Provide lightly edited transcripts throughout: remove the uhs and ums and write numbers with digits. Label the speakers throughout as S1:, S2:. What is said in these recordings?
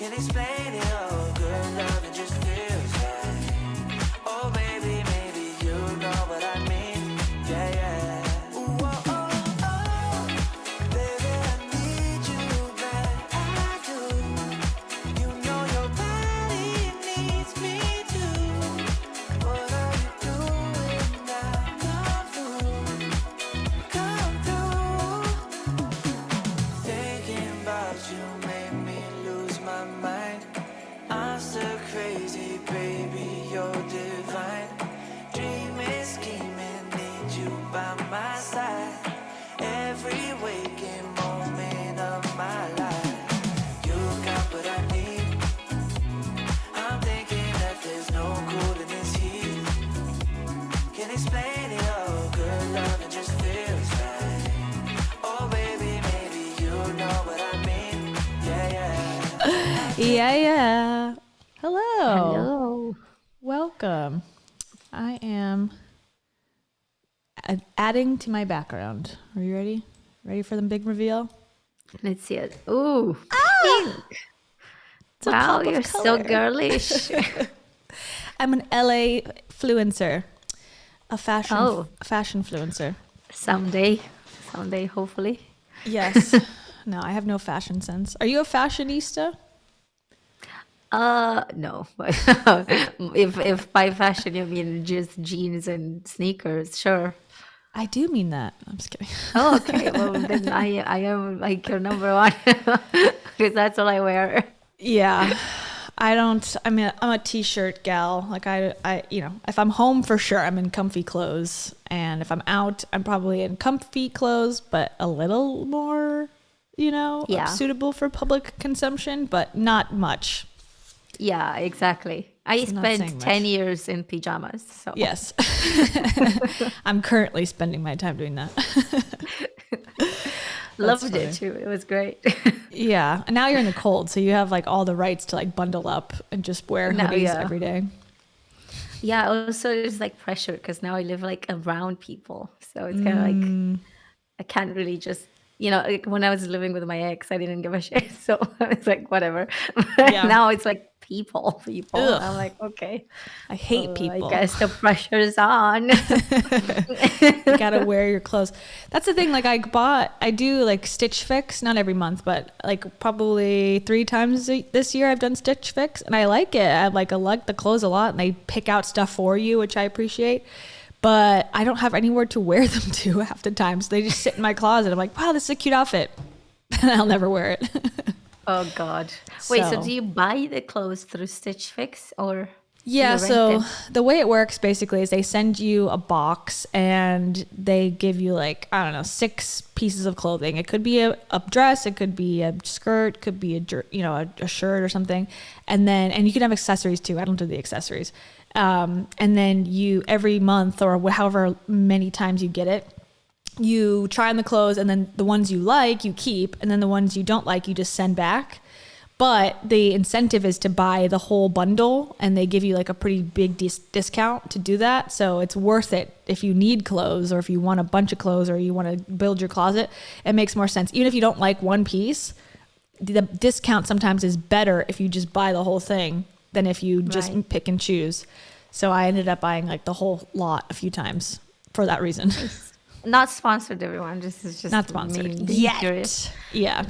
S1: Can't explain it all. Good love, it just feels right. Oh, baby, maybe you know what I mean. Yeah, yeah. Ooh, oh, oh, oh. Baby, I need you back. I do. You know your body needs me too. What are you doing now? Come through. Thinking about you made me lose my mind. I'm so crazy, baby, you're divine. Dreaming, scheming, need you by my side. Every waking moment of my life. You got what I need. I'm thinking that there's no cool in this heat. Can't explain it all. Good love, it just feels right. Oh, baby, maybe you know what I mean. Yeah, yeah.
S2: Yeah. Hello.
S3: Hello.
S2: Welcome. I am adding to my background. Are you ready? Ready for the big reveal?
S3: Let's see it. Ooh, pink.
S2: It's a
S3: Wow,
S2: pop of
S3: you're so
S2: color.
S3: girlish.
S2: I'm an LA fluencer, a fashion
S3: Oh.
S2: fluencer.
S3: Someday, hopefully.
S2: Yes. No, I have no fashion sense. Are you a fashionista?
S3: No, but if by fashion you mean just jeans and sneakers, sure.
S2: I do mean that. I'm just kidding.
S3: Oh, okay. Well, then I am like your number one because that's all I wear.
S2: Yeah. I'm a t-shirt gal. Like I, if I'm home for sure, I'm in comfy clothes. And if I'm out, I'm probably in comfy clothes, but a little more,
S3: Yeah.
S2: suitable for public consumption, but not much.
S3: Yeah, exactly. I
S2: not saying
S3: spent
S2: much.
S3: 10 years in pajamas. So
S2: Yes. I'm currently spending my time doing that.
S3: loved
S2: funny.
S3: it too. It was great.
S2: Yeah. And now you're in the cold, so you have like all the rights to like bundle up and just wear
S3: No,
S2: hoodies
S3: yeah.
S2: every day.
S3: Yeah, also there's like pressure because now I live like around people. So it's kind of like I can't really just, like when I was living with my ex, I didn't give a shit. So it's like whatever. But
S2: Yeah.
S3: now it's like people.
S2: Ugh.
S3: I'm like, okay.
S2: I hate
S3: I
S2: people.
S3: guess the pressure's on.
S2: You gotta wear your clothes. That's the thing. Like I do like Stitch Fix, not every month, but like probably 3 times this year I've done Stitch Fix, and I like it. I like the clothes a lot, and they pick out stuff for you, which I appreciate. But I don't have anywhere to wear them to half the time, so they just sit in my closet. I'm like, wow, this is a cute outfit, and I'll never wear it.
S3: Oh God. Wait, so
S2: So-
S3: do you buy the clothes through Stitch Fix or
S2: Yeah,
S3: you rent
S2: so
S3: them?
S2: the way it works basically is they send you a box and they give you like, I don't know, 6 pieces of clothing. It could be a dress, it could be a skirt, could be a shirt or something. And you can have accessories too. I don't do the accessories. And then you every month or however many times you get it, you try on the clothes, and then the ones you like, you keep, and then the ones you don't like, you just send back. But the incentive is to buy the whole bundle, and they give you like a pretty big discount to do that. So it's worth it if you need clothes, or if you want a bunch of clothes, or you want to build your closet. It makes more sense. Even if you don't like one piece, the discount sometimes is better if you just buy the whole thing than if you just
S3: Right.
S2: pick and choose. So I ended up buying like the whole lot a few times for that reason.
S3: Not sponsored, everyone. This is just
S2: Not
S3: me
S2: sponsored
S3: being
S2: yet.
S3: curious.
S2: Yeah.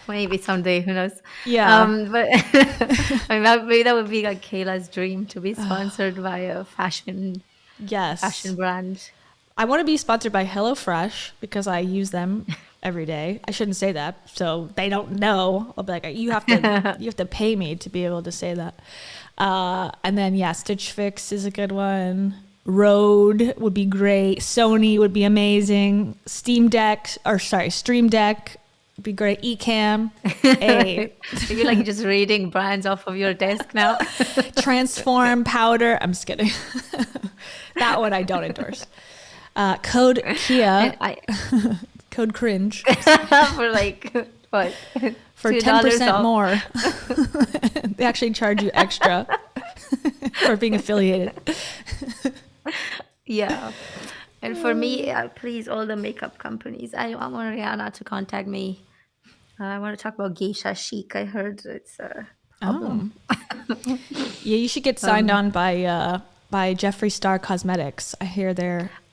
S3: Maybe someday, who knows?
S2: Yeah.
S3: But I mean, maybe that would be like Kayla's dream to be sponsored by a fashion
S2: Yes.
S3: brand.
S2: I want to be sponsored by HelloFresh because I use them every day. I shouldn't say that, so they don't know. I'll be like, you have to pay me to be able to say that. And then Stitch Fix is a good one. Rode would be great. Sony would be amazing. Stream Deck would be great. Ecamm. Hey.
S3: You're like just reading brands off of your desk now.
S2: Transform Powder. I'm just kidding. That one I don't endorse. Code Kia. Code Cringe.
S3: For like what?
S2: For
S3: $2
S2: 10%
S3: off.
S2: more. They actually charge you extra for being affiliated.
S3: Yeah. And for me, please, all the makeup companies, I want Rihanna to contact me. I want to talk about geisha chic. I heard it's a
S2: Oh,
S3: problem.
S2: yeah. You should get signed on by Jeffree Star Cosmetics. I hear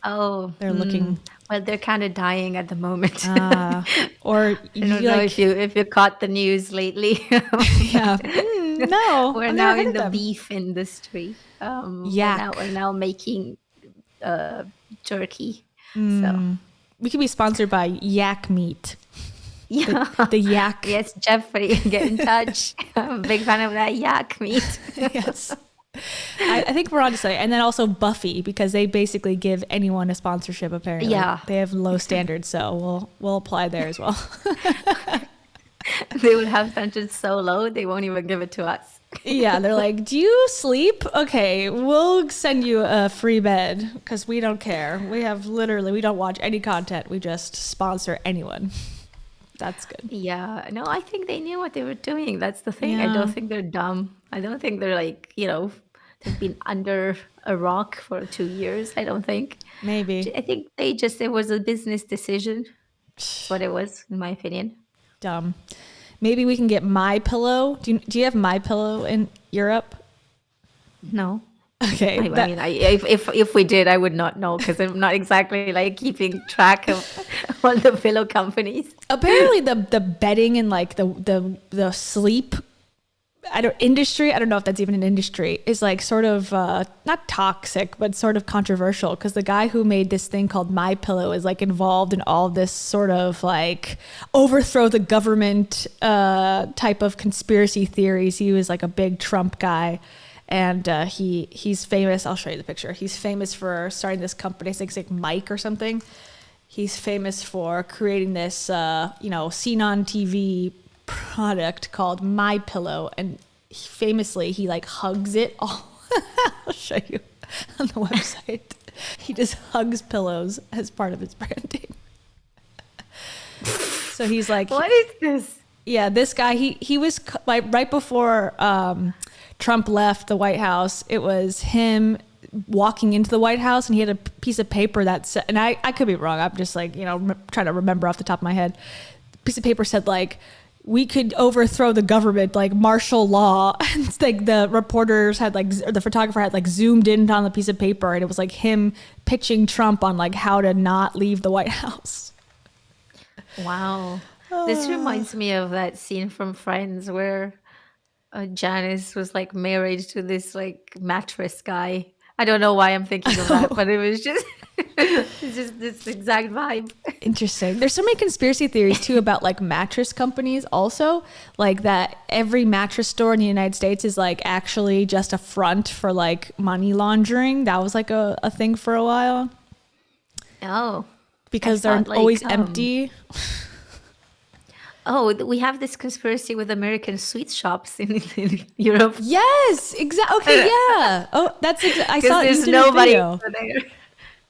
S3: Oh,
S2: they're looking.
S3: well, they're kind of dying at the moment.
S2: Or
S3: I don't
S2: you
S3: know
S2: like,
S3: if you caught the news lately.
S2: yeah. No,
S3: We're
S2: I've
S3: now
S2: never heard
S3: in
S2: of
S3: the
S2: them.
S3: beef industry. We're
S2: Yak.
S3: now making jerky. So
S2: We could be sponsored by Yak Meat.
S3: yeah,
S2: The yak.
S3: yes, Jeffrey, get in touch. I'm a big fan of that yak meat.
S2: Yes. I think we're on to something. And then also Buffy, because they basically give anyone a sponsorship, apparently.
S3: Yeah.
S2: They have low standards, so we'll apply there as well.
S3: They would have standards so low they won't even give it to us.
S2: Yeah, they're like, do you sleep? Okay, we'll send you a free bed because we don't care. We don't watch any content. We just sponsor anyone. That's good.
S3: Yeah, no, I think they knew what they were doing. That's the thing. I
S2: Yeah.
S3: don't think they're dumb. I don't think they're like, they've been under a rock for 2 years. I don't think.
S2: Maybe.
S3: I think it was a business decision. That's what it was, in my opinion.
S2: Dumb. Maybe we can get My Pillow. Do you have My Pillow in Europe?
S3: No.
S2: Okay.
S3: I mean, if we did, I would not know because I'm not exactly like keeping track of all the pillow companies.
S2: Apparently the bedding and like the sleep industry, I don't know if that's even an industry, is like sort of not toxic but sort of controversial, because the guy who made this thing called My Pillow is like involved in all this sort of like overthrow the government type of conspiracy theories. He was like a big Trump guy. And he's famous. I'll show you the picture. He's famous for starting this company. I think it's like Mike or something. He's famous for creating this, seen on TV product called My Pillow. And he like hugs it all. I'll show you on the website. He just hugs pillows as part of his branding. So he's like,
S3: What is this?
S2: yeah, this guy, he was like right before Trump left the White House. It was him walking into the White House, and he had a piece of paper that said, and I could be wrong. I'm just like, trying to remember off the top of my head. Piece of paper said like, we could overthrow the government, like martial law. And it's like the reporters had like, or the photographer had like zoomed in on the piece of paper, and it was like him pitching Trump on like how to not leave the White House.
S3: Wow. This reminds me of that scene from Friends where Janice was like married to this like mattress guy. I don't know why I'm thinking of that, but it was just it's just this exact vibe.
S2: Interesting. There's so many conspiracy theories too about like mattress companies also, like that every mattress store in the United States is like actually just a front for like money laundering. That was like a thing for a while
S3: Oh.
S2: because
S3: I
S2: they're
S3: thought, like,
S2: always empty.
S3: Oh, we have this conspiracy with American sweet shops in Europe.
S2: Yes, exactly. Okay, yeah. Oh, that's I saw it.
S3: Because
S2: You
S3: there's
S2: did a
S3: nobody
S2: video.
S3: over there.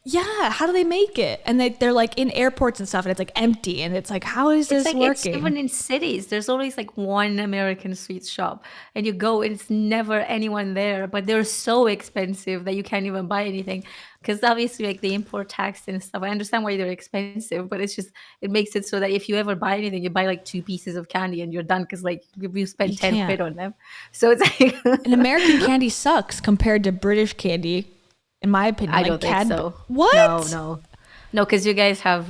S2: Yeah, how do they make it? And they're like in airports and stuff, and it's like empty, and it's like, how is
S3: It's
S2: this
S3: like it's
S2: working?
S3: even in cities. There's always like one American sweet shop, and you go, and it's never anyone there. But they're so expensive that you can't even buy anything because obviously, like the import tax and stuff. I understand why they're expensive, but it makes it so that if you ever buy anything, you buy like 2 pieces of candy and you're done because like you spend
S2: You
S3: 10
S2: can't.
S3: quid on them. So it's like
S2: And American candy sucks compared to British candy, in my opinion.
S3: I
S2: Like
S3: don't think so.
S2: What?
S3: No, because you guys have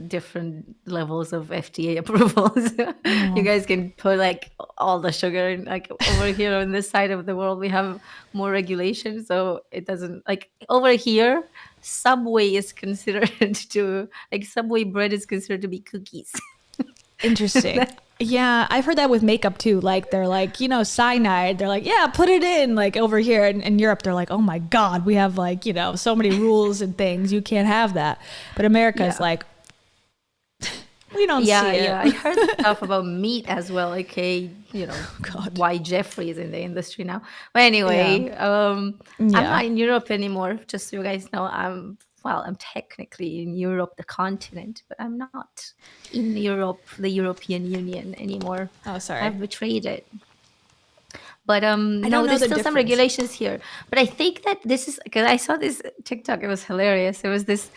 S3: different levels of FDA approvals. You guys can put like all the sugar in. Like over here on this side of the world, we have more regulations, so it doesn't like over here. Subway is considered to like Subway bread is considered to be cookies.
S2: Interesting. Yeah, I've heard that with makeup too. Like they're like, cyanide. They're like, yeah, put it in. Like over here in Europe, they're like, oh my God, we have like, so many rules and things. You can't have that. But America's like, we don't see it.
S3: Yeah. I heard stuff about meat as well. Okay,
S2: God.
S3: why Jeffrey is in the industry now. But anyway, I'm not in Europe anymore. Just so you guys know, I'm technically in Europe, the continent, but I'm not in Europe, the European Union anymore.
S2: Oh, sorry.
S3: I've betrayed it. But
S2: don't
S3: no,
S2: know
S3: there's
S2: the
S3: still some
S2: difference.
S3: regulations here. But I think that this is because I saw this TikTok. It was hilarious. It was this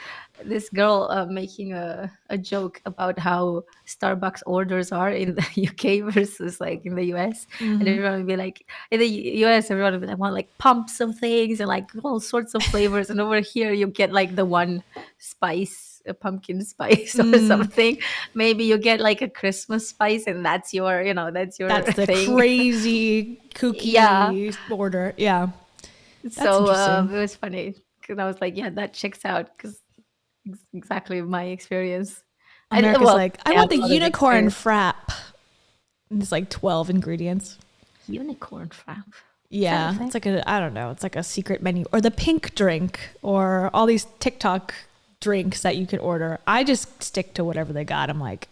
S3: this girl making a joke about how Starbucks orders are in the UK versus like in the US. And everyone would be like, in the US, everyone would be like, want like pumps of things and like all sorts of flavors. And over here, you get like the one spice, a pumpkin spice or something. Maybe you get like a Christmas spice, and that's your, that's your
S2: That's the
S3: thing.
S2: crazy
S3: Yeah.
S2: kooky order. Yeah.
S3: So
S2: interesting.
S3: it was funny because I was like, yeah, that checks out because exactly my experience.
S2: America's like, I
S3: I have
S2: want the
S3: a lot of
S2: unicorn
S3: experience.
S2: frap. And it's like 12 ingredients.
S3: Unicorn frap.
S2: Yeah.
S3: thing?
S2: It's like I don't know. It's like a secret menu. Or the pink drink. Or all these TikTok drinks that you could order. I just stick to whatever they got. I'm like,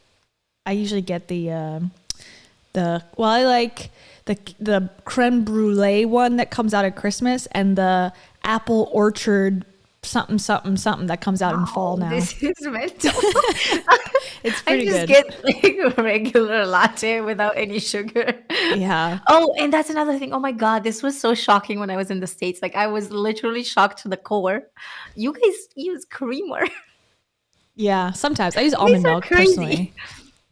S2: I usually get I like the creme brulee one that comes out at Christmas and the apple orchard something that comes out in fall now.
S3: This is mental.
S2: It's
S3: I
S2: pretty
S3: just
S2: good.
S3: get like a regular latte without any sugar.
S2: Yeah.
S3: Oh, and that's another thing. Oh my God, this was so shocking when I was in the States. Like I was literally shocked to the core. You guys use creamer.
S2: Yeah. Sometimes I use
S3: You
S2: almond
S3: guys are
S2: milk
S3: crazy.
S2: personally.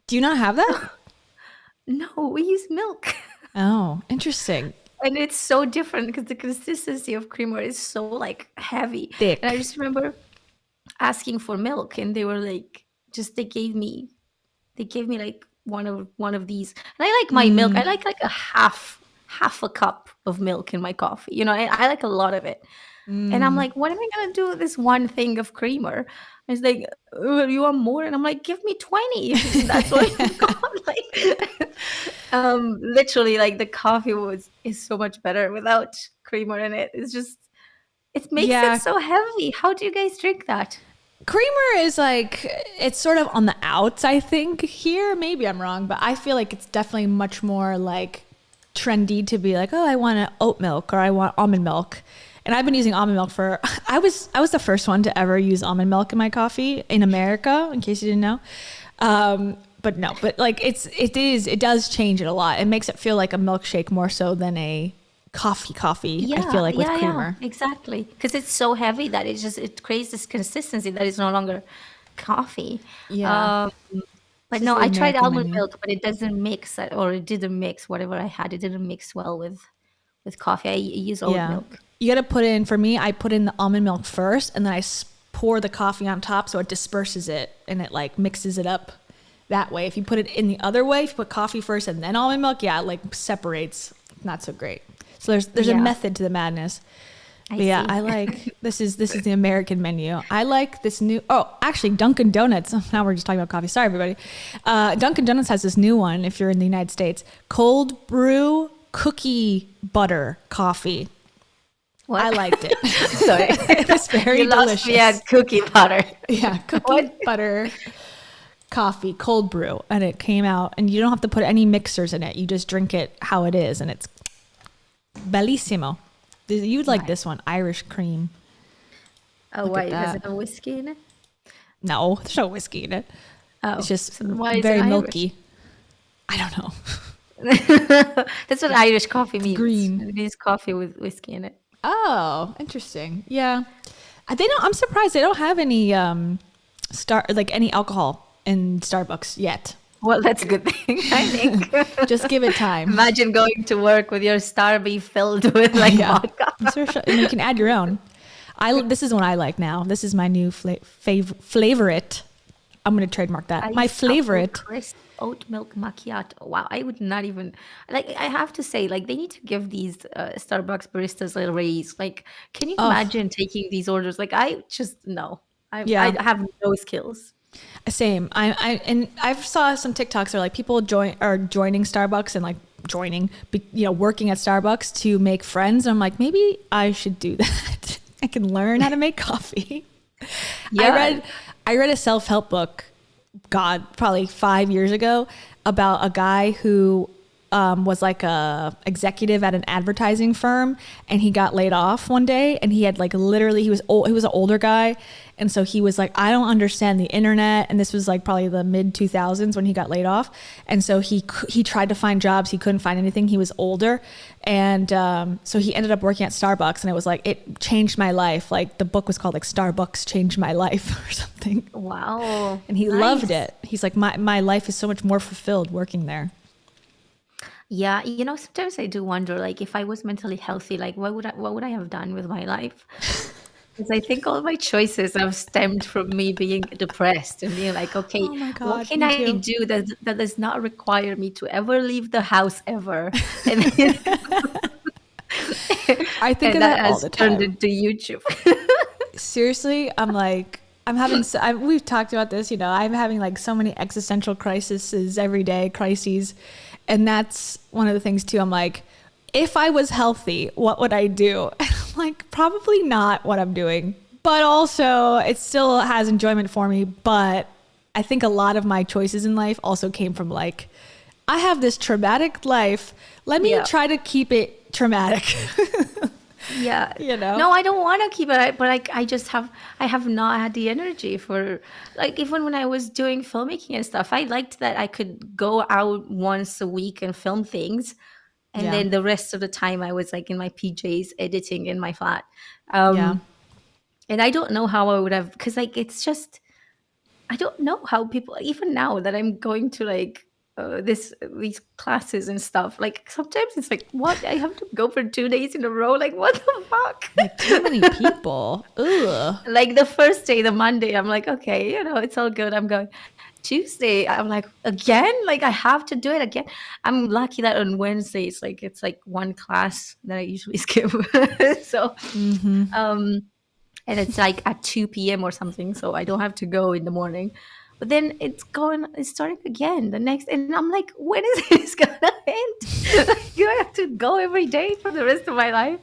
S2: Do you not have that?
S3: No, we use milk.
S2: Oh, interesting.
S3: And it's so different because the consistency of creamer is so like heavy.
S2: Thick.
S3: And I just remember asking for milk, and they were like, they gave me like one of these. And I like my milk. I like a half a cup of milk in my coffee. I like a lot of it. And I'm like, what am I gonna do with this one thing of creamer? And it's like, "Oh, you want more?" And I'm like, give me 20. That's what I got. Like, literally, like the coffee is so much better without creamer in it. It makes
S2: Yeah.
S3: it so heavy. How do you guys drink that?
S2: Creamer is like, it's sort of on the outs, I think, here. Maybe I'm wrong, but I feel like it's definitely much more like trendy to be like, oh, I want an oat milk or I want almond milk. And I've been using almond milk I was the first one to ever use almond milk in my coffee in America, in case you didn't know. But like it does change it a lot. It makes it feel like a milkshake more so than a coffee. I feel like with creamer.
S3: Yeah, exactly. Because it's so heavy that it creates this consistency that is no longer coffee.
S2: Yeah.
S3: But
S2: This
S3: no,
S2: is the
S3: I tried
S2: American
S3: almond
S2: menu.
S3: milk, but it doesn't mix, or it didn't mix whatever I had. It didn't mix well with coffee. I use oat
S2: Yeah.
S3: milk.
S2: You got to put in, for me, I put in the almond milk first and then I pour the coffee on top so it disperses it and it like mixes it up that way. If you put it in the other way, if you put coffee first and then almond milk, yeah, it like separates. Not so great. So there's a
S3: Yeah.
S2: method to the madness.
S3: I
S2: But yeah,
S3: see.
S2: I like, this is the American menu. I like this new, actually Dunkin' Donuts. Now we're just talking about coffee. Sorry, everybody. Dunkin' Donuts has this new one, if you're in the United States, cold brew cookie butter coffee.
S3: What?
S2: I liked it.
S3: Sorry.
S2: It was very
S3: You lost
S2: delicious.
S3: me at cookie butter.
S2: Yeah, cookie butter coffee, cold brew. And it came out, and you don't have to put any mixers in it. You just drink it how it is, and it's bellissimo. You'd like this one, Irish cream.
S3: Oh,
S2: Look at
S3: why? Does
S2: that.
S3: it have whiskey in it?
S2: No, there's no whiskey in it.
S3: Oh,
S2: It's just
S3: so why is it
S2: very
S3: Irish?
S2: milky. I don't know.
S3: That's what Irish coffee means.
S2: green.
S3: It means coffee with whiskey in it.
S2: Oh, interesting. Yeah. They don't, I'm surprised they don't have any any alcohol in Starbucks yet.
S3: Well, that's a good thing, I think.
S2: Just give it time.
S3: Imagine going to work with your Starby filled with like
S2: Yeah.
S3: vodka.
S2: And you can add your own. This is what I like now. This is my new favorite. I'm going to trademark that. My
S3: Iced
S2: favorite.
S3: apple crisp oat milk macchiato. Wow, I would not even like. I have to say, like, they need to give these Starbucks baristas a raise. Like, can you imagine taking these orders? Like, I just no.
S2: Yeah.
S3: I have no skills.
S2: Same. I've saw some TikToks where like people are joining Starbucks and like working at Starbucks to make friends. And I'm like, maybe I should do that. I can learn how to make coffee.
S3: Yeah.
S2: I read a self-help book, God, probably 5 years ago, about a guy who was like a executive at an advertising firm, and he got laid off one day, and he had like literally, he was an older guy. And so he was like, I don't understand the internet. And this was like probably the mid 2000s when he got laid off. And so he tried to find jobs. He couldn't find anything. He was older. And so he ended up working at Starbucks, and it was like, it changed my life. Like the book was called like Starbucks Changed My Life or something.
S3: Wow.
S2: And he
S3: Nice.
S2: loved it. He's like, my life is so much more fulfilled working there.
S3: Yeah, sometimes I do wonder, like, if I was mentally healthy, like, what would I have done with my life? Because I think all my choices have stemmed from me being depressed and being like, okay,
S2: Oh my
S3: what
S2: God,
S3: can
S2: me
S3: I
S2: too.
S3: do that does not require me to ever leave the house ever? And, then-
S2: I think
S3: and
S2: of
S3: that
S2: that all
S3: has
S2: the
S3: turned
S2: time.
S3: into YouTube.
S2: Seriously, I'm like, we've talked about this, I'm having like so many existential crises every day, crises. And that's one of the things too. I'm like, if I was healthy, what would I do? And I'm like, probably not what I'm doing, but also it still has enjoyment for me. But I think a lot of my choices in life also came from like, I have this traumatic life. Let me
S3: Yeah.
S2: try to keep it traumatic.
S3: Yeah.
S2: You know?
S3: No, I don't want to keep it, but I have not had the energy for, like, even when I was doing filmmaking and stuff, I liked that I could go out once a week and film things. And
S2: Yeah.
S3: then the rest of the time I was like in my PJs editing in my flat.
S2: Yeah.
S3: And I don't know how I would have, because like, it's just, I don't know how people, even now that I'm going to like these classes and stuff, like sometimes it's like, what? I have to go for 2 days in a row. Like, what the fuck?
S2: Like too many people. Ugh.
S3: Like the first day, the Monday, I'm like, okay, it's all good. I'm going. Tuesday, I'm like, again? Like, I have to do it again. I'm lucky that on Wednesday, it's like one class that I usually skip. So, and it's like at 2 p.m. or something, so I don't have to go in the morning. But then it's starting again the next, and I'm like, when is this gonna end? Like, do I have to go every day for the rest of my life?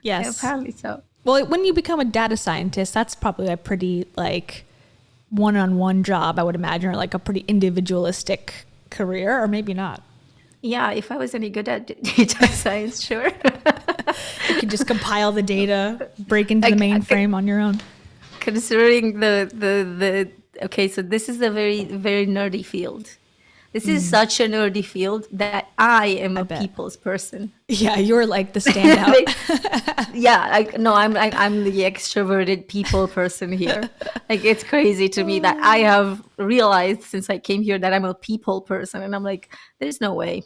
S2: Yes.
S3: Yeah, apparently so.
S2: Well, when you become a data scientist, that's probably a pretty like one-on-one job, I would imagine, or like a pretty individualistic career, or maybe not.
S3: Yeah, if I was any good at data science, sure.
S2: You could just compile the data, break into the mainframe on your own.
S3: Considering the okay, so this is a very, very nerdy field. This is such a nerdy field that I am a
S2: bet.
S3: people's person.
S2: Yeah, you're like the standout.
S3: Yeah, I'm the extroverted people person here. Like, it's crazy to me that I have realized since I came here that I'm a people person, and I'm like, there's no way.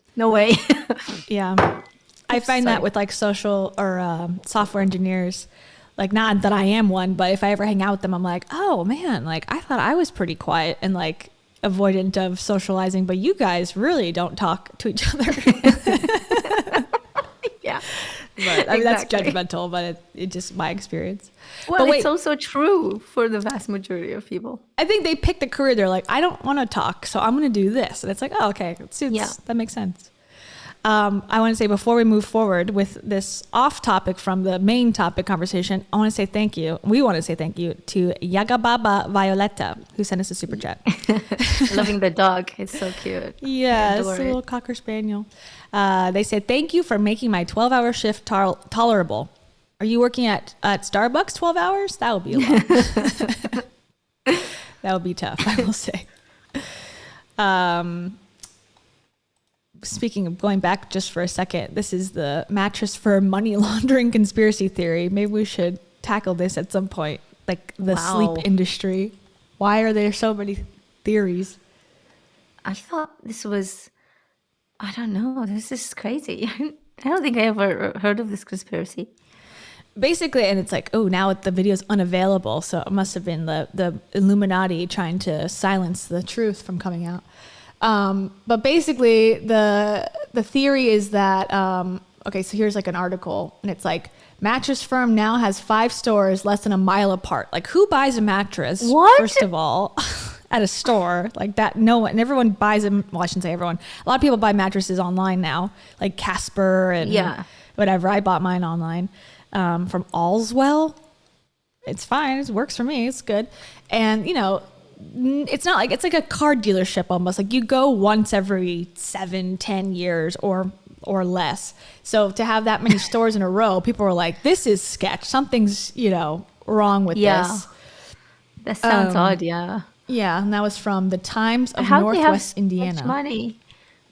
S2: Yeah. I find that with like social or software engineers, like not that I am one, but if I ever hang out with them, I'm like, oh man, like I thought I was pretty quiet and like avoidant of socializing, but you guys really don't talk to each other.
S3: Yeah.
S2: But I mean, that's
S3: Exactly.
S2: judgmental, but it's just my experience.
S3: Well,
S2: but
S3: it's also true for the vast majority of people.
S2: I think they pick the career. They're like, I don't want to talk, so I'm going to do this. And it's like, oh, okay, it suits.
S3: Yeah.
S2: That makes sense. I want to say before we move forward with this off topic from the main topic conversation, I want to say thank you. We want to say thank you to Yagababa Violetta, who sent us a super chat.
S3: Loving the dog. It's so cute.
S2: Yeah,
S3: I
S2: it's a
S3: adore
S2: little
S3: it.
S2: Cocker Spaniel. They said, thank you for making my 12-hour shift tolerable. Are you working at Starbucks 12 hours? That would be a lot. That would be tough, I will say. Speaking of going back just for a second, this is the mattress for money laundering conspiracy theory. Maybe we should tackle this at some point, like the
S3: Wow.
S2: sleep industry. Why are there so many theories?
S3: I thought this was, I don't know, this is crazy. I don't think I ever heard of this conspiracy.
S2: Basically, and it's like, oh, now the video's unavailable, so it must have been the Illuminati trying to silence the truth from coming out. But basically, the theory is that, okay, so here's like an article, and it's like, mattress firm now has 5 stores less than a mile apart. Like, who buys a mattress,
S3: What?
S2: first of all, at a store like that? No one, and everyone buys them. Well, I shouldn't say everyone. A lot of people buy mattresses online now, like Casper and
S3: Yeah.
S2: whatever. I bought mine online from Allswell. It's fine. It works for me. It's good. And, it's not like, it's like a car dealership almost. Like you go once every 7-10 years or less. So to have that many stores in a row, people were like, this is sketch. Something's, wrong with this.
S3: That sounds odd. Yeah.
S2: Yeah. And that was from the Times of
S3: How
S2: Northwest
S3: they have
S2: Indiana.
S3: much money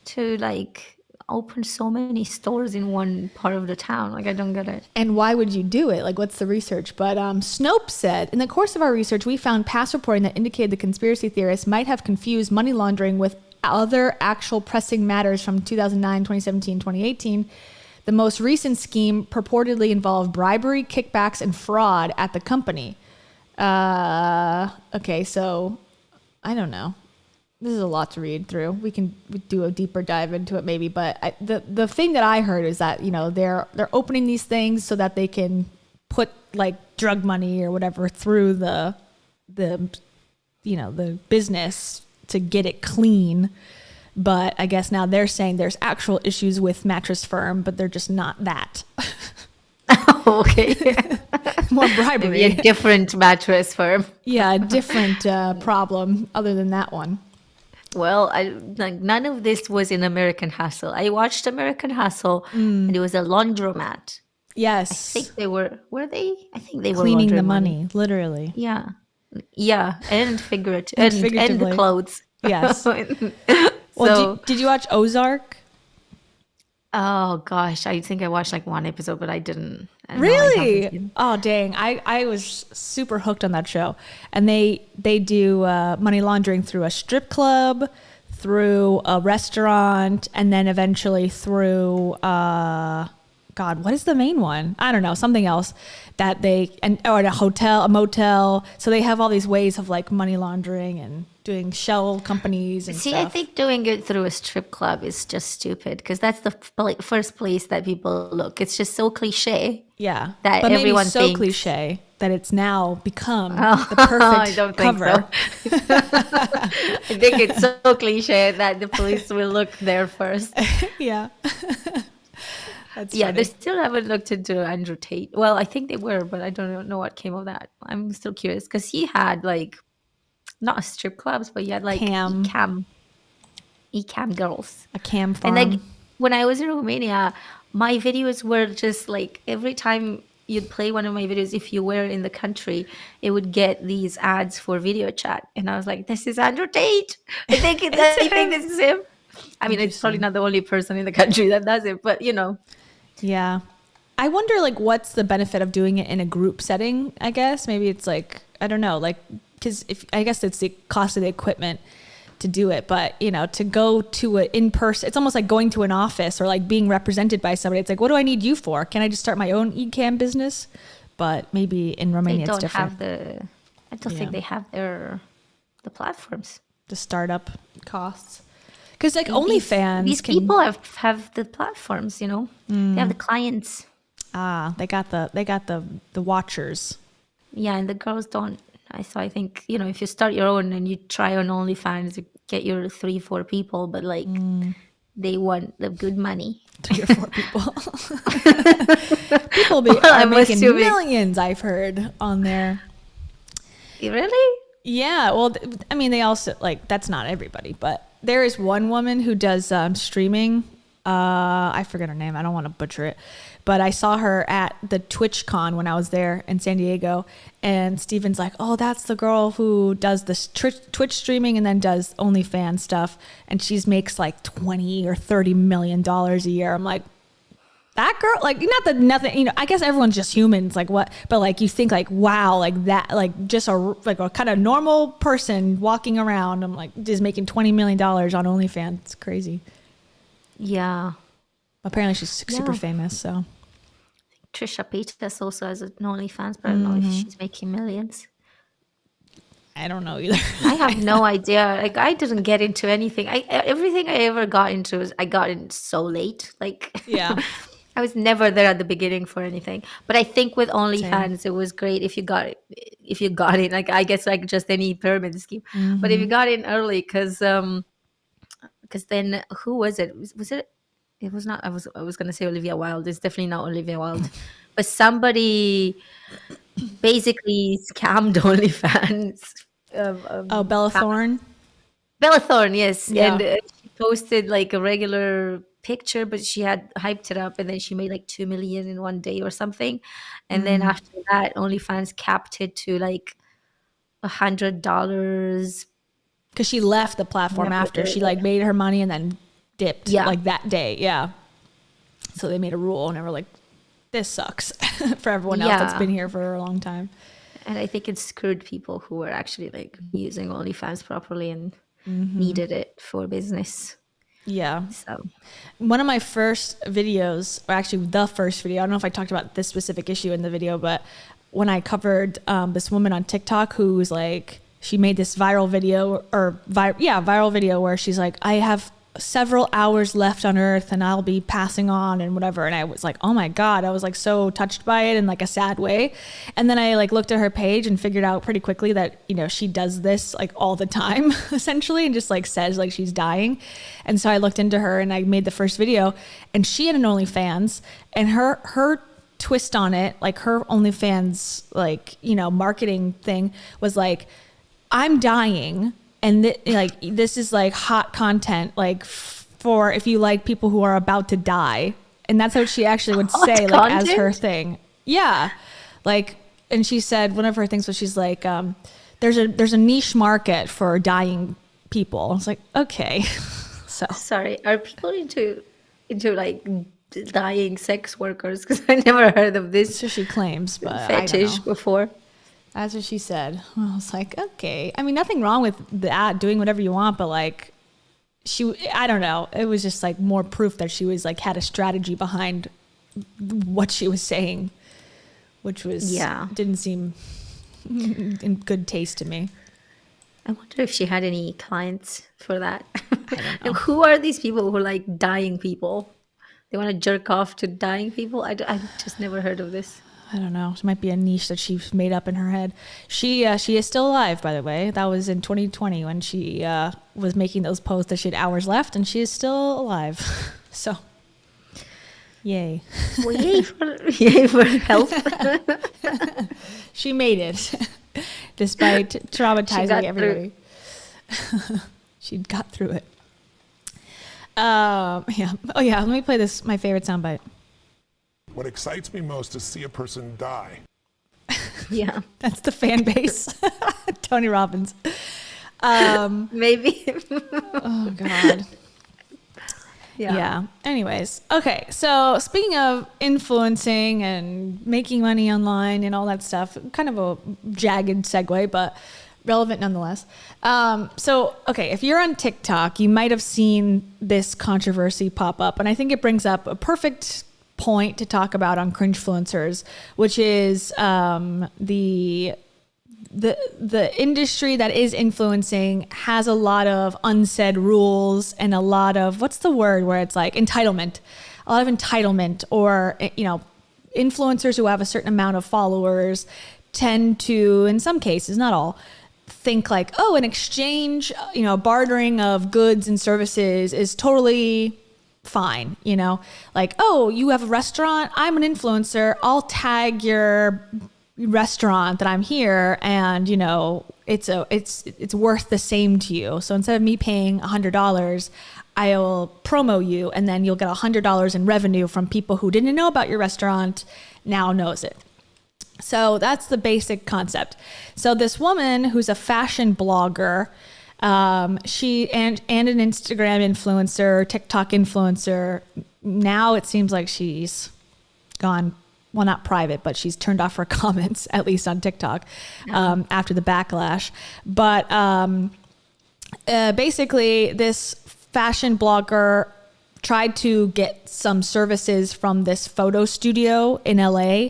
S3: to like open so many stores in one part of the town? Like, I don't get it.
S2: And why would you do it? Like, what's the research? But Snopes said, in the course of our research, we found past reporting that indicated the conspiracy theorists might have confused money laundering with other actual pressing matters from 2009, 2017, 2018. The most recent scheme purportedly involved bribery, kickbacks, and fraud at the company. Okay, so I don't know. This is a lot to read through. We can do a deeper dive into it maybe, but the thing that I heard is that, they're opening these things so that they can put like drug money or whatever through the business to get it clean. But I guess now they're saying there's actual issues with Mattress Firm, but they're just not that.
S3: Okay.
S2: More bribery.
S3: Maybe a different Mattress Firm.
S2: Yeah, a different problem other than that one.
S3: Well, none of this was in American Hustle. I watched American Hustle, and it was a laundromat.
S2: Yes.
S3: I think they were they? I think they were
S2: cleaning the
S3: laundering
S2: money, literally.
S3: Yeah. Yeah, and figuratively. And
S2: figuratively.
S3: the clothes.
S2: Yes.
S3: So,
S2: Well, did you watch Ozark?
S3: oh gosh, I think I watched like one episode, but I didn't. No, I
S2: Really?
S3: haven't.
S2: Oh, dang. I was super hooked on that show. And they do money laundering through a strip club, through a restaurant, and then eventually through, God, what is the main one? I don't know, something else that or a hotel, a motel. So they have all these ways of like money laundering and doing shell companies and
S3: See,
S2: stuff.
S3: I think doing it through a strip club is just stupid because that's the first place that people look. It's just so cliche.
S2: Yeah,
S3: that
S2: but
S3: everyone
S2: maybe so
S3: thinks-
S2: cliche that it's now become the perfect
S3: I don't think
S2: cover.
S3: so. I think it's so cliche that the police will look there first.
S2: Yeah. That's
S3: Yeah,
S2: funny.
S3: they still haven't looked into Andrew Tate. Well, I think they were, but I don't know what came of that. I'm still curious because he had like not strip clubs, but he had like
S2: Cam.
S3: e-cam girls.
S2: a cam farm.
S3: And like when I was in Romania, my videos were just like every time you'd play one of my videos, if you were in the country, it would get these ads for video chat. And I was like, this is Andrew Tate. I think this is him. I mean, it's probably not the only person in the country that does it, but
S2: Yeah. I wonder like what's the benefit of doing it in a group setting, I guess. Maybe it's like, I don't know, like, because I guess it's the cost of the equipment to do it, but to go to an in-person, it's almost like going to an office or like being represented by somebody. It's like, what do I need you for? Can I just start my own e-cam business? But maybe in Romania it's different.
S3: I don't think they have the platforms.
S2: The startup costs. Because like OnlyFans,
S3: these people have the platforms, They have the clients.
S2: they got the watchers.
S3: Yeah, and the girls don't. So I think, if you start your own and you try on OnlyFans, you get your 3-4 people, but like they want the good money.
S2: 3 or 4 people. People are making millions, I've heard, on there.
S3: Really?
S2: Yeah, well, I mean, they also, like, that's not everybody, but there is one woman who does streaming. I forget her name. I don't want to butcher it. But I saw her at the TwitchCon when I was there in San Diego. And Steven's like, oh, that's the girl who does this Twitch streaming and then does OnlyFans stuff. And she makes like $20 or $30 million a year. I'm like, that girl, like, not that nothing, I guess everyone's just humans, like what, but like you think like, wow, like that, like just a kind of normal person walking around. I'm like, just making $20 million on OnlyFans. It's crazy.
S3: Yeah.
S2: Apparently she's super famous, so.
S3: Trisha Paytas also has an OnlyFans, but I don't know if she's making millions.
S2: I don't know either.
S3: I have no idea. Like, I didn't get into anything. Everything I ever got into, I got in so late. Like,
S2: Yeah.
S3: I was never there at the beginning for anything. But I think with OnlyFans, it was great if you got it. If you got in, like, I guess like just any pyramid scheme. But if you got in early, because then who was it? Was it? It was not. I was gonna say Olivia Wilde. It's definitely not Olivia Wilde. But somebody basically scammed OnlyFans
S2: Oh, Bella Thorne.
S3: Bella Thorne, yes.
S2: Yeah.
S3: And she posted like a regular picture, but she had hyped it up, and then she made like 2 million in one day or something. And then after that, OnlyFans capped it to like $100.
S2: Because she left the platform after she like made her money and then dipped like that day. Yeah. So they made a rule and they were like, this sucks for everyone else that's been here for a long time.
S3: And I think it screwed people who were actually like using OnlyFans properly and needed it for business.
S2: Yeah.
S3: So
S2: one of my first videos, or actually the first video, I don't know if I talked about this specific issue in the video, but when I covered this woman on TikTok who was like, she made this viral video viral video where she's like, I have several hours left on earth and I'll be passing on and whatever. And I was like, oh my God, I was like so touched by it in like a sad way. And then I like looked at her page and figured out pretty quickly that, you know, she does this like all the time essentially, and just like says like she's dying. And so I looked into her and I made the first video, and she had an OnlyFans, and her twist on it, like her OnlyFans, like, you know, marketing thing was like, I'm dying. And like, this is like hot content, like for if you like people who are about to die. And that's what she actually would say, like as her thing. Yeah. Like, and she said, one of her things was, she's like, there's a niche market for dying people. I was like, okay. So
S3: sorry, are people into like dying sex workers? Because I never heard of this.
S2: So she claims, but
S3: fetish before.
S2: That's what she said. I was like, okay. I mean, nothing wrong with that, doing whatever you want, but like, I don't know. It was just like more proof that she was like, had a strategy behind what she was saying, which was, didn't seem in good taste to me.
S3: I wonder if she had any clients for that.
S2: I don't know.
S3: And who are these people who are like dying people? They want to jerk off to dying people? I just never heard of this.
S2: I don't know. It might be a niche that she's made up in her head. She is still alive, by the way. That was in 2020 when she was making those posts that she had hours left, and she is still alive. So, yay.
S3: Well, yay for health.
S2: She made it, despite traumatizing everybody. She got through it. Yeah. Oh, yeah. Let me play this, my favorite soundbite.
S4: What excites me most is see a person die.
S3: Yeah.
S2: That's the fan base. Tony Robbins.
S3: Maybe.
S2: Oh, God. Yeah. Anyways. Okay. So speaking of influencing and making money online and all that stuff, kind of a jagged segue, but relevant nonetheless. So, okay, if you're on TikTok, you might have seen this controversy pop up, and I think it brings up a perfect point to talk about on Cringe-Fluencers, which is the industry that is influencing has a lot of unsaid rules and a lot of, what's the word where it's like entitlement, a lot of entitlement, or, you know, influencers who have a certain amount of followers tend to, in some cases, not all, think like, oh, an exchange, you know, bartering of goods and services is totally fine, you know, like, oh, you have a restaurant, I'm an influencer, I'll tag your restaurant that I'm here, and you know, it's worth the same to you. So instead of me paying $100, I'll promo you, and then you'll get $100 in revenue from people who didn't know about your restaurant, now knows it. So that's the basic concept. So this woman who's a fashion blogger, she and an Instagram influencer, TikTok influencer, now it seems like she's gone, well, not private, but she's turned off her comments, at least on TikTok, after the backlash. But basically this fashion blogger tried to get some services from this photo studio in LA.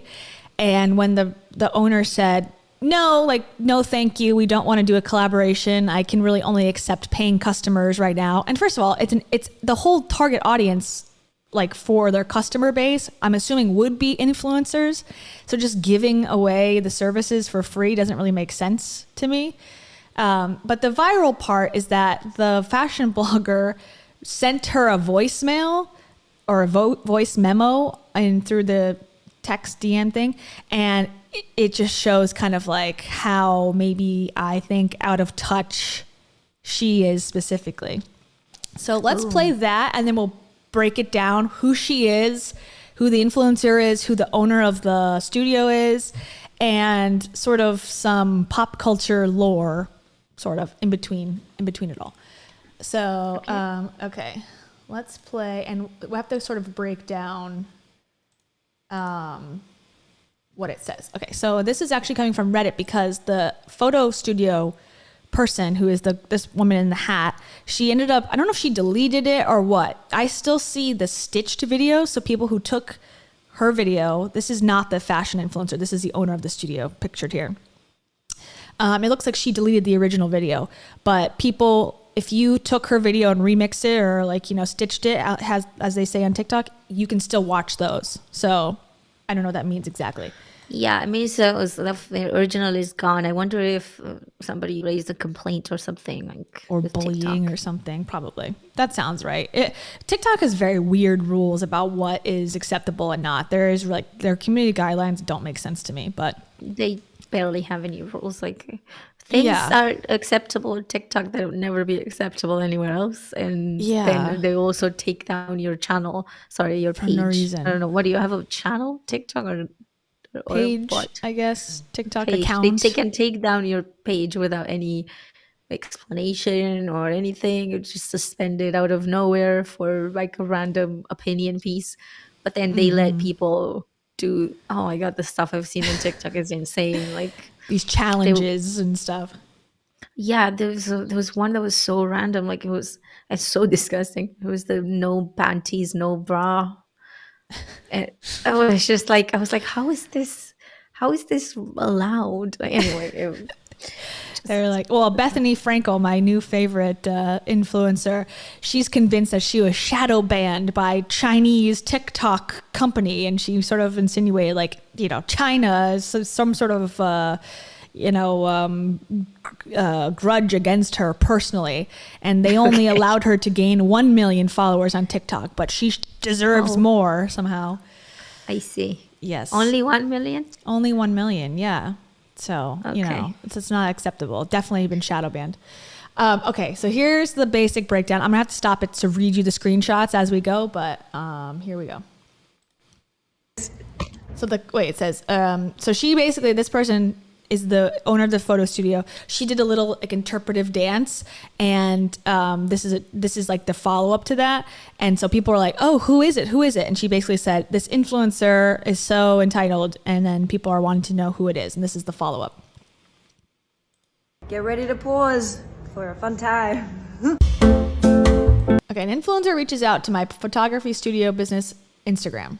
S2: And when the owner said, no, thank you, we don't want to do a collaboration, I can really only accept paying customers right now. And first of all, it's the whole target audience, like for their customer base, I'm assuming would be influencers. So just giving away the services for free doesn't really make sense to me. But the viral part is that the fashion blogger sent her a voicemail or a voice memo and through the text DM thing, and it just shows kind of like how maybe I think out of touch she is specifically. So let's play that, and then we'll break it down, who she is, who the influencer is, who the owner of the studio is, and sort of some pop culture lore sort of in between it all. So, okay, let's play, and we have to sort of break down what it says. Okay, so this is actually coming from Reddit because the photo studio person who is this woman in the hat, she ended up, I don't know if she deleted it or what. I still see the stitched video. So people who took her video, this is not the fashion influencer, this is the owner of the studio pictured here. It looks like she deleted the original video, but people, if you took her video and remixed it or like, you know, stitched it, has, as they say on TikTok, you can still watch those. So I don't know what that means exactly.
S3: Yeah, I mean, so the original is gone. I wonder if somebody raised a complaint or something, like,
S2: or
S3: with
S2: bullying
S3: TikTok.
S2: or something. Probably. That sounds right. TikTok has very weird rules about what is acceptable and not. There is like their community guidelines don't make sense to me, but
S3: They barely have any rules. Like, things are acceptable on TikTok that would never be acceptable anywhere else. And then they also take down your channel. Sorry, your page.
S2: no reason.
S3: I don't know. What do you have, a channel? TikTok or
S2: page,
S3: what?
S2: I guess, TikTok
S3: Page.
S2: account.
S3: They can take down your page without any explanation or anything. It's just suspended out of nowhere for like a random opinion piece. But then they let people do, oh my God, the stuff I've seen on TikTok is insane. Like
S2: these challenges and stuff.
S3: Yeah, there was one that was so random. Like it's so disgusting. It was the no panties, no bra. And I was just like, how is this allowed? Like, anyway,
S2: they're like, well, Bethany Frankel, my new favorite influencer, she's convinced that she was shadow banned by Chinese TikTok company, and she sort of insinuated like, you know, China is some sort of grudge against her personally, and they only allowed her to gain 1 million followers on TikTok, but she deserves more somehow.
S3: I see.
S2: Yes.
S3: Only 1 million?
S2: Only 1 million, yeah. So, you know, it's not acceptable. Definitely been shadow banned. Okay, so here's the basic breakdown. I'm gonna have to stop it to read you the screenshots as we go, but here we go. So it says, so she basically, this person is the owner of the photo studio. She did a little like interpretive dance, and this is like the follow up to that. And so people were like, "Oh, who is it? Who is it?" And she basically said, "This influencer is so entitled." And then people are wanting to know who it is, and this is the follow up.
S5: Get ready to pause for a fun time.
S2: Okay, an influencer reaches out to my photography studio business Instagram.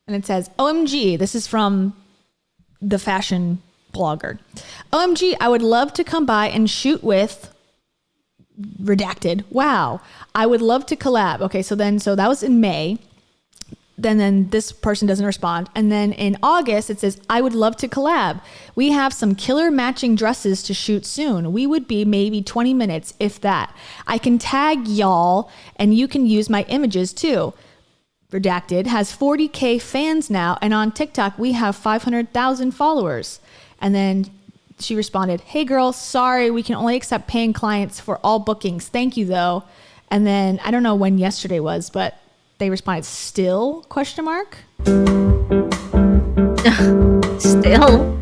S2: And it says, OMG, this is from the fashion blogger. OMG, I would love to come by and shoot with redacted. Wow. I would love to collab. Okay, so that was in May. Then this person doesn't respond. And then in August, it says, I would love to collab. We have some killer matching dresses to shoot soon. We would be maybe 20 minutes, if that. I can tag y'all, and you can use my images too. Redacted has 40K fans now, and on TikTok we have 500,000 followers. And then she responded, hey girl, sorry, we can only accept paying clients for all bookings. Thank you though. And then I don't know when yesterday was, but they responded, still ?
S3: Still?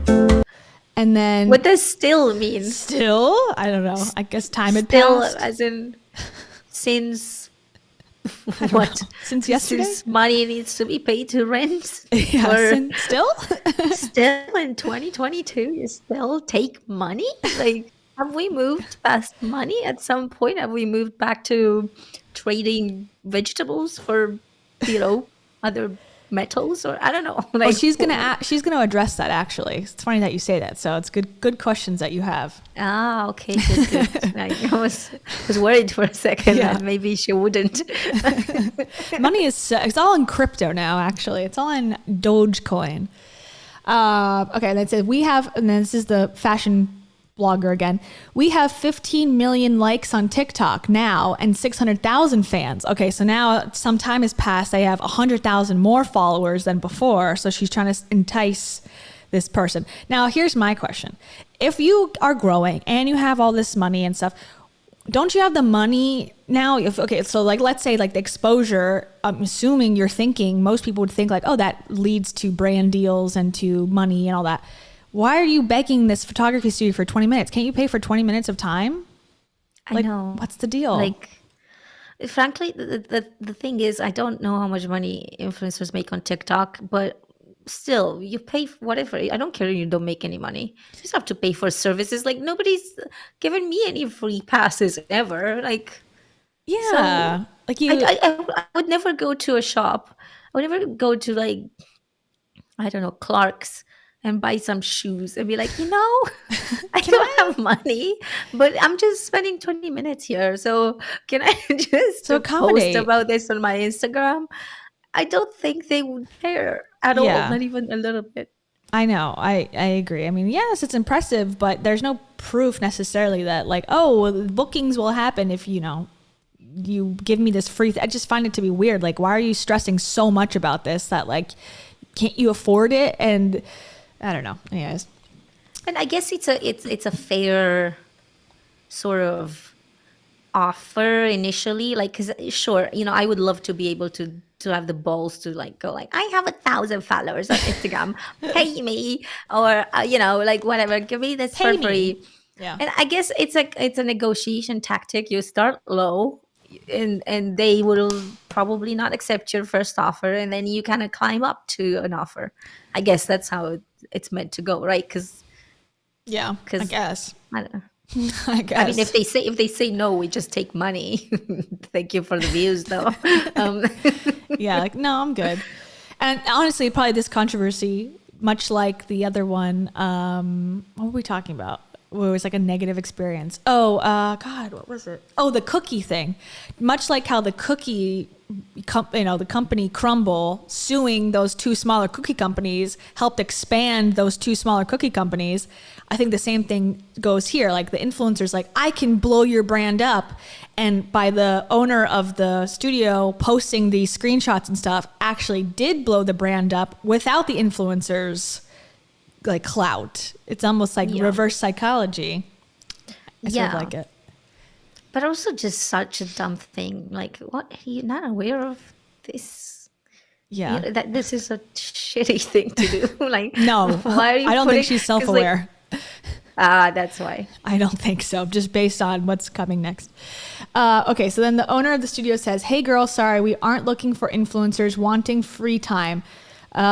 S2: And then
S3: What does still mean?
S2: still? I don't know. I guess time had
S3: Still,
S2: passed.
S3: as in since what?
S2: Since yesterday?
S3: Since money needs to be paid to rent?
S2: Yeah,
S3: Or
S2: still?
S3: still in 2022, you still take money? Like, have we moved past money at some point? Have we moved back to trading vegetables for, other metals, or I don't know. Like,
S2: Well, she's gonna address that actually. It's funny that you say that. So it's good questions that you have.
S3: okay, good. I was worried for a second
S2: Yeah.
S3: that maybe she wouldn't.
S2: Money is it's all in crypto now. Actually, it's all in Dogecoin. Okay, and it says we have, and then this is the fashion blogger again. We have 15 million likes on TikTok now and 600,000 fans. Okay, so now some time has passed. They have 100,000 more followers than before. So she's trying to entice this person. Now, here's my question. If you are growing and you have all this money and stuff, don't you have the money now? Okay, so like, let's say like the exposure, I'm assuming you're thinking, most people would think like, oh, that leads to brand deals and to money and all that. Why are you begging this photography studio for 20 minutes? Can't you pay for 20 minutes of time? Like,
S3: I know.
S2: what's the deal?
S3: Like, frankly, the thing is, I don't know how much money influencers make on TikTok, but still, you pay for whatever. I don't care if you don't make any money. You just have to pay for services. Like, nobody's given me any free passes ever. Like,
S2: yeah.
S3: so
S2: Like you,
S3: I would never go to a shop. I would never go to, like, I don't know, Clark's and buy some shoes and be like, I don't have money, but I'm just spending 20 minutes here. So can I just
S2: accommodate.
S3: post about this on my Instagram? I don't think they would care at all, not even a little bit.
S2: I know. I agree. I mean, yes, it's impressive, but there's no proof necessarily that like, oh, bookings will happen if, you give me this free. I just find it to be weird. Like, why are you stressing so much about this that like, can't you afford it? And I don't know. Anyways.
S3: And I guess it's a fair sort of offer initially. Like, cause sure, I would love to be able to have the balls to like go like, I have 1,000 followers on Instagram, pay me, or like whatever, give me this for free.
S2: Yeah.
S3: And I guess it's a negotiation tactic. You start low, and they will probably not accept your first offer, and then you kind of climb up to an offer. I guess that's how it's meant to go, right? Because
S2: I guess.
S3: I don't know.
S2: I guess.
S3: I mean, if they say no, we just take money. Thank you for the views, though.
S2: Yeah, like no, I'm good. And honestly, probably this controversy, much like the other one, what were we talking about? Where it was like a negative experience. Oh, God, what was it? Oh, the cookie thing. Much like how the the company Crumble suing those two smaller cookie companies helped expand those two smaller cookie companies. I think the same thing goes here. Like the influencers, like I can blow your brand up. And by the owner of the studio posting these screenshots and stuff actually did blow the brand up without the influencers like clout. It's almost like reverse psychology. I sort of like it.
S3: But also just such a dumb thing. Like, what? Are you not aware of this?
S2: Yeah.
S3: That this is a shitty thing to do. Like,
S2: no,
S3: why are you
S2: I don't think she's self-aware.
S3: That's why.
S2: I don't think so, just based on what's coming next. Okay, so then the owner of the studio says, hey girl, sorry, we aren't looking for influencers wanting free time.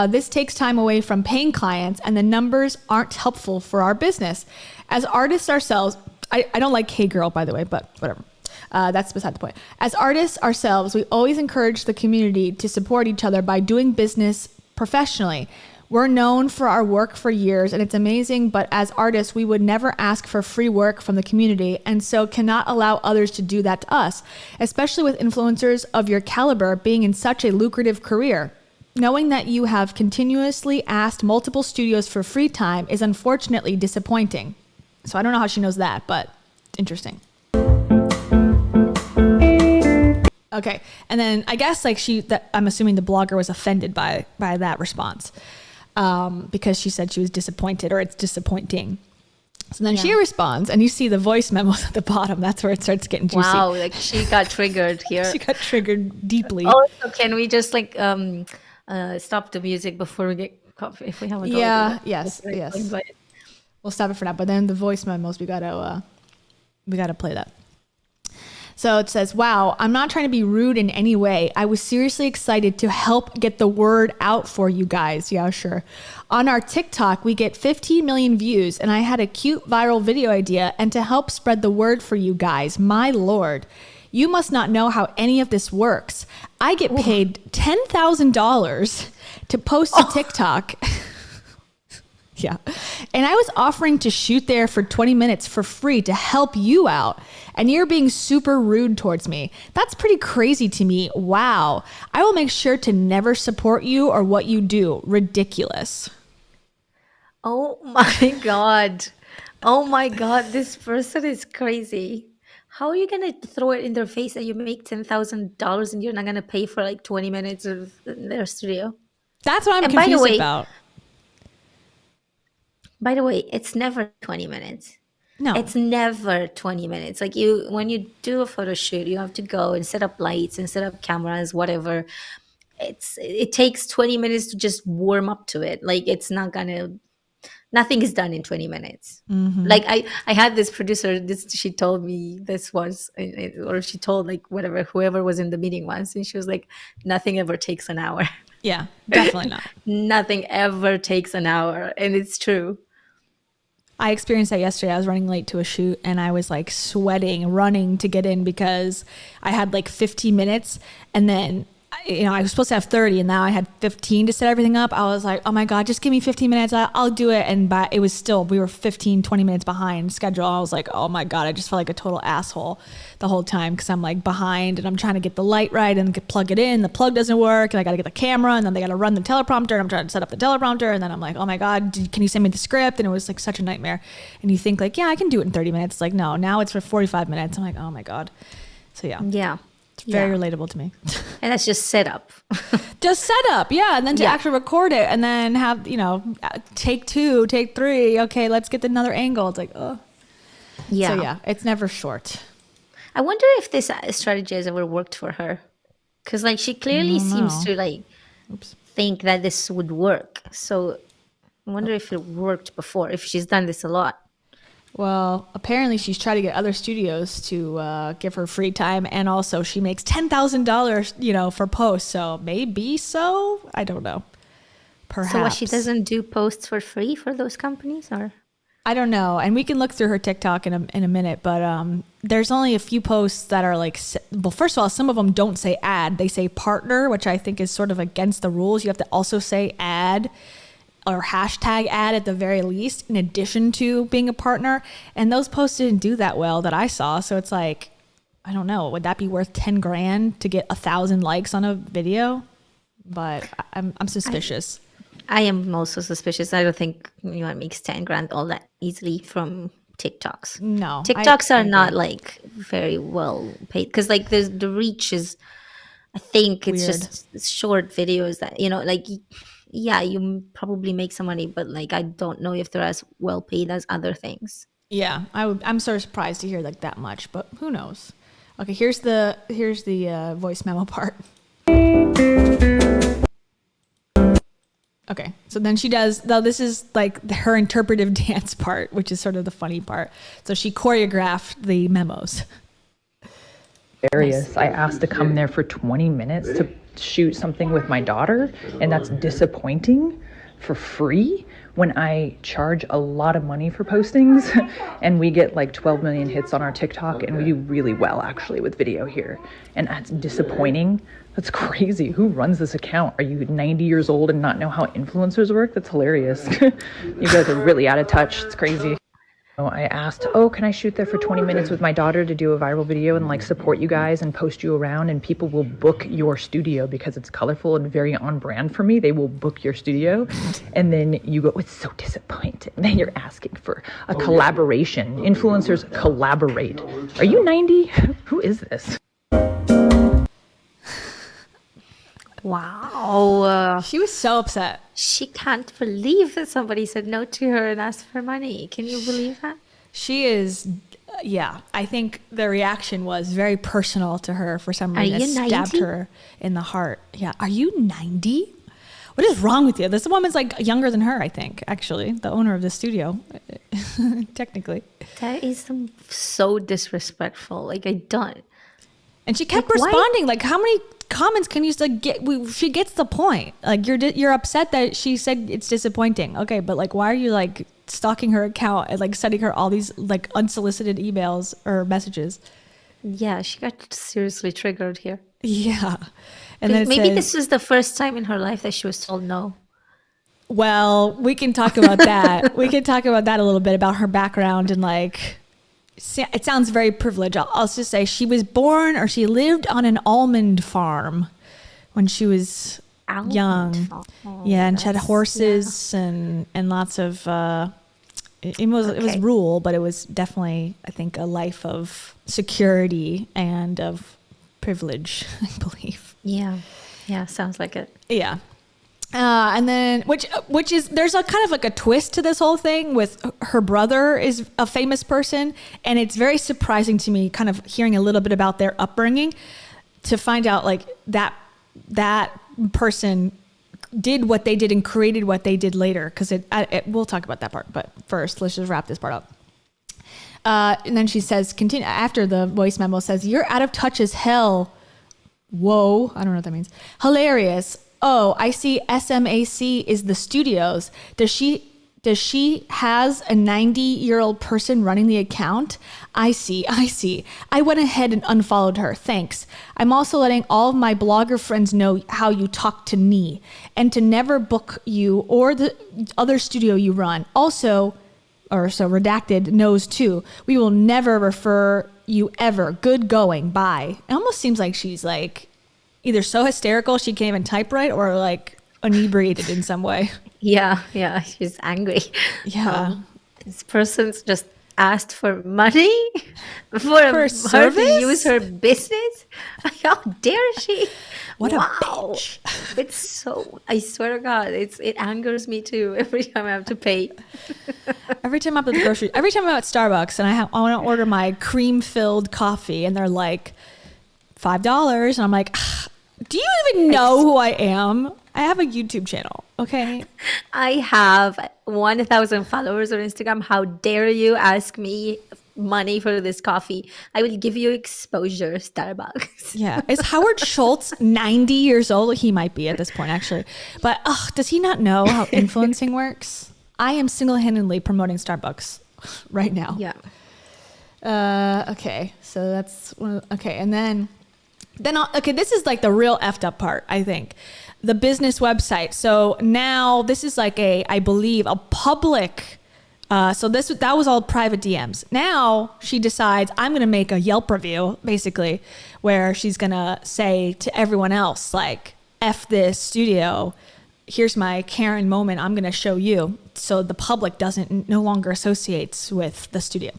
S2: This takes time away from paying clients and the numbers aren't helpful for our business. As artists ourselves, I don't like hey girl, by the way, but whatever. That's beside the point. As artists ourselves, we always encourage the community to support each other by doing business professionally. We're known for our work for years and it's amazing, but as artists, we would never ask for free work from the community and so cannot allow others to do that to us, especially with influencers of your caliber being in such a lucrative career. Knowing that you have continuously asked multiple studios for free time is unfortunately disappointing. So I don't know how she knows that, but interesting. Okay, and then I guess like I'm assuming the blogger was offended by that response because she said she was disappointed or it's disappointing. So then she responds, and you see the voice memos at the bottom. That's where it starts getting juicy.
S3: Wow, like she got triggered here.
S2: She got triggered deeply.
S3: Also, can we just like stop the music before we get coffee if we haven't?
S2: Yes. We'll stop it for now. But then the voice memos, we gotta play that. So it says, wow, I'm not trying to be rude in any way. I was seriously excited to help get the word out for you guys. Yeah, sure. On our TikTok, we get 15 million views and I had a cute viral video idea and to help spread the word for you guys. My Lord, you must not know how any of this works. I get paid $10,000 to post to TikTok. Yeah. And I was offering to shoot there for 20 minutes for free to help you out. And you're being super rude towards me. That's pretty crazy to me. Wow. I will make sure to never support you or what you do. Ridiculous.
S3: Oh my God. Oh my God, this person is crazy. How are you gonna throw it in their face that you make $10,000 and you're not gonna pay for like 20 minutes of their studio?
S2: That's what I'm
S3: And
S2: confused about.
S3: by the way, it's never 20 minutes.
S2: No.
S3: It's never 20 minutes. Like you, when you do a photo shoot, you have to go and set up lights and set up cameras, whatever. It takes 20 minutes to just warm up to it. Like it's not gonna, nothing is done in 20 minutes. Like I had this producer, she told me this once, or she told like whatever, whoever was in the meeting once, and she was like, nothing ever takes an hour.
S2: Yeah, definitely not.
S3: Nothing ever takes an hour. And it's true.
S2: I experienced that yesterday. I was running late to a shoot and I was like sweating, running to get in because I had like 15 minutes and then, you know, I was supposed to have 30 and now I had 15 to set everything up. I was like, oh my God, just give me 15 minutes. I'll do it. And but it was still, we were 15, 20 minutes behind schedule. I was like, oh my God, I just felt like a total asshole the whole time because I'm like behind and I'm trying to get the light right and plug it in. The plug doesn't work and I got to get the camera and then they got to run the teleprompter and I'm trying to set up the teleprompter and then I'm like, oh my God, can you send me the script? And it was like such a nightmare. And you think like, yeah, I can do it in 30 minutes. It's like, no, now it's for 45 minutes. I'm like, oh my God. So yeah.
S3: Yeah.
S2: It's very relatable to me.
S3: And that's just set up.
S2: Just set up, yeah, and then to actually record it and then have, you know, take 2, take 3, okay, let's get another angle. It's like, oh.
S3: Yeah.
S2: So yeah, it's never short.
S3: I wonder if this strategy has ever worked for her. Because like she clearly seems to like think that this would work. So I wonder if it worked before, if she's done this a lot.
S2: Well, apparently she's tried to get other studios to give her free time, and also she makes $10,000, you know, for posts. So maybe so. I don't know. Perhaps.
S3: So what, she doesn't do posts for free for those companies, or?
S2: I don't know. And we can look through her TikTok in a minute, but there's only a few posts that are like, well, first of all, some of them don't say ad. They say partner, which I think is sort of against the rules. You have to also say ad or hashtag ad at the very least, in addition to being a partner. And those posts didn't do that well that I saw. So it's like, I don't know, would that be worth 10 grand to get 1,000 likes on a video? But I'm suspicious.
S3: I am also suspicious. I don't think anyone makes 10 grand all that easily from TikToks.
S2: No.
S3: TikToks are not like very well paid because like the reach is, I think it's
S2: Weird.
S3: just short videos that, you know, like, yeah, you probably make some money, but like I don't know if they're as well paid as other things.
S2: Yeah, I'm sort of surprised to hear like that much, but who knows? Okay, here's the voice memo part. Okay, so then she does, though this is like her interpretive dance part, which is sort of the funny part. So she choreographed the memos.
S6: Hilarious. I asked to come there for 20 minutes to shoot something with my daughter, and that's disappointing for free when I charge a lot of money for postings and we get like 12 million hits on our TikTok and we do really well actually with video here. And that's disappointing. That's crazy. Who runs this account? Are you 90 years old and not know how influencers work? That's hilarious. You guys are really out of touch. It's crazy. I asked, can I shoot there for 20 minutes with my daughter to do a viral video and like support you guys and post you around, and people will book your studio because it's colorful and very on brand for me. They will book your studio. And then you go, it's so disappointing. Then you're asking for a collaboration. Influencers collaborate. Are you 90? Who is this?
S3: Wow.
S2: She was so upset.
S3: She can't believe that somebody said no to her and asked for money. Can you believe that?
S2: She is, yeah. I think the reaction was very personal to her for some reason.
S3: Are you
S2: It stabbed
S3: 90?
S2: her in the heart. Yeah. Are you 90? What is wrong with you? This woman's like younger than her, I think, actually, the owner of the studio, technically.
S3: That is so disrespectful. Like, I don't.
S2: And she kept
S3: Like, why-
S2: responding. Like, how many comments can you like get? She gets the point. Like, you're upset that she said it's disappointing. Okay, but like, why are you like stalking her account and like sending her all these like unsolicited emails or messages?
S3: Yeah, she got seriously triggered here.
S2: Yeah, and then it
S3: Maybe
S2: says,
S3: this was the first time in her life that she was told no.
S2: well, we can talk about that. We can talk about that a little bit, about her background and like. It sounds very privileged. I'll just say she was born, or she lived on an almond farm when she was young.
S3: farm. Oh,
S2: Yeah, and she had
S3: that's-
S2: horses and lots of It was rule, but it was definitely, I think, a life of security and of privilege, I believe.
S3: Yeah. Yeah. Sounds like it.
S2: Yeah. And then, which is, there's a kind of like a twist to this whole thing with her brother is a famous person. And it's very surprising to me kind of hearing a little bit about their upbringing to find out like that person did what they did and created what they did later. Cause we'll talk about that part, but first let's just wrap this part up. And then she says, continue after the voice memo says, "You're out of touch as hell." Whoa. I don't know what that means. Hilarious. Oh, I see SMAC is the studios. Does she has a 90-year-old person running the account? I see. I went ahead and unfollowed her. Thanks. I'm also letting all of my blogger friends know how you talk to me and to never book you or the other studio you run. Also, so Redacted knows too. We will never refer you ever. Good going. Bye. It almost seems like she's like either so hysterical she can't even type right or like inebriated in some way.
S3: Yeah, she's angry.
S2: Yeah.
S3: This person's just asked for money for her
S2: service?
S3: to use her business. How dare she?
S2: What a bitch.
S3: It's so, I swear to God, it angers me too every time I have to pay.
S2: Every time I'm at the grocery, every time I'm at Starbucks and I want to order my cream-filled coffee and they're like $5 and I'm like, do you even know who I am? I have a YouTube channel, okay?
S3: I have 1,000 followers on Instagram. How dare you ask me money for this coffee? I will give you exposure, Starbucks.
S2: Yeah. Is Howard Schultz 90 years old? He might be at this point, actually. But does he not know how influencing works? I am single-handedly promoting Starbucks right now.
S3: Yeah.
S2: Okay. So that's okay. And then this is like the real effed up part, I think. The business website. So now this is like I believe a public, that was all private DMs. Now she decides I'm going to make a Yelp review, basically, where she's going to say to everyone else, like, F this studio. Here's my Karen moment. I'm going to show you. So the public no longer associates with the studio.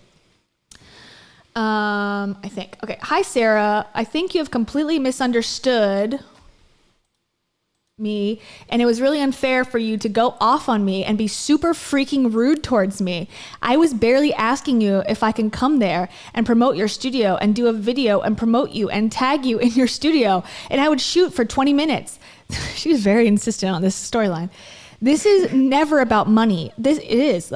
S2: I think. Okay. Hi, Sarah. I think you have completely misunderstood me, and it was really unfair for you to go off on me and be super freaking rude towards me. I was barely asking you if I can come there and promote your studio and do a video and promote you and tag you in your studio, and I would shoot for 20 minutes. She was very insistent on this storyline. This is never about money. This is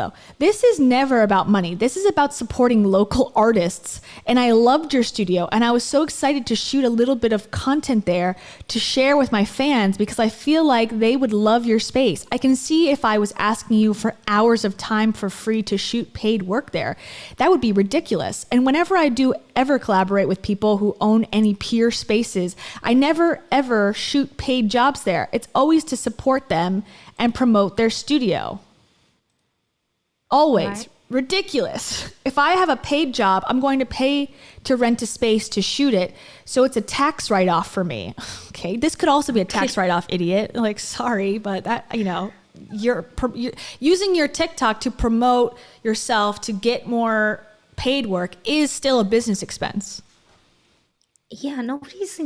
S2: never about money. This is about supporting local artists. And I loved your studio. And I was so excited to shoot a little bit of content there to share with my fans because I feel like they would love your space. I can see if I was asking you for hours of time for free to shoot paid work there. That would be ridiculous. And whenever I do ever collaborate with people who own any peer spaces, I never ever shoot paid jobs there. It's always to support them and promote their studio. Always. Right. Ridiculous. If I have a paid job, I'm going to pay to rent a space to shoot it. So it's a tax write-off for me. Okay. This could also be a tax write-off, idiot. Like, sorry, but that, you're using your TikTok to promote yourself to get more paid work is still a business expense.
S3: Yeah. Nobody's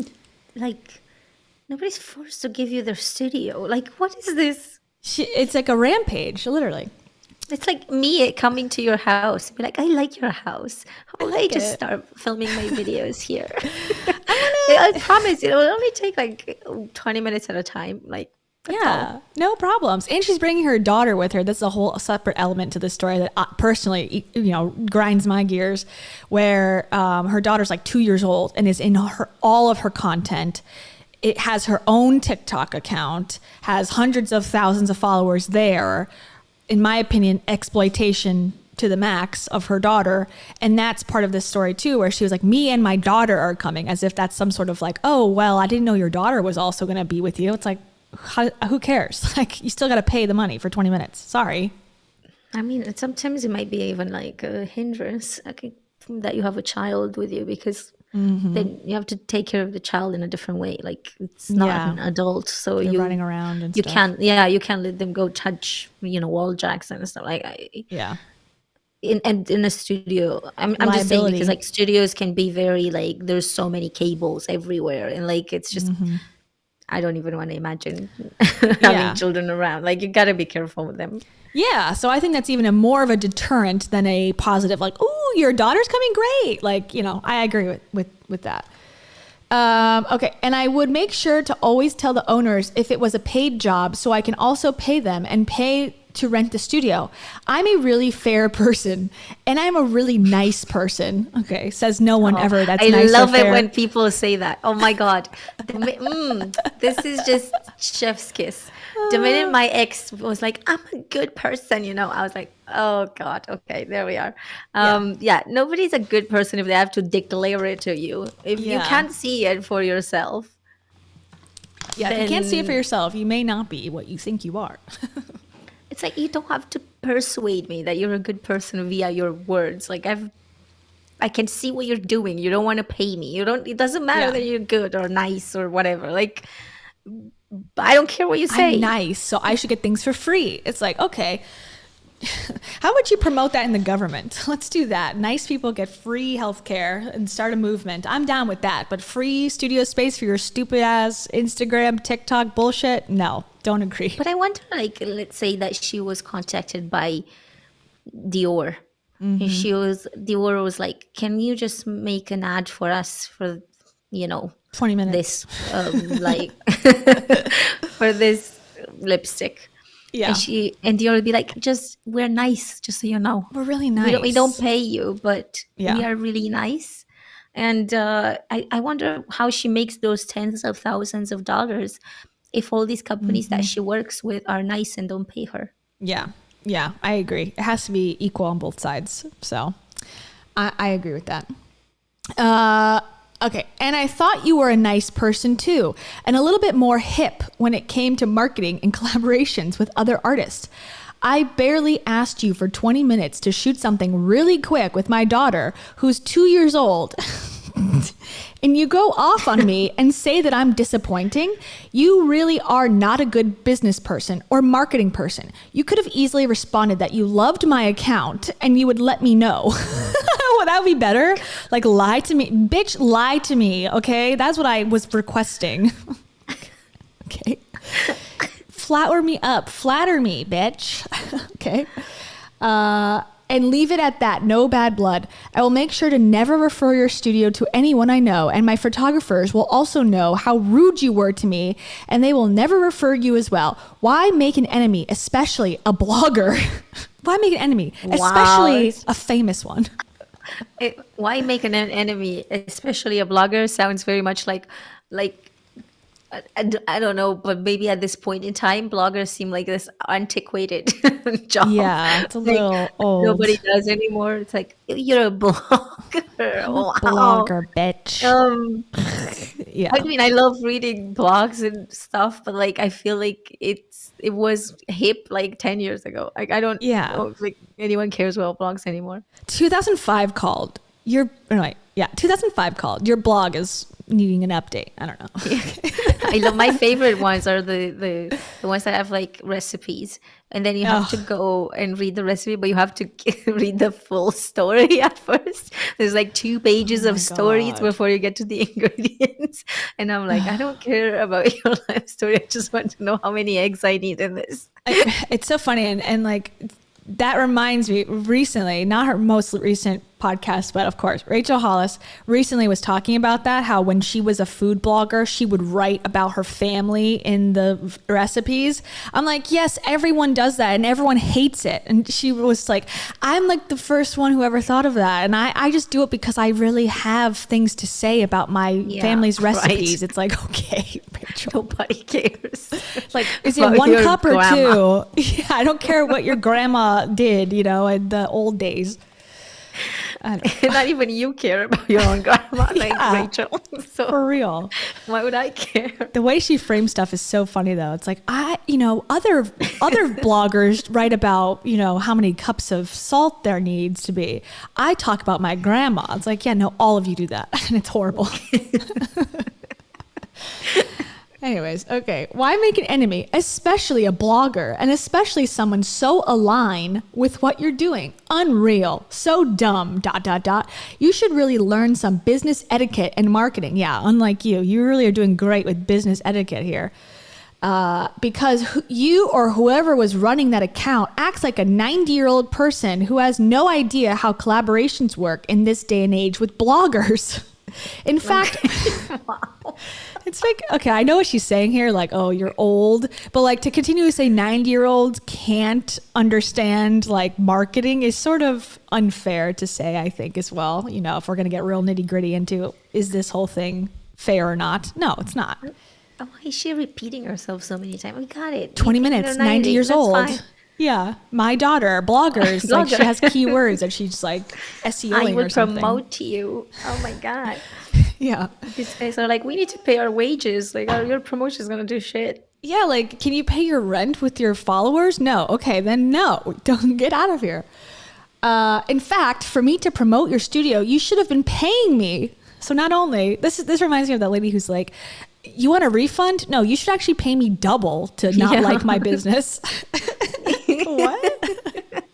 S3: forced to give you their studio. Like, what is this?
S2: It's like a rampage, literally.
S3: It's like me coming to your house. Be like, I like your house. How about I just start filming my videos here? I promise it will only take like 20 minutes at a time. Like,
S2: yeah, no problems. And she's bringing her daughter with her. That's a whole separate element to this story that personally, grinds my gears. Where her daughter's like 2 years old and is in all of her content. It has her own TikTok account, has hundreds of thousands of followers there. In my opinion, exploitation to the max of her daughter. And that's part of this story too, where she was like, me and my daughter are coming, as if that's some sort of like, oh, well, I didn't know your daughter was also going to be with you. It's like, who cares? Like, you still got to pay the money for 20 minutes. Sorry.
S3: I mean, sometimes it might be even like a hindrance that you have a child with you because then you have to take care of the child in a different way. Like, it's not an adult, so
S2: you're running around and
S3: you
S2: stuff.
S3: can't let them go touch wall jacks and stuff like that.
S2: Yeah.
S3: in a studio. I'm just saying,
S2: Liability.
S3: because like studios can be very like, there's so many cables everywhere, and like it's just, I don't even want to imagine
S2: Yeah.
S3: having children around. Like, you gotta be careful with them.
S2: Yeah, so I think that's even more of a deterrent than a positive, like, "Ooh, your daughter's coming great." Like, I agree with that. Okay, and I would make sure to always tell the owners if it was a paid job, so I can also pay them and pay to rent the studio. I'm a really fair person, and I'm a really nice person. Okay, says no one ever. That's
S3: I
S2: nice or
S3: love it
S2: fair.
S3: when people say that. Oh my God. This is just chef's kiss. The minute my ex was like, I'm a good person, I was like, oh God, okay, there we are. Yeah, nobody's a good person if they have to declare it to you. If you can't see it for yourself.
S2: Yeah, if you can't see it for yourself, you may not be what you think you are.
S3: It's like, you don't have to persuade me that you're a good person via your words. Like, I can see what you're doing. You don't want to pay me. It doesn't matter that you're good or nice or whatever. Like, I don't care what you say.
S2: I'm nice, so I should get things for free. It's like, okay, how would you promote that in the government? Let's do that. Nice people get free healthcare and start a movement. I'm down with that. But free studio space for your stupid ass Instagram, TikTok bullshit? No, don't agree.
S3: But I wonder, like, let's say that she was contacted by Dior. And Dior was like, can you just make an ad for us for,
S2: 20 minutes.
S3: this, like, for this lipstick.
S2: Yeah.
S3: And Dior would be like, we're nice, just so you know.
S2: We're really nice.
S3: We don't pay you, but
S2: Yeah.
S3: we are really nice. And I wonder how she makes those tens of thousands of dollars if all these companies that she works with are nice and don't pay her.
S2: Yeah. Yeah, I agree. It has to be equal on both sides. So I agree with that. Okay. And I thought you were a nice person too, and a little bit more hip when it came to marketing and collaborations with other artists. I barely asked you for 20 minutes to shoot something really quick with my daughter, who's 2 years old. And you go off on me and say that I'm disappointing. You really are not a good business person or marketing person. You could have easily responded that you loved my account and you would let me know. Would that be better? Like, lie to me. Bitch, lie to me, okay? That's what I was requesting. Okay. Flatter me up. Flatter me, bitch. Okay. And leave it at that. No bad blood. I will make sure to never refer your studio to anyone I know, and my photographers will also know how rude you were to me, and they will never refer you as well. Why make an enemy, especially a blogger? Why make an enemy, especially a famous one?
S3: Why make an enemy, especially a blogger? Sounds very much like I don't know, but maybe at this point in time, bloggers seem like this antiquated job.
S2: Yeah, it's a little old.
S3: Nobody does anymore. It's like, you're a blogger. Wow.
S2: Blogger, bitch. Yeah.
S3: I mean, I love reading blogs and stuff, but like, I feel like it was hip like 10 years ago. Like, I don't know if like anyone cares about blogs anymore.
S2: 2005 called. 2005 called. Your blog is needing an update. I don't know.
S3: I love, my favorite ones are the ones that have like recipes, and then you have to go and read the recipe, but you have to read the full story at first. There's like 2 pages of stories before you get to the ingredients, and I'm like, I don't care about your life story. I just want to know how many eggs I need in this.
S2: It's so funny, and like, that reminds me, recently, not her most recent podcast, but of course, Rachel Hollis recently was talking about that, how when she was a food blogger, she would write about her family in the recipes. I'm like, yes, everyone does that and everyone hates it. And she was like, I'm like the first one who ever thought of that. And I just do it because I really have things to say about my family's recipes. It's like, okay, Rachel.
S3: Nobody cares.
S2: Like, is it 1 cup or grandma. 2? Yeah, I don't care what your grandma did, in the old days.
S3: Not even you care about your own grandma, like Rachel. So
S2: for real.
S3: Why would I care?
S2: The way she frames stuff is so funny, though. It's like, other bloggers write about, how many cups of salt there needs to be. I talk about my grandma. It's like, yeah, no, all of you do that. And it's horrible. Anyways, okay. Why make an enemy, especially a blogger, and especially someone so aligned with what you're doing? Unreal. So dumb, ... You should really learn some business etiquette and marketing. Yeah, unlike you. You really are doing great with business etiquette here. Because you or whoever was running that account acts like a 90-year-old person who has no idea how collaborations work in this day and age with bloggers. In fact, it's like, okay, I know what she's saying here, like, oh, you're old, but like to continually say 90-year-olds can't understand like marketing is sort of unfair to say, I think, as well. You know, if we're going to get real nitty gritty into, is this whole thing fair or not? No, it's not.
S3: Why is she repeating herself so many times? We got it.
S2: 20 minutes, 90 years old.
S3: Fine.
S2: Yeah, my daughter, bloggers, like she has keywords and she's like SEOing
S3: I would
S2: or something.
S3: promote you. Oh my God.
S2: Yeah.
S3: These guys are like, we need to pay our wages. Like, your promotion is going to do shit.
S2: Yeah, like, can you pay your rent with your followers? No. Okay, then no. Don't get out of here. In fact, for me to promote your studio, you should have been paying me. So not only, this reminds me of that lady who's like, you want a refund? No, you should actually pay me double to not like my business. What?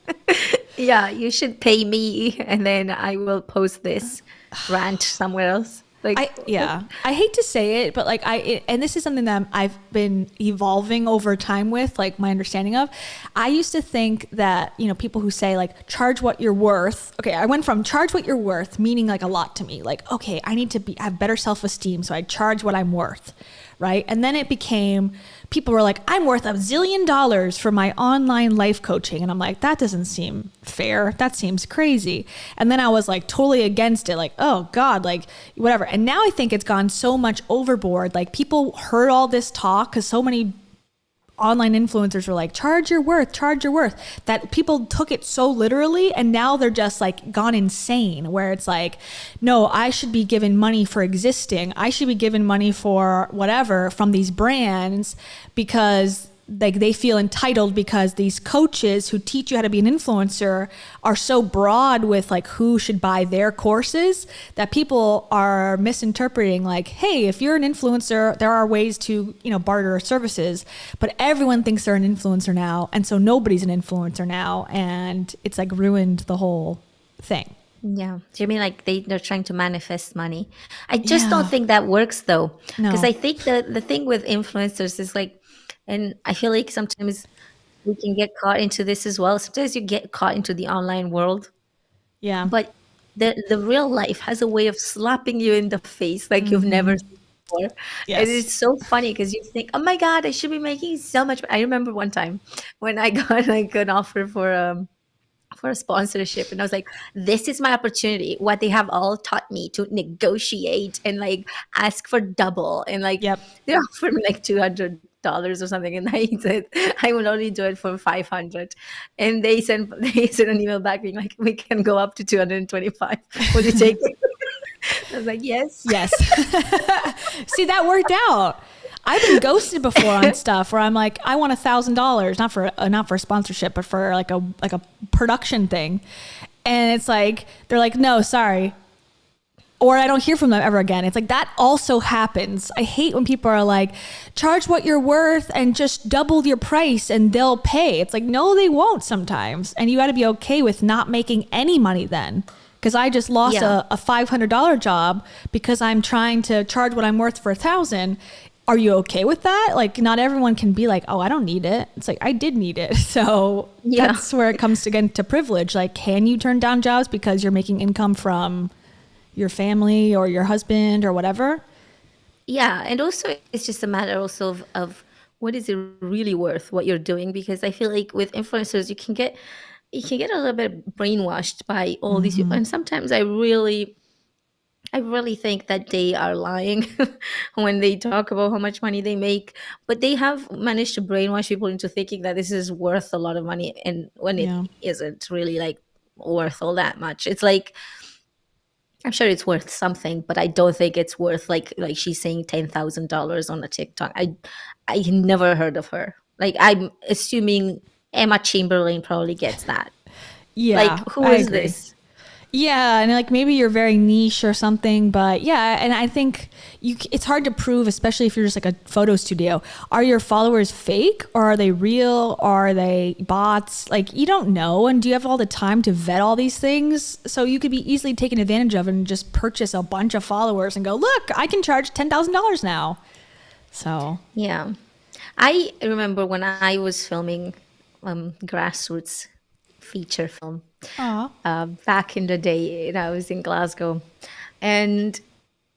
S3: Yeah, you should pay me and then I will post this rant somewhere else. Like,
S2: I hate to say it, but like and this is something that I've been evolving over time with, like my understanding of. I used to think that, you know, people who say like charge what you're worth. Okay, I went from charge what you're worth, meaning like a lot to me. Like, okay, I need to have better self-esteem, so I charge what I'm worth, right? And then it became, people were like, I'm worth $1 zillion for my online life coaching. And I'm like, that doesn't seem fair. That seems crazy. And then I was like totally against it. Like, oh God, like whatever. And now I think it's gone so much overboard. Like people heard all this talk because so many online influencers were like, charge your worth, that people took it so literally. And now they're just like gone insane where it's like, no, I should be given money for existing. I should be given money for whatever from these brands because like they feel entitled because these coaches who teach you how to be an influencer are so broad with like who should buy their courses that people are misinterpreting like, hey, if you're an influencer, there are ways to, you know, barter services, but everyone thinks they're an influencer now. And so nobody's an influencer now. And it's like ruined the whole thing.
S3: yeah. Do you mean like they're trying to manifest money? I just don't think that works though.
S2: No.
S3: Because I think the thing with influencers is like, and I feel like sometimes we can get caught into this as well. Sometimes you get caught into the online world,
S2: Yeah.
S3: but the real life has a way of slapping you in the face like you've never seen before.
S2: Yes.
S3: And it's so funny because you think, oh my God, I should be making so much. I remember one time when I got like an offer for a sponsorship and I was like, this is my opportunity. What they have all taught me to negotiate and like ask for double and like
S2: Yep.
S3: they offered me like $200 or something, and I said I will only do it for 500, and they sent an email back being like, we can go up to 225. Would you take it? I was like, yes.
S2: See, that worked out. I've been ghosted before on stuff where I'm like, I want $1,000, not for a sponsorship, but for like a production thing, and it's like they're like, no, sorry. Or I don't hear from them ever again. It's like that also happens. I hate when people are like, charge what you're worth and just double your price and they'll pay. It's like, no, they won't sometimes. And you got to be okay with not making any money then. Because I just lost a $500 job because I'm trying to charge what I'm worth for $1,000. Are you okay with that? Like, not everyone can be like, oh, I don't need it. It's like, I did need it. So that's where it comes again to privilege. Like, can you turn down jobs because you're making income from your family or your husband or whatever?
S3: Yeah, and also it's just a matter also of what is it really worth what you're doing, because I feel like with influencers you can get a little bit brainwashed by all these people, and sometimes I really think that they are lying when they talk about how much money they make, but they have managed to brainwash people into thinking that this is worth a lot of money, and when it isn't really like worth all that much. It's like, I'm sure it's worth something, but I don't think it's worth like she's saying $10,000 on a TikTok. I never heard of her. Like, I'm assuming Emma Chamberlain probably gets that.
S2: Yeah.
S3: Like, who is this?
S2: Yeah, and like maybe you're very niche or something, but yeah, and I think it's hard to prove, especially if you're just like a photo studio. Are your followers fake or are they real or are they bots? Like you don't know, and do you have all the time to vet all these things? So you could be easily taken advantage of and just purchase a bunch of followers and go, look, I can charge $10,000 now. So
S3: Yeah. I remember when I was filming grassroots feature film back in the day, I was in Glasgow, and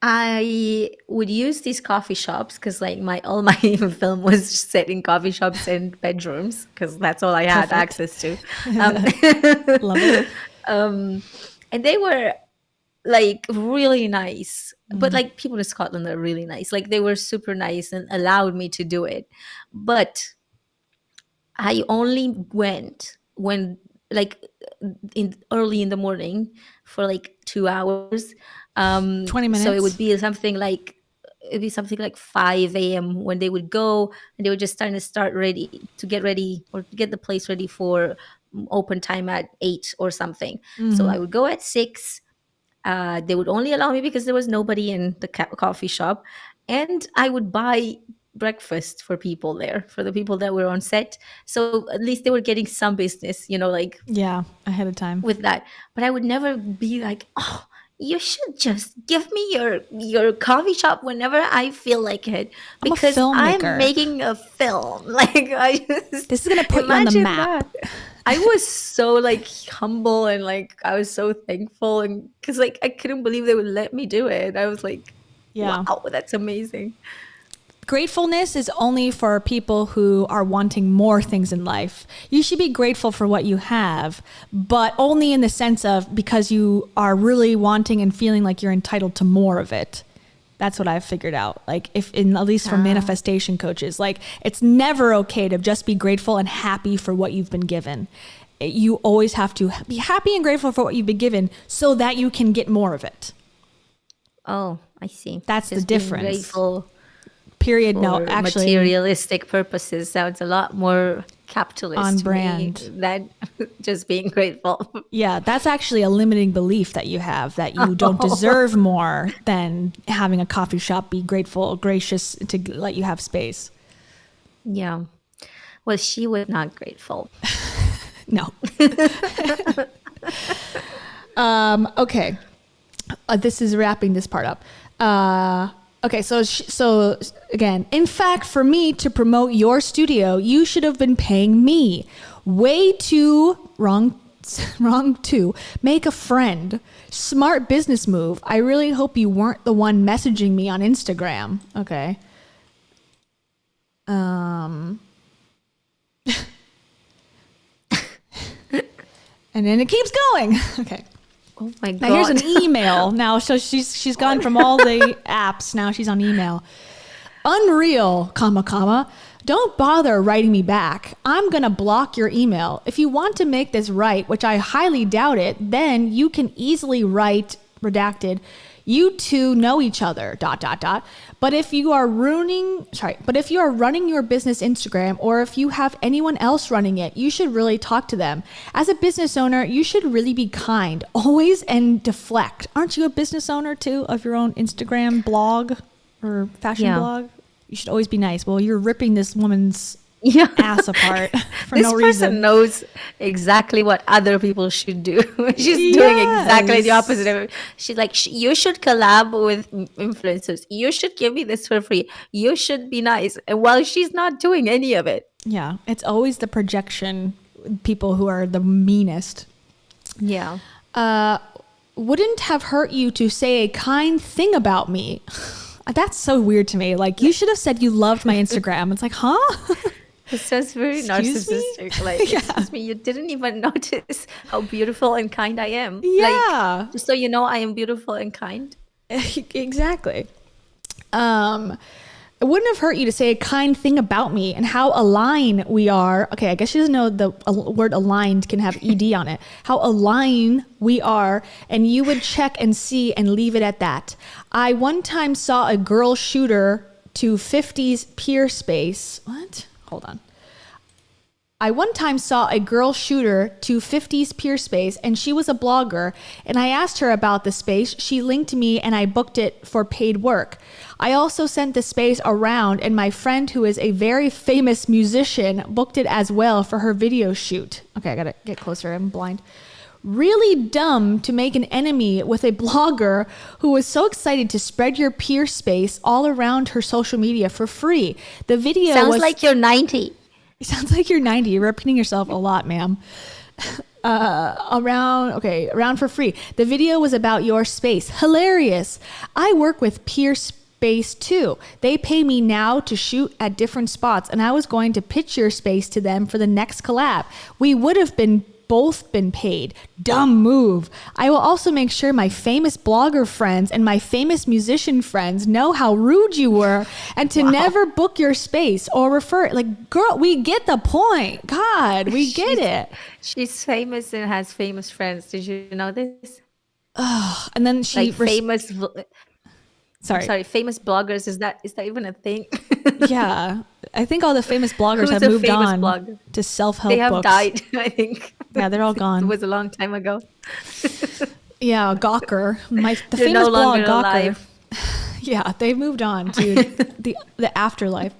S3: I would use these coffee shops because like all my film was set in coffee shops and bedrooms because that's all I had access to.
S2: love it.
S3: And they were like really nice, but like people in Scotland are really nice. Like they were super nice and allowed me to do it, but I only went when like early in the morning for like 2 hours.
S2: 20 minutes.
S3: So it would be something like 5 a.m. when they would go, and they would just start ready to get ready or get the place ready for open time at 8 or something. So I would go at 6. They would only allow me because there was nobody in the coffee shop, and I would buy breakfast for people there, for the people that were on set. So at least they were getting some business, like
S2: Yeah, ahead of time.
S3: with that. But I would never be like, oh, you should just give me your coffee shop whenever I feel like it,
S2: I'm a
S3: because
S2: filmmaker.
S3: I'm making a film. Like
S2: This is gonna put you on the
S3: imagine
S2: map.
S3: that. I was so like humble and like I was so thankful, and because like I couldn't believe they would let me do it. I was like,
S2: Yeah.
S3: wow, that's amazing.
S2: Gratefulness is only for people who are wanting more things in life. You should be grateful for what you have, but only in the sense of because you are really wanting and feeling like you're entitled to more of it. That's what I've figured out. Like at least for manifestation coaches, like it's never okay to just be grateful and happy for what you've been given. You always have to be happy and grateful for what you've been given so that you can get more of it.
S3: Oh, I see.
S2: That's
S3: Just
S2: the
S3: being
S2: difference.
S3: Grateful.
S2: Period.
S3: For
S2: No, actually,
S3: materialistic purposes sounds a lot more capitalist
S2: On
S3: to
S2: brand.
S3: me than just being grateful.
S2: yeah, that's actually a limiting belief that you have, that you don't deserve more than having a coffee shop be gracious to let you have space.
S3: Yeah. Well, she was not grateful.
S2: No. Okay. This is wrapping this part up. Okay, so again, in fact, for me to promote your studio, you should have been paying me. Way too wrong to make a friend. Smart business move. I really hope you weren't the one messaging me on Instagram. Okay. And then it keeps going. Okay.
S3: Oh my God.
S2: Now here's an email. Now, so she's gone from all the apps. Now she's on email. Unreal, comma. Don't bother writing me back. I'm going to block your email. If you want to make this right, which I highly doubt it, then you can easily write, redacted, you two know each other, ... But if you are running your business Instagram, or if you have anyone else running it, you should really talk to them. As a business owner, you should really be kind, always, and deflect. Aren't you a business owner too, of your own Instagram blog or fashion blog? You should always be nice. Well, you're ripping this woman's ass apart for
S3: this
S2: no
S3: person
S2: reason.
S3: knows exactly what other people should do. She's doing exactly the opposite of it. She's like, you should collab with influencers. You should give me this for free. You should be nice. And while she's not doing any of it.
S2: Yeah, it's always the projection, people who are the meanest.
S3: Yeah.
S2: Wouldn't have hurt you to say a kind thing about me. That's so weird to me. Like, you should have said you loved my Instagram. It's like, huh?
S3: It sounds very
S2: Excuse me?
S3: narcissistic. Like, excuse me, you didn't even notice how beautiful and kind I am.
S2: Yeah.
S3: Like, just so you know, I am beautiful and kind.
S2: Exactly. It wouldn't have hurt you to say a kind thing about me and how aligned we are. Okay, I guess she doesn't know the word aligned can have ED on it. How aligned we are, and you would check and see and leave it at that. I one time saw a girl shooter to 50s peer space. What? Hold on. I one time saw a girl shooter to 50s Peer Space, and she was a blogger, and I asked her about the space. She linked me, and I booked it for paid work. I also sent the space around, and my friend, who is a very famous musician, booked it as well for her video shoot. Okay, I gotta get closer. I'm blind. Really dumb to make an enemy with a blogger who was so excited to spread your peer space all around her social media for free. The video
S3: Sounds like you're 90.
S2: It sounds like you're 90. You're repeating yourself a lot, ma'am. Around for free. The video was about your space. Hilarious. I work with Peer Space too. They pay me now to shoot at different spots, and I was going to pitch your space to them for the next collab. We would have both been paid. Dumb move. I will also make sure my famous blogger friends and my famous musician friends know how rude you were and to never book your space or refer. Like, girl, we get the point. God, we get it.
S3: She's famous and has famous friends. Did you know this?
S2: And then she
S3: Like famous.
S2: Sorry.
S3: Famous bloggers. Is that even a thing?
S2: Yeah, I think all the famous bloggers
S3: Who's
S2: have
S3: a
S2: moved
S3: famous
S2: on
S3: blogger?
S2: to self-help
S3: They have
S2: books.
S3: died, I think.
S2: Yeah, they're all
S3: It
S2: gone.
S3: was a long time ago.
S2: Yeah, Gawker, the
S3: They're
S2: famous
S3: no
S2: blog
S3: longer
S2: Gawker.
S3: alive.
S2: Yeah, they've moved on to the afterlife.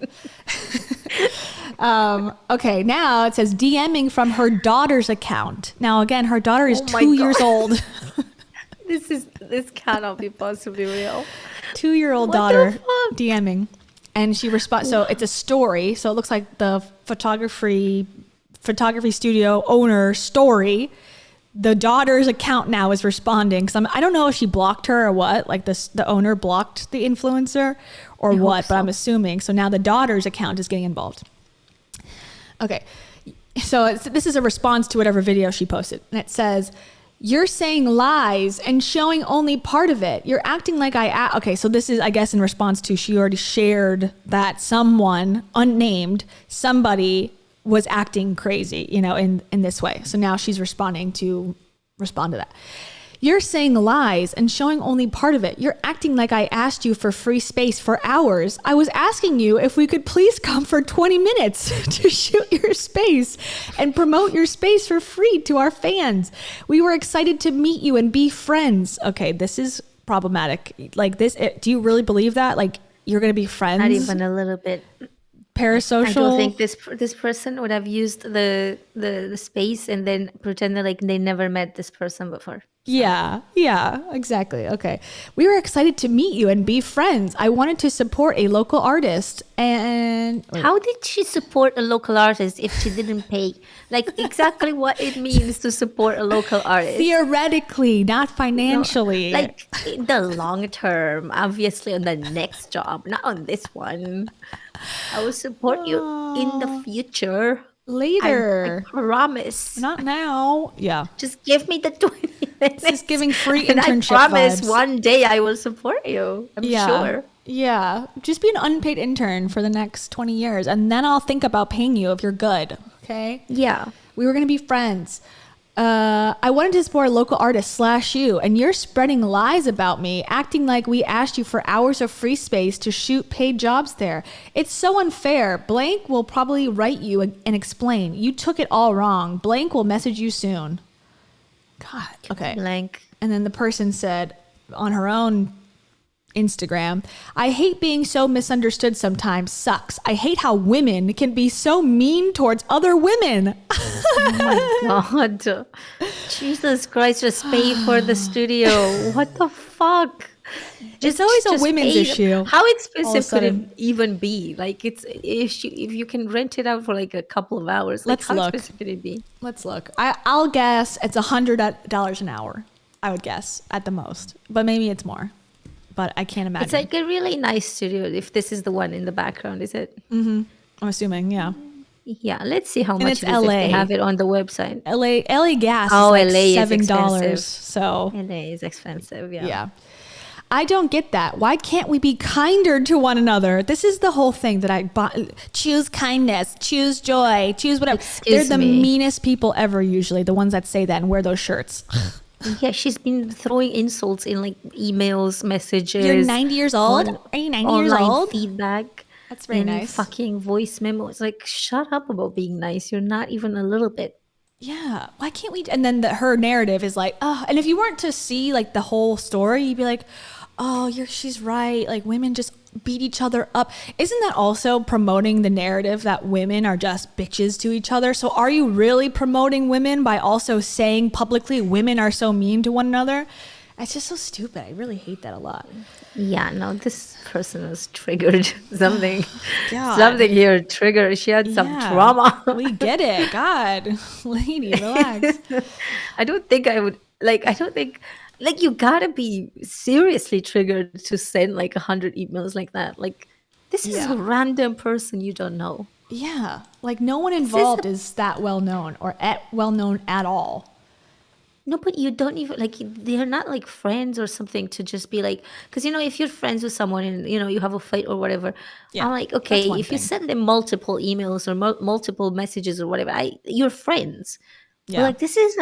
S2: Okay, now it says DMing from her daughter's account. Now again, her daughter is
S3: Oh my
S2: 2 years
S3: God.
S2: old.
S3: This cannot be possibly real.
S2: 2-year-old
S3: What the
S2: daughter
S3: fuck?
S2: DMing, and she responds. So it's a story. So it looks like the photography studio owner story. The daughter's account now is responding. Because I don't know if she blocked her or what. Like the owner blocked the influencer or what, but I'm assuming. So now the daughter's account is getting involved. Okay, so this is a response to whatever video she posted, and it says, "You're saying lies and showing only part of it. You're acting like okay, so this is, I guess, in response to she already shared that someone, unnamed, somebody was acting crazy, in this way. So now she's responding to that. You're saying lies and showing only part of it. You're acting like I asked you for free space for hours. I was asking you if we could please come for 20 minutes to shoot your space and promote your space for free to our fans. We were excited to meet you and be friends." Okay, this is problematic. Like this, do you really believe that? Like you're going to be friends?
S3: Not even a little bit.
S2: Parasocial?
S3: I don't think this person would have used the space and then pretended like they never met this person before.
S2: Yeah, exactly. Okay. "We were excited to meet you and be friends. I wanted to support a local artist and..."
S3: How did she support a local artist if she didn't pay? Like exactly what it means to support a local artist.
S2: Theoretically, not financially.
S3: Like in the long term, obviously on the next job, not on this one. I will support you in the future.
S2: Later.
S3: I promise.
S2: Not now. Yeah.
S3: Just give me the 20 minutes.
S2: This is giving free
S3: and
S2: internship
S3: I promise
S2: vibes.
S3: one day I will support you. I'm sure.
S2: Yeah. Just be an unpaid intern for the next 20 years, and then I'll think about paying you if you're good. Okay?
S3: Yeah.
S2: We were going to be friends. I wanted to support a local artist / you, and you're spreading lies about me, acting like we asked you for hours of free space to shoot paid jobs there. It's so unfair. Blank will probably write you and explain. You took it all wrong. Blank will message you soon. God. Okay.
S3: Blank.
S2: And then the person said on her own Instagram, "I hate being so misunderstood sometimes. Sucks. I hate how women can be so mean towards other women."
S3: Oh my God. Jesus Christ, just pay for the studio. What the fuck?
S2: It's always a women's
S3: pay.
S2: issue.
S3: How
S2: all of a
S3: expensive could
S2: sudden.
S3: it even be? Like it's if you can rent it out for like a couple of hours. Like
S2: Let's
S3: how
S2: look.
S3: expensive could it be?
S2: Let's look. I'll guess it's $100 an hour. I would guess at the most, but maybe it's more. But I can't imagine.
S3: It's like a really nice studio. If this is the one in the background, is it?
S2: I'm assuming, yeah.
S3: Yeah. Let's see how much
S2: it's
S3: it is if they
S2: LA.
S3: have it on the website.
S2: LA gas
S3: Oh,
S2: is like
S3: LA is
S2: $7.
S3: expensive.
S2: So
S3: LA is expensive. Yeah.
S2: yeah. I don't get that. Why can't we be kinder to one another? This is the whole thing that I bought. Choose kindness, choose joy, choose whatever.
S3: Excuse
S2: They're the
S3: me.
S2: meanest people ever, usually, the ones that say that and wear those shirts.
S3: Yeah, she's been throwing insults in like emails, messages.
S2: You're 90 years old?
S3: on-
S2: Are you 90 years
S3: online
S2: old?
S3: feedback.
S2: That's very
S3: in
S2: nice.
S3: fucking voice memos. Like, shut up about being nice. You're not even a little bit.
S2: Yeah. Why can't we? And then her narrative is like, oh, and if you weren't to see like the whole story, you'd be like, oh, she's right. Like women just beat each other up. Isn't that also promoting the narrative that women are just bitches to each other? So are you really promoting women by also saying publicly women are so mean to one another? It's just so stupid. I really hate that a lot.
S3: Yeah, no, this person was triggered. Something
S2: God.
S3: here triggered. She had some
S2: Yeah,
S3: trauma.
S2: we get it. God, lady, relax.
S3: I don't think I would like you gotta be seriously triggered to send like 100 emails like that. Like this is
S2: Yeah.
S3: a random person you don't know.
S2: Yeah, like no one involved is that well known or well known at all.
S3: No, but you don't even like they're not like friends or something to just be like, because if you're friends with someone and you have a fight or whatever,
S2: Yeah,
S3: I'm like,
S2: that's
S3: okay,
S2: one
S3: if you
S2: thing.
S3: send them multiple emails or multiple messages or whatever, you're friends. But
S2: Yeah.
S3: like this is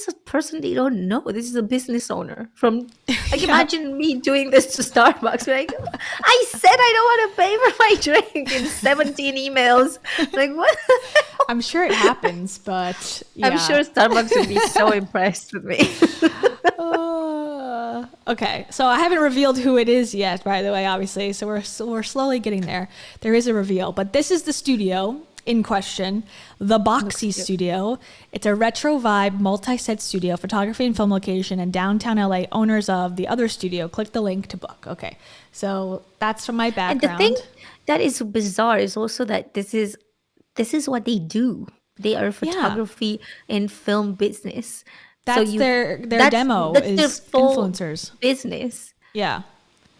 S3: a person they don't know. This is a business owner from like imagine me doing this to Starbucks. Like I said I don't want to pay for my drink in 17 emails. Like what?
S2: I'm sure it happens, but yeah.
S3: I'm sure Starbucks would be so impressed with me.
S2: Okay, so I haven't revealed who it is yet, by the way, obviously. So we're slowly getting there. There is a reveal, but this is the studio in question, the Boxy Studio. It's a retro vibe, multi-set studio, photography and film location in downtown LA. Owners of the other studio. Click the link to book. Okay, so that's from my background.
S3: And the thing that is bizarre is also that this is what they do. They are photography and film business.
S2: That's their demo
S3: that's
S2: is
S3: their full
S2: influencers.
S3: business.
S2: Yeah.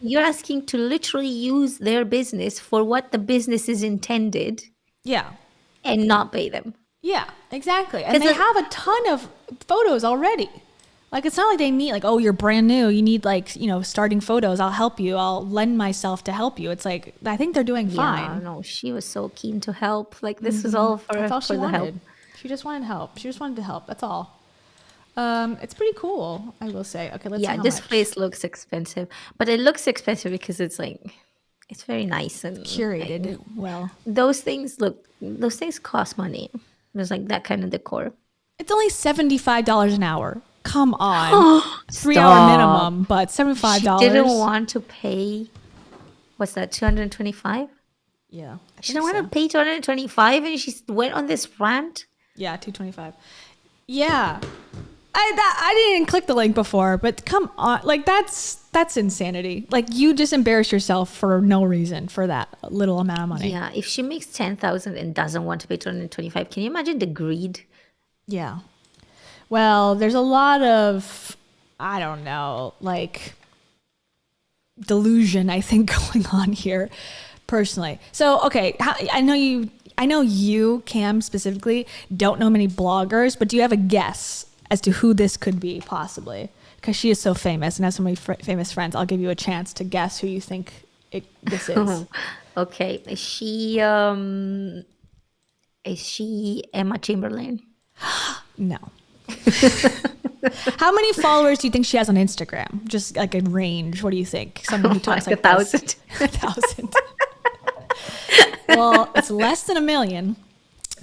S3: You're asking to literally use their business for what the business is intended
S2: Yeah.
S3: and not pay them.
S2: Yeah, exactly. And they
S3: Because
S2: have a ton of photos already. Like, it's not like they need, like, oh, you're brand new. You need, like, starting photos. I'll help you. I'll lend myself to help you. It's like, I think they're doing
S3: Yeah,
S2: fine.
S3: no, she was so keen to help. Like this is all for,
S2: That's all she
S3: for the help.
S2: wanted. She just wanted help. She just wanted to help. That's all. It's pretty cool, I will say. Okay, let's see
S3: Yeah,
S2: how
S3: this
S2: much.
S3: place looks expensive, but it looks expensive because it's like it's very nice and
S2: Curated well.
S3: those things cost money. There's like that kind of decor.
S2: It's only $75 an hour. Come on. 3-hour minimum, but $75.
S3: She didn't want to pay. What's that? 225.
S2: Yeah.
S3: She didn't want to pay 225, and she went on this rant.
S2: Yeah, 225. Yeah. I didn't click the link before, but come on, like that's insanity. Like you just embarrass yourself for no reason for that little amount of money.
S3: Yeah, if she makes 10,000 and doesn't want to pay 225, can you imagine the greed?
S2: Yeah. Well, there's a lot of, I don't know, like delusion, I think, going on here personally. So, okay, I know you, Cam, specifically, don't know many bloggers, but do you have a guess as to who this could be possibly? Because she is so famous and has so many famous friends. I'll give you a chance to guess who you think this is.
S3: Okay, is she Emma Chamberlain?
S2: No. How many followers do you think she has on Instagram? Just like a range. What do you think? Someone who talks
S3: Like
S2: like
S3: 1,000.
S2: 1,000. Well, it's less than 1 million.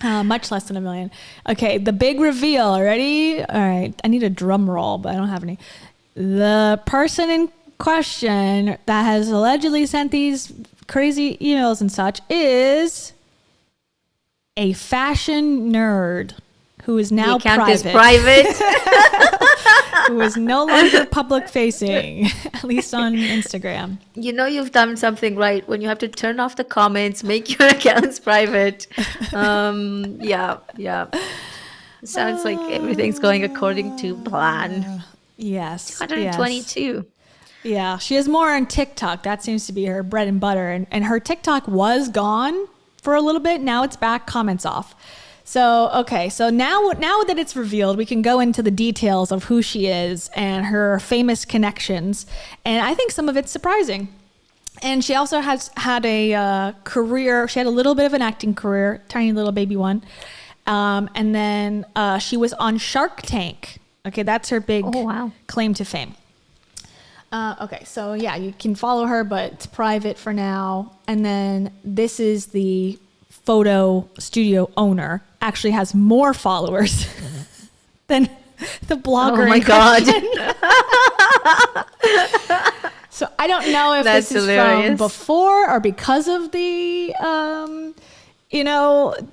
S2: Much less than 1 million. Okay, the big reveal. Ready? All right. I need a drum roll, but I don't have any. The person in question that has allegedly sent these crazy emails and such is a fashion nerd who is now
S3: The account
S2: private.
S3: is private.
S2: Who is no longer public facing, at least on Instagram.
S3: You know you've done something right when you have to turn off the comments, make your accounts private. Yeah. Sounds like everything's going according to plan.
S2: Yes.
S3: 122.
S2: Yeah, she has more on TikTok. That seems to be her bread and butter. And her TikTok was gone for a little bit. Now it's back, comments off. So, okay, so now that it's revealed, we can go into the details of who she is and her famous connections. And I think some of it's surprising. And she also has had a career. She had a little bit of an acting career, tiny little baby one. And then she was on Shark Tank. Okay, that's her big claim to fame. Okay, so yeah, you can follow her, but it's private for now. And then this is the photo studio owner. Actually has more followers than the blogger.
S3: Oh my
S2: in
S3: God.
S2: question. So I don't know if
S3: That's
S2: this is
S3: hilarious.
S2: from before or because of the,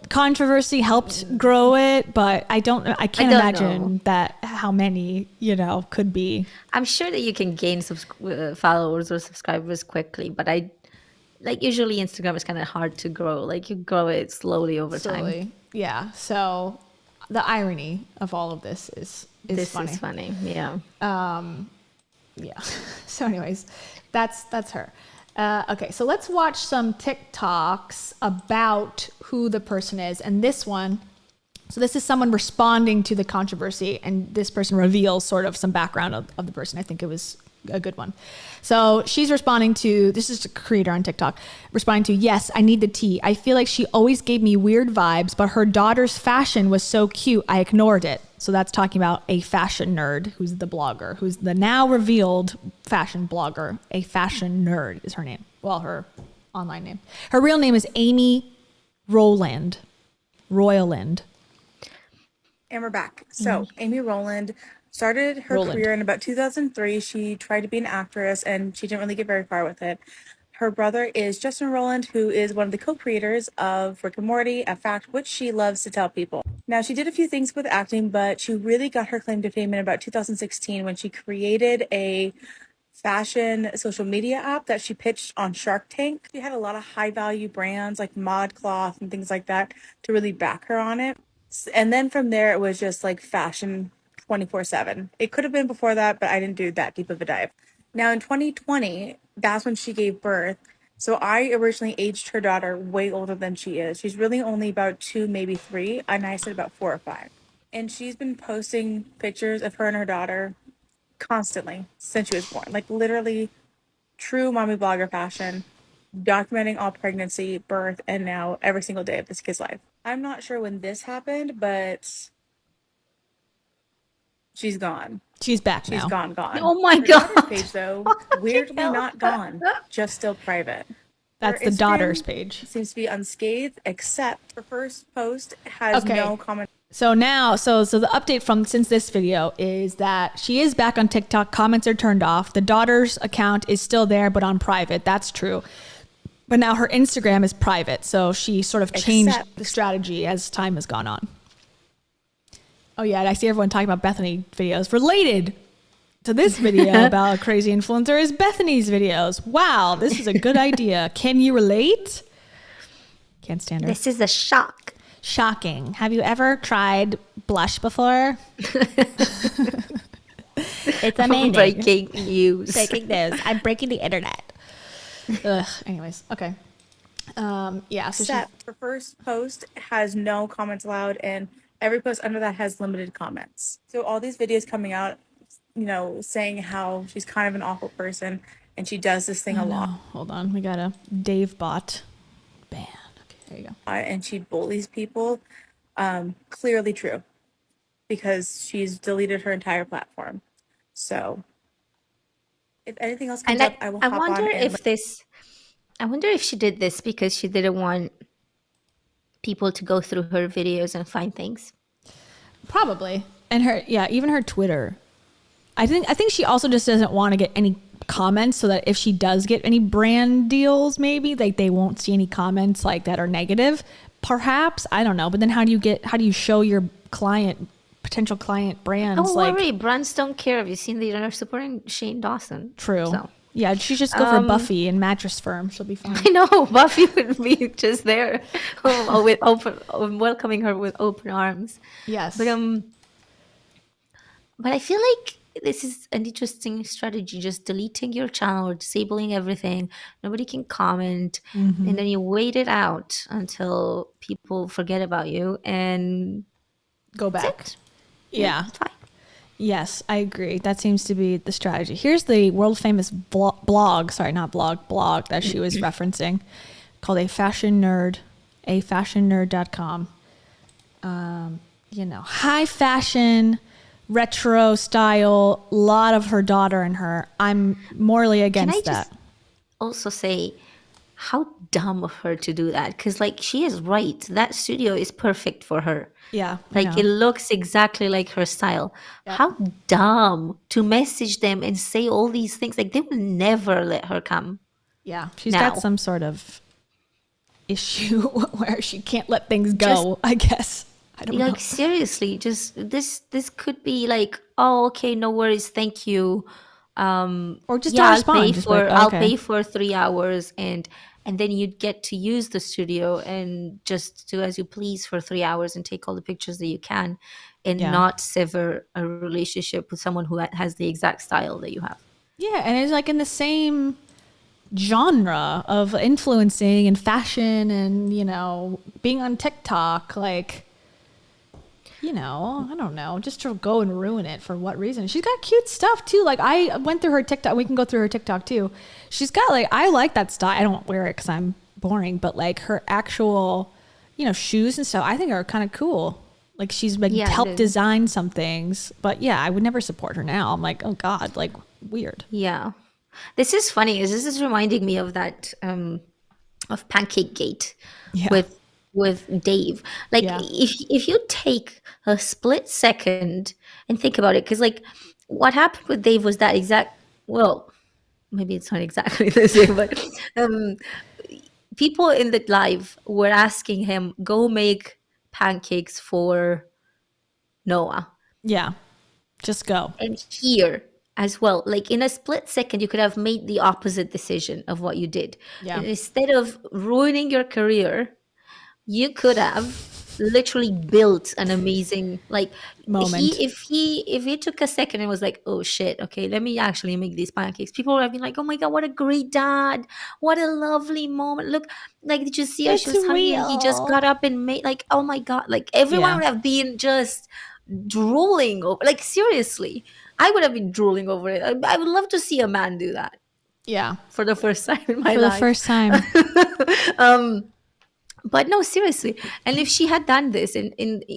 S2: controversy helped grow it, but I can't
S3: don't
S2: imagine
S3: know.
S2: that how many, could be.
S3: I'm sure that you can gain followers or subscribers quickly, but usually Instagram is kind of hard to grow. Like you grow it slowly over time.
S2: Slowly. Yeah. So the irony of all of this is
S3: This
S2: funny.
S3: is funny. Yeah.
S2: Yeah. So anyways, that's her. Okay, so let's watch some TikToks about who the person is. And this one, so this is someone responding to the controversy, and this person reveals sort of some background of the person. I think it was a good one. So she's responding to, this is a creator on TikTok, responding to, yes, I need the tea. I feel like she always gave me weird vibes, but her daughter's fashion was so cute, I ignored it. So that's talking about a fashion nerd, who's the blogger, who's the now revealed fashion blogger. A fashion nerd is her name. Well, her online name. Her real name is Amy Roiland.
S7: And we're back. So, Amy Roiland started her career in about 2003. She tried to be an actress and she didn't really get very far with it. Her brother is Justin Roiland, who is one of the co-creators of Rick and Morty, a fact which she loves to tell people. Now, she did a few things with acting, but she really got her claim to fame in about 2016 when she created a fashion social media app that she pitched on Shark Tank. She had a lot of high-value brands like ModCloth and things like that to really back her on it. And then from there, it was just like fashion 24/7. It could have been before that, but I didn't do that deep of a dive. Now in 2020, that's when she gave birth. So I originally aged her daughter way older than she is. She's really only about 2, maybe 3, and I said about 4 or 5. And she's been posting pictures of her and her daughter constantly since she was born. Like literally true mommy blogger fashion, documenting all pregnancy, birth, and now every single day of this kid's life. I'm not sure when this happened, but she's gone.
S2: She's back now.
S7: She's gone.
S3: Oh my
S7: Her
S3: God.
S7: daughter's page though, weirdly not gone, just still private.
S2: That's
S7: Her
S2: the daughter's
S7: Instagram
S2: page.
S7: seems to be unscathed, except her first post has no comment.
S2: So now, so the update from since this video is that she is back on TikTok. Comments are turned off. The daughter's account is still there, but on private. That's true. But now her Instagram is private. So she sort of changed the strategy as time has gone on. Oh yeah, and I see everyone talking about Bethany videos. Related to this video about a crazy influencer is Bethany's videos. Wow, this is a good idea. Can you relate? Can't stand her.
S3: This is a shock.
S2: Shocking. Have you ever tried blush before? It's amazing.
S3: Breaking news.
S2: Breaking news. I'm breaking the internet. Ugh. Anyways, okay. Yeah. So
S7: Except her first post has no comments allowed, and every post under that has limited comments. So all these videos coming out, saying how she's kind of an awful person, and she does this thing a lot.
S2: Hold on. We got a Dave bot ban. Okay, there you go.
S7: And she bullies people. Clearly true, because she's deleted her entire platform. So if anything else comes up, I will hop on.
S3: I wonder if she did this because she didn't want people to go through her videos and find things.
S2: Probably. And even her Twitter. I think she also just doesn't want to get any comments, so that if she does get any brand deals, maybe they won't see any comments like that are negative. Perhaps, I don't know. But then how do you show your potential client brands?
S3: Don't worry, brands don't care. Have you seen they're supporting Shane Dawson?
S2: True.
S3: So.
S2: Yeah, she just go for Buffy and Mattress Firm. She'll be fine.
S3: I know Buffy would be just there, with welcoming her with open arms.
S2: Yes,
S3: but I feel like this is an interesting strategy. Just deleting your channel or disabling everything. Nobody can comment, and then you wait it out until people forget about you and
S2: go back. Yeah.
S3: It's fine.
S2: Yes, I agree. That seems to be the strategy. Here's the world famous blog that she was referencing, called FashionNerd, afashionNerd.com. High fashion retro style, a lot of her daughter in her. I'm morally against that.
S3: Also say how dumb of her to do that, because like she is right, that studio is perfect for her.
S2: Yeah,
S3: like it looks exactly like her style. How dumb to message them and say all these things. Like they will never let her come.
S2: Yeah, she's got some sort of issue where she can't let things go, I guess. I don't know.
S3: Seriously, just this could be like, oh, okay, no worries, thank you.
S2: Or just don't respond.
S3: I'll pay for 3 hours, and then you'd get to use the studio and just do as you please for 3 hours and take all the pictures that you can, and not sever a relationship with someone who has the exact style that you have.
S2: Yeah, and it's like in the same genre of influencing and fashion and, you know, being on TikTok, like, you know, I don't know, just to go and ruin it for what reason? She's got cute stuff too. Like I went through her TikTok. We can go through her TikTok too. She's got like, I like that style. I don't wear it because I'm boring, but like her actual, you know, shoes and stuff, I think are kind of cool. Like she's like helped design some things, but yeah, I would never support her now. I'm like, oh God, like weird.
S3: Yeah. This is funny. This is reminding me of that, of Pancake Gate with Dave. Like if you take a split second and think about it, because like what happened with Dave was that well, maybe it's not exactly the same, but people in the live were asking him, go make pancakes for Noah.
S2: Yeah, just go.
S3: And here as well, like in a split second, you could have made the opposite decision of what you did.
S2: Yeah.
S3: And instead of ruining your career, you could have literally built an amazing like
S2: moment.
S3: If he took a second and was like, oh shit, okay, let me actually make these pancakes, people would have been like, oh my God, what a great dad, what a lovely moment, look, like did you see her? She was hungry and he just got up and made, like, oh my God, like everyone would have been just drooling over, like seriously, I would have been drooling over it. I would love to see a man do that.
S2: Yeah,
S3: for the first time in my
S2: life. For the first time.
S3: But no, seriously. And if she had done this,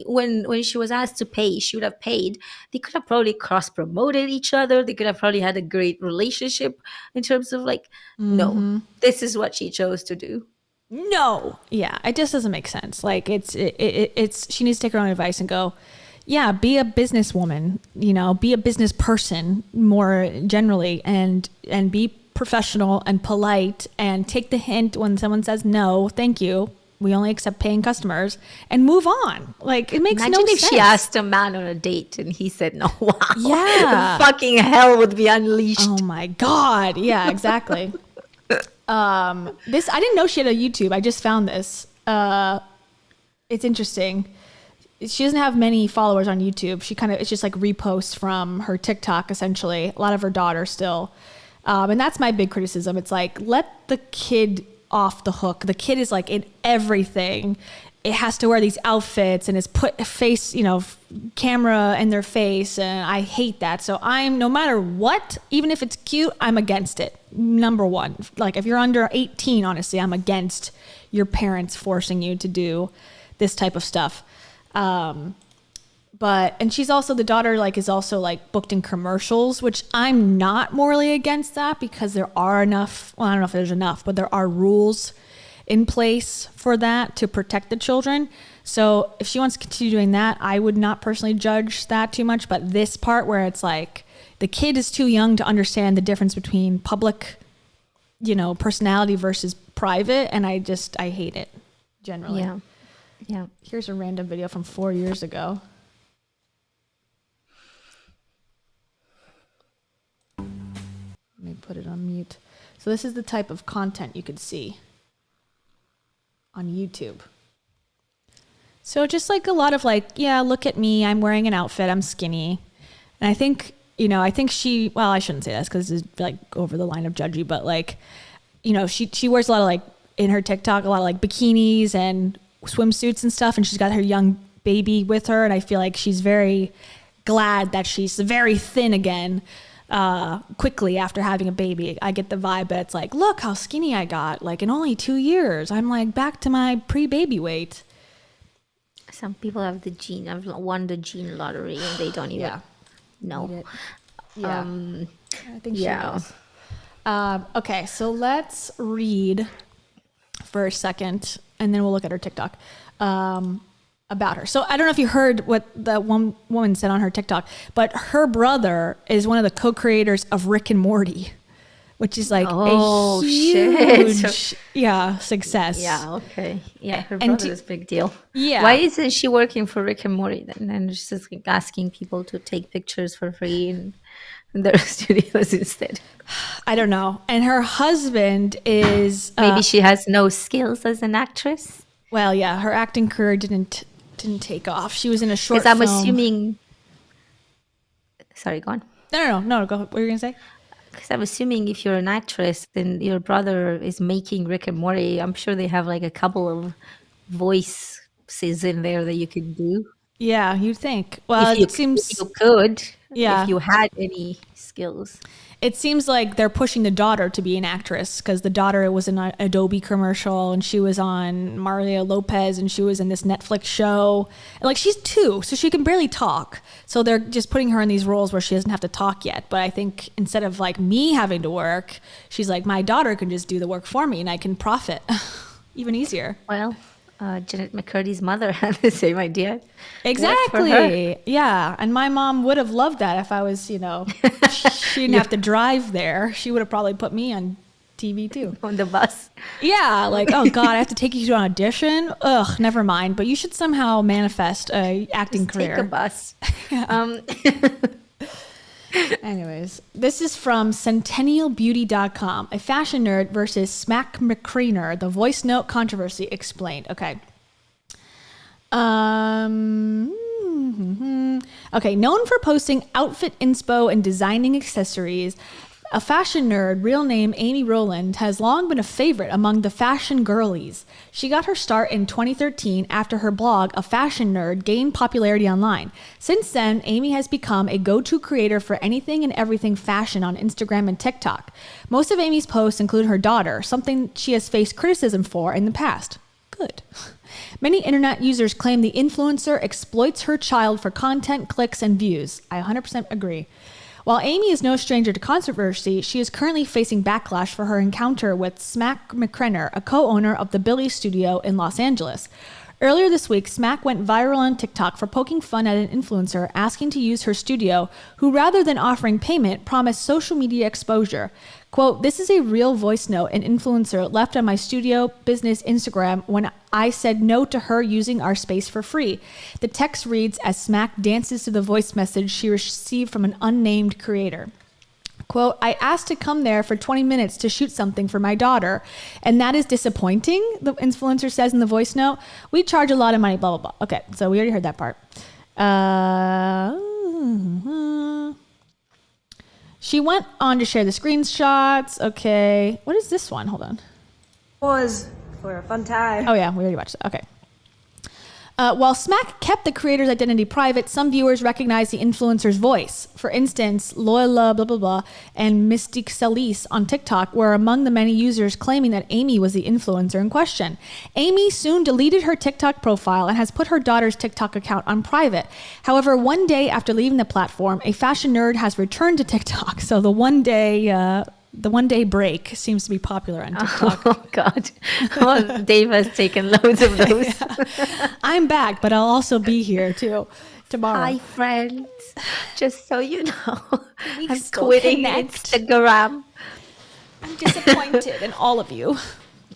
S3: when she was asked to pay, she would have paid. They could have probably cross-promoted each other. They could have probably had a great relationship in terms of like, no, this is what she chose to do.
S2: No. Yeah, it just doesn't make sense. Like it's she needs to take her own advice and go, yeah, be a businesswoman, you know, be a business person more generally, and be professional and polite and take the hint when someone says no, thank you, we only accept paying customers, and move on. Like it makes no sense.
S3: Imagine if she asked a man on a date and he said no. Wow.
S2: Yeah.
S3: Fucking hell would be unleashed.
S2: Oh my God. Yeah, exactly. This, I didn't know she had a YouTube. I just found this. It's interesting. She doesn't have many followers on YouTube. It's just like reposts from her TikTok, essentially. A lot of her daughter still. And that's my big criticism. It's like, let the kid off the hook. The kid is like in everything. It has to wear these outfits and it's put a face, you know, camera in their face. And I hate that. So I'm, no matter what, even if it's cute, I'm against it. Number one, like if you're under 18, honestly, I'm against your parents forcing you to do this type of stuff. And she's also, the daughter like is also like booked in commercials, which I'm not morally against that, because there are enough, well, I don't know if there's enough, but there are rules in place for that to protect the children. So if she wants to continue doing that, I would not personally judge that too much. But this part where it's like the kid is too young to understand the difference between public, you know, personality versus private. And I hate it generally.
S3: Yeah. Yeah.
S2: Here's a random video from 4 years ago. Let me put it on mute. So this is the type of content you could see on YouTube. So just like a lot of like, yeah, look at me, I'm wearing an outfit, I'm skinny. And I think, you know, she, well, I shouldn't say this because it's like over the line of judgy, but like, you know, she wears a lot of like, in her TikTok, a lot of like bikinis and swimsuits and stuff. And she's got her young baby with her. And I feel like she's very glad that she's very thin again. Quickly after having a baby. I get the vibe that it's like, look how skinny I got, like in only 2 years I'm like back to my pre-baby weight.
S3: Some people have won the gene lottery and they don't even No.
S2: Yeah, I think she
S3: yeah.
S2: does. Okay, so let's read for a second, and then we'll look at her TikTok about her. So I don't know if you heard what the one woman said on her TikTok, but her brother is one of the co-creators of Rick and Morty, which is like a huge, success.
S3: Yeah, okay. Yeah, her brother is a big deal.
S2: Yeah.
S3: Why isn't she working for Rick and Morty then? And she's just like asking people to take pictures for free in their studios instead.
S2: I don't know. And her husband is
S3: maybe she has no skills as an actress.
S2: Well, yeah, her acting career didn't take off. She was in a short
S3: film.
S2: Because
S3: I'm assuming. Sorry, go on.
S2: No. Go. What were you gonna say?
S3: Because I'm assuming if you're an actress and your brother is making Rick and Morty, I'm sure they have like a couple of voices in there that you could do.
S2: Yeah, you'd think. Well,
S3: if you could.
S2: Yeah.
S3: If you had any skills.
S2: It seems like they're pushing the daughter to be an actress because the daughter was in an Adobe commercial and she was on Mario Lopez and she was in this Netflix show. And like she's 2, so she can barely talk. So they're just putting her in these roles where she doesn't have to talk yet. But I think instead of like me having to work, she's like, my daughter can just do the work for me and I can profit even easier.
S3: Well, Janet McCurdy's mother had the same idea.
S2: Exactly. Yeah. And my mom would have loved that if I was, she didn't have to drive there. She would have probably put me on TV too.
S3: On the bus.
S2: Yeah. Like, oh God, I have to take you to an audition. Ugh, never mind. But you should somehow manifest a acting
S3: Just
S2: career.
S3: Take a bus.
S2: Anyways, this is from centennialbeauty.com. A fashion nerd versus Smack McCreener, the voice note controversy explained. Okay. Okay, known for posting outfit inspo and designing accessories, a fashion nerd, real name Amy Roiland, has long been a favorite among the fashion girlies. She got her start in 2013 after her blog, A Fashion Nerd, gained popularity online. Since then, Amy has become a go-to creator for anything and everything fashion on Instagram and TikTok. Most of Amy's posts include her daughter, something she has faced criticism for in the past. Good. Many internet users claim the influencer exploits her child for content, clicks, and views. I 100% agree. While Amy is no stranger to controversy, she is currently facing backlash for her encounter with Smack McCrenner, a co-owner of the Billy Studio in Los Angeles. Earlier this week, Smack went viral on TikTok for poking fun at an influencer asking to use her studio, who rather than offering payment, promised social media exposure. Quote, "This is a real voice note an influencer left on my studio business Instagram when I said no to her using our space for free." The text reads as Smack dances to the voice message she received from an unnamed creator. Quote, "I asked to come there for 20 minutes to shoot something for my daughter, and that is disappointing," the influencer says in the voice note. "We charge a lot of money, blah, blah, blah." Okay, so we already heard that part. She went on to share the screenshots. Okay. What is this one? Hold on.
S5: Pause for a fun time.
S2: Oh, yeah. We already watched it. Okay. While Smack kept the creator's identity private, some viewers recognized the influencer's voice. For instance, Loyola, blah, blah, blah, and Mystique Salis on TikTok were among the many users claiming that Amy was the influencer in question. Amy soon deleted her TikTok profile and has put her daughter's TikTok account on private. However, one day after leaving the platform, a fashion nerd has returned to TikTok. So the one day break seems to be popular on TikTok.
S3: Oh, God. Well, Dave has taken loads of those.
S2: Yeah. I'm back, but I'll also be here too tomorrow.
S3: Hi, friends. Just so you know,
S2: We
S3: I'm
S2: still
S3: quitting
S2: connect.
S3: Instagram.
S2: I'm disappointed in all of you.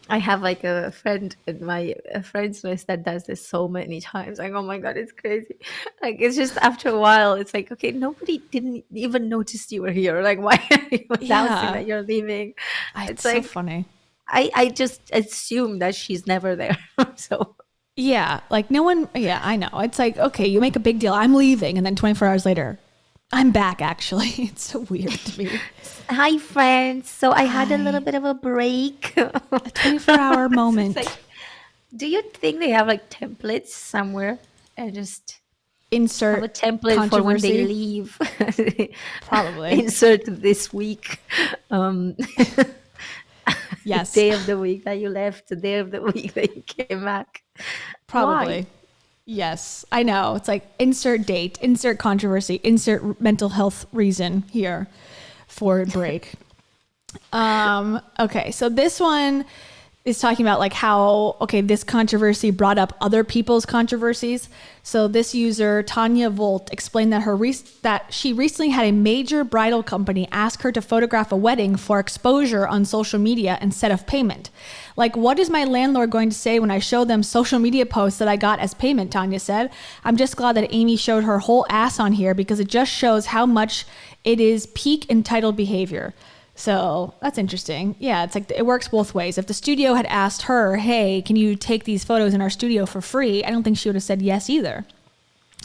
S3: I have like a friend in my friends list that does this so many times. Like, oh my God, it's crazy. Like, it's just after a while, it's like, okay, nobody didn't even notice you were here. Like, why are you announcing that you're leaving?
S2: It's so
S3: like,
S2: funny.
S3: I just assume that she's never there. So
S2: Yeah, like no one. Yeah, I know. It's like, okay, you make a big deal. I'm leaving, and then 24 hours later, I'm back. Actually, it's so weird to me.
S3: Hi, friends. So I had a little bit of a break.
S2: A 24-hour moment.
S3: Like, do you think they have like templates somewhere and just
S2: Insert
S3: have a template for when they
S2: controversy?
S3: leave?
S2: Probably.
S3: Insert this week.
S2: Yes.
S3: Day of the week that you left, the day of the week that you came back.
S2: Probably.
S3: Why?
S2: Yes, I know. It's like insert date, insert controversy, insert mental health reason here for break. Okay, so this one is talking about like how, okay, this controversy brought up other people's controversies. So this user, Tanya Volt, explained that that she recently had a major bridal company ask her to photograph a wedding for exposure on social media instead of payment. Like, what is my landlord going to say when I show them social media posts that I got as payment, Tanya said. I'm just glad that Amy showed her whole ass on here because it just shows how much it is peak entitled behavior. So that's interesting. Yeah, it's like it works both ways. If the studio had asked her, hey, can you take these photos in our studio for free? I don't think she would have said yes either.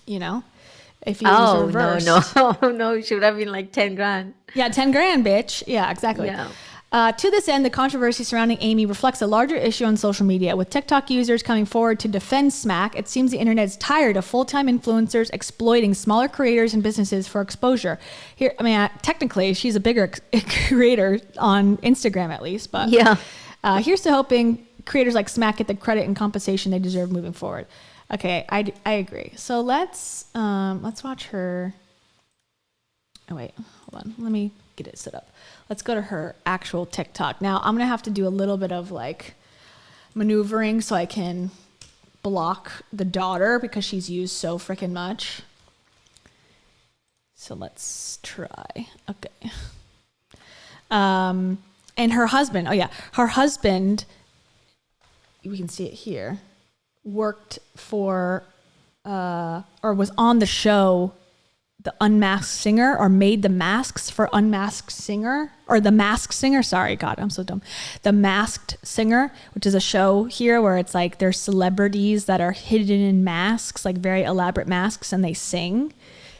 S2: You know, if it was reversed.
S3: No, she would have been like 10 grand.
S2: Yeah, 10 grand, bitch. Yeah, exactly.
S3: Yeah.
S2: To this end, the controversy surrounding Amy reflects a larger issue on social media. With TikTok users coming forward to defend Smack, it seems the internet is tired of full-time influencers exploiting smaller creators and businesses for exposure. Here, I mean, technically, she's a bigger creator on Instagram at least, but
S3: yeah.
S2: Here's to hoping creators like Smack get the credit and compensation they deserve moving forward. Okay, I agree. So let's watch her. Oh wait, hold on. Let me get it set up. Let's go to her actual TikTok. Now, I'm going to have to do a little bit of like maneuvering so I can block the daughter because she's used so freaking much. So let's try. Okay. And her husband, her husband, we can see it here, worked for, or was on the show The Unmasked Singer, or made the masks for Unmasked Singer, or The Masked Singer. Sorry, God, I'm so dumb. The Masked Singer, which is a show here where it's like there's celebrities that are hidden in masks, like very elaborate masks, and they sing.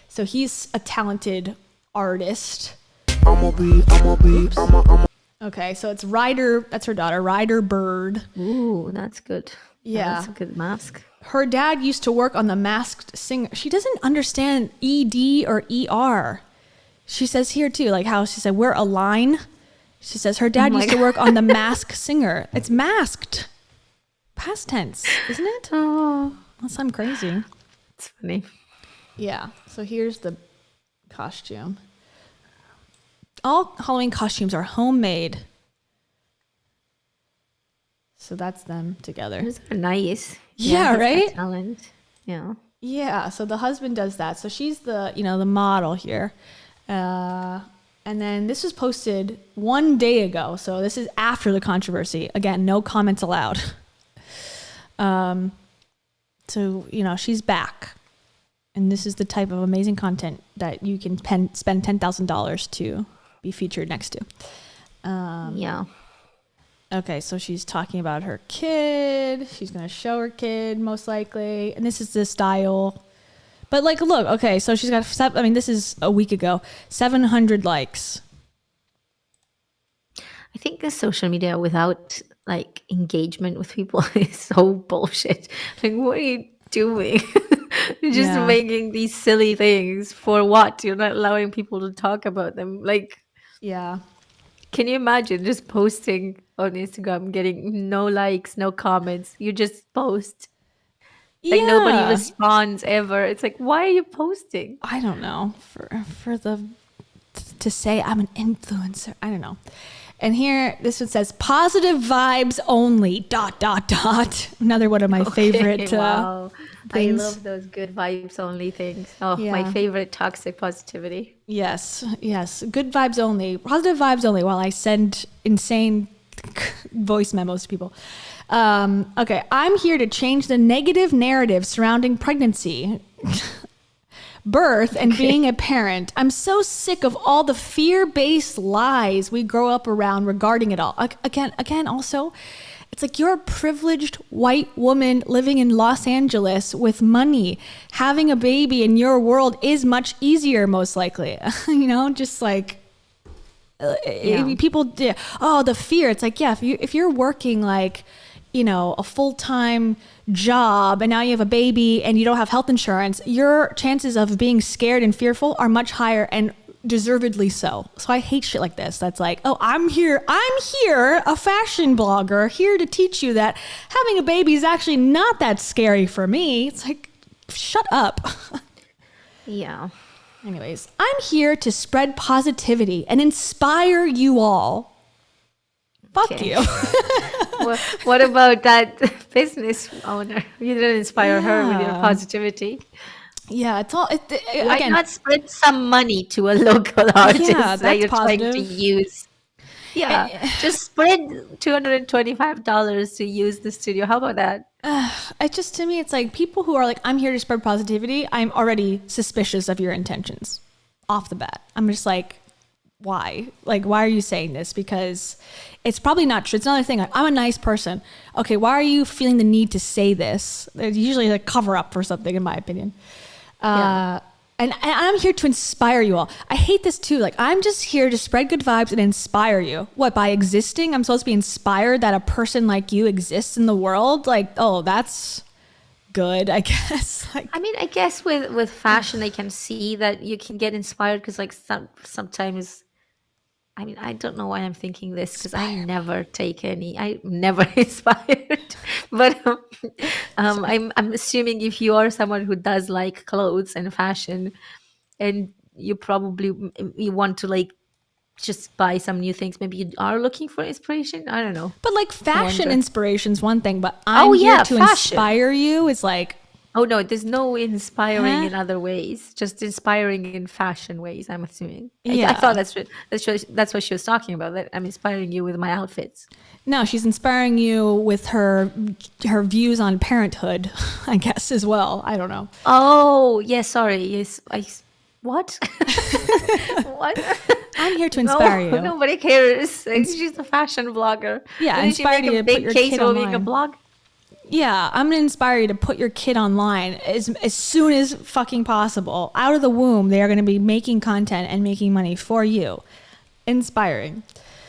S2: So he's a talented artist. Okay, so it's Ryder, that's her daughter, Ryder Bird.
S3: Ooh, that's good.
S2: Yeah.
S3: That's a good mask.
S2: Her dad used to work on The Masked Singer. She doesn't understand ED or ER. She says here too, like how she said, we're a line. She says her dad used to work on The Masked Singer. It's masked. Past tense, isn't it?
S3: Oh,
S2: Unless I'm crazy.
S3: it's funny.
S2: Yeah, so here's the costume. All Halloween costumes are homemade. So that's them together.
S3: Those are nice.
S2: Yeah,
S3: that's
S2: right?
S3: got talent. Yeah.
S2: Yeah, so the husband does that. So she's the, the model here. And then this was posted one day ago. So this is after the controversy. Again, no comments allowed. So, she's back. And this is the type of amazing content that you can spend $10,000 to be featured next to.
S3: Yeah.
S2: Okay, so she's talking about her kid. She's going to show her kid, most likely. And this is the style. But, look, okay, so she's got, this is a week ago, 700 likes.
S3: I think the social media without, engagement with people is so bullshit. Like, what are you doing? You're just making these silly things. For what? You're not allowing people to talk about them.
S2: Yeah.
S3: Can you imagine just posting on Instagram, getting no likes, no comments? You just post. Nobody responds ever. It's like, why are you posting?
S2: I don't know. To say I'm an influencer. I don't know. And here, this one says, positive vibes only, ... Another one of my favorite
S3: wow.
S2: things.
S3: I love those good vibes only things. Oh, my favorite, toxic positivity.
S2: Yes. Good vibes only. Positive vibes only while I send insane voice memos to people. Okay, I'm here to change the negative narrative surrounding pregnancy, birth, and being a parent. I'm so sick of all the fear-based lies we grow up around regarding it all. Again, also, it's like you're a privileged white woman living in Los Angeles with money. Having a baby in your world is much easier, most likely. Just like people. Oh, the fear. It's like, if you're working a full-time job and now you have a baby and you don't have health insurance, your chances of being scared and fearful are much higher, and deservedly so. So I hate shit like this. That's like, oh, I'm here, a fashion blogger, here to teach you that having a baby is actually not that scary for me. It's like, shut up.
S3: Yeah.
S2: Anyways, I'm here to spread positivity and inspire you all. Fuck
S3: Okay.
S2: you.
S3: What about that business owner? You didn't inspire her with your positivity.
S2: Yeah, it's all
S3: Why
S2: again.
S3: not spread some money to a local artist
S2: that's
S3: that you're trying to
S2: positive.
S3: use? Yeah, just spread $225 to use the studio. How about that?
S2: It just, to me, it's like people who are like, I'm here to spread positivity. I'm already suspicious of your intentions off the bat. I'm just like, why? Like, why are you saying this? Because it's probably not true. It's another thing. Like, I'm a nice person. Okay, why are you feeling the need to say this? It's usually a cover up for something, in my opinion. And I'm here to inspire you all. I hate this too. Like, I'm just here to spread good vibes and inspire you. What, by existing, I'm supposed to be inspired that a person like you exists in the world? Like, oh, that's good, I guess. Like,
S3: I mean, I guess with fashion, I can see that you can get inspired because, like, sometimes. I mean, I don't know why I'm thinking this because I never take any. I'm never inspired, but I'm assuming if you are someone who does like clothes and fashion, and you want to like just buy some new things, maybe you are looking for inspiration. I don't know.
S2: but like fashion
S3: wonder.
S2: inspiration's one thing, but I'm here to
S3: fashion.
S2: inspire you is like,
S3: Oh no, there's no inspiring in other ways. Just inspiring in fashion ways. I'm assuming. I thought that's what she was talking about. That I'm inspiring you with my outfits.
S2: no, she's inspiring you with her views on parenthood, I guess, as well. I don't know.
S3: Oh yeah, sorry. Yes, what? What?
S2: I'm here to inspire you.
S3: Nobody cares. She's a fashion blogger.
S2: Yeah,
S3: Didn't she
S2: inspire
S3: make
S2: you
S3: a
S2: to put
S3: big
S2: your
S3: case
S2: kid
S3: about being a
S2: online.
S3: blog?
S2: Yeah, I'm gonna inspire you to put your kid online as soon as fucking possible. Out of the womb, they are gonna be making content and making money for you. Inspiring.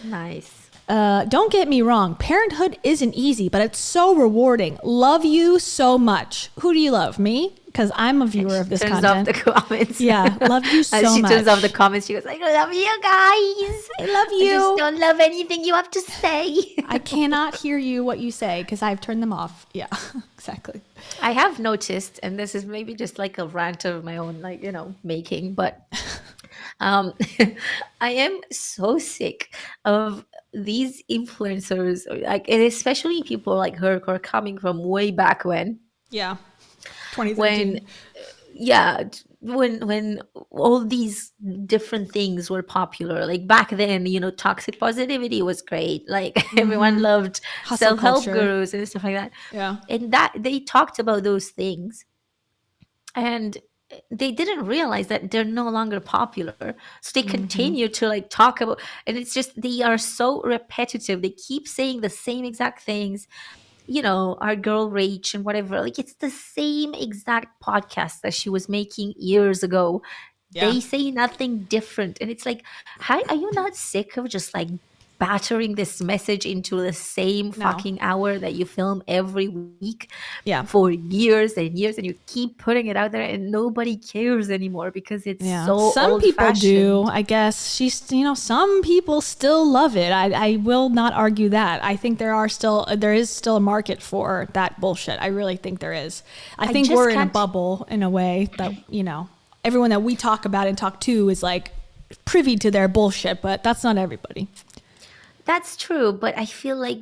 S3: Nice.
S2: Don't get me wrong, parenthood isn't easy, but it's so rewarding. Love you so much. Who do you love? Me? Because I'm a viewer of this
S3: Turns
S2: content.
S3: off the comments.
S2: Yeah, love you so
S3: As she
S2: much.
S3: turns off the comments, she goes like, "I love you guys.
S2: I love
S3: I
S2: you.
S3: just don't love anything you have to say."
S2: I cannot hear you what you say because I've turned them off. Yeah, exactly.
S3: I have noticed, and this is maybe just like a rant of my own, like, making, but I am so sick of these influencers, like, and especially people like her who are coming from way back when.
S2: Yeah. 2013.
S3: When all these different things were popular, like back then, toxic positivity was great, like everyone loved
S2: Hustle
S3: self-help
S2: culture.
S3: gurus and stuff like that.
S2: Yeah.
S3: And that they talked about those things, and they didn't realize that they're no longer popular, so they continue to like talk about, and it's just they are so repetitive. They keep saying the same exact things, our girl Rach and whatever. Like, it's the same exact podcast that she was making years ago.
S2: Yeah.
S3: They say nothing different, and it's like, how are you not sick of just like battering this message into the same fucking hour that you film every week for years and years, and you keep putting it out there and nobody cares anymore because it's so
S2: some people do,
S3: old-fashioned.
S2: I guess. Some people still love it. I will not argue that. I think there is still a market for that bullshit. I really think there is. I think
S3: just
S2: we're in a
S3: can't-
S2: bubble in a way that, everyone that we talk about and talk to is like privy to their bullshit, but that's not everybody.
S3: That's true, but I feel like,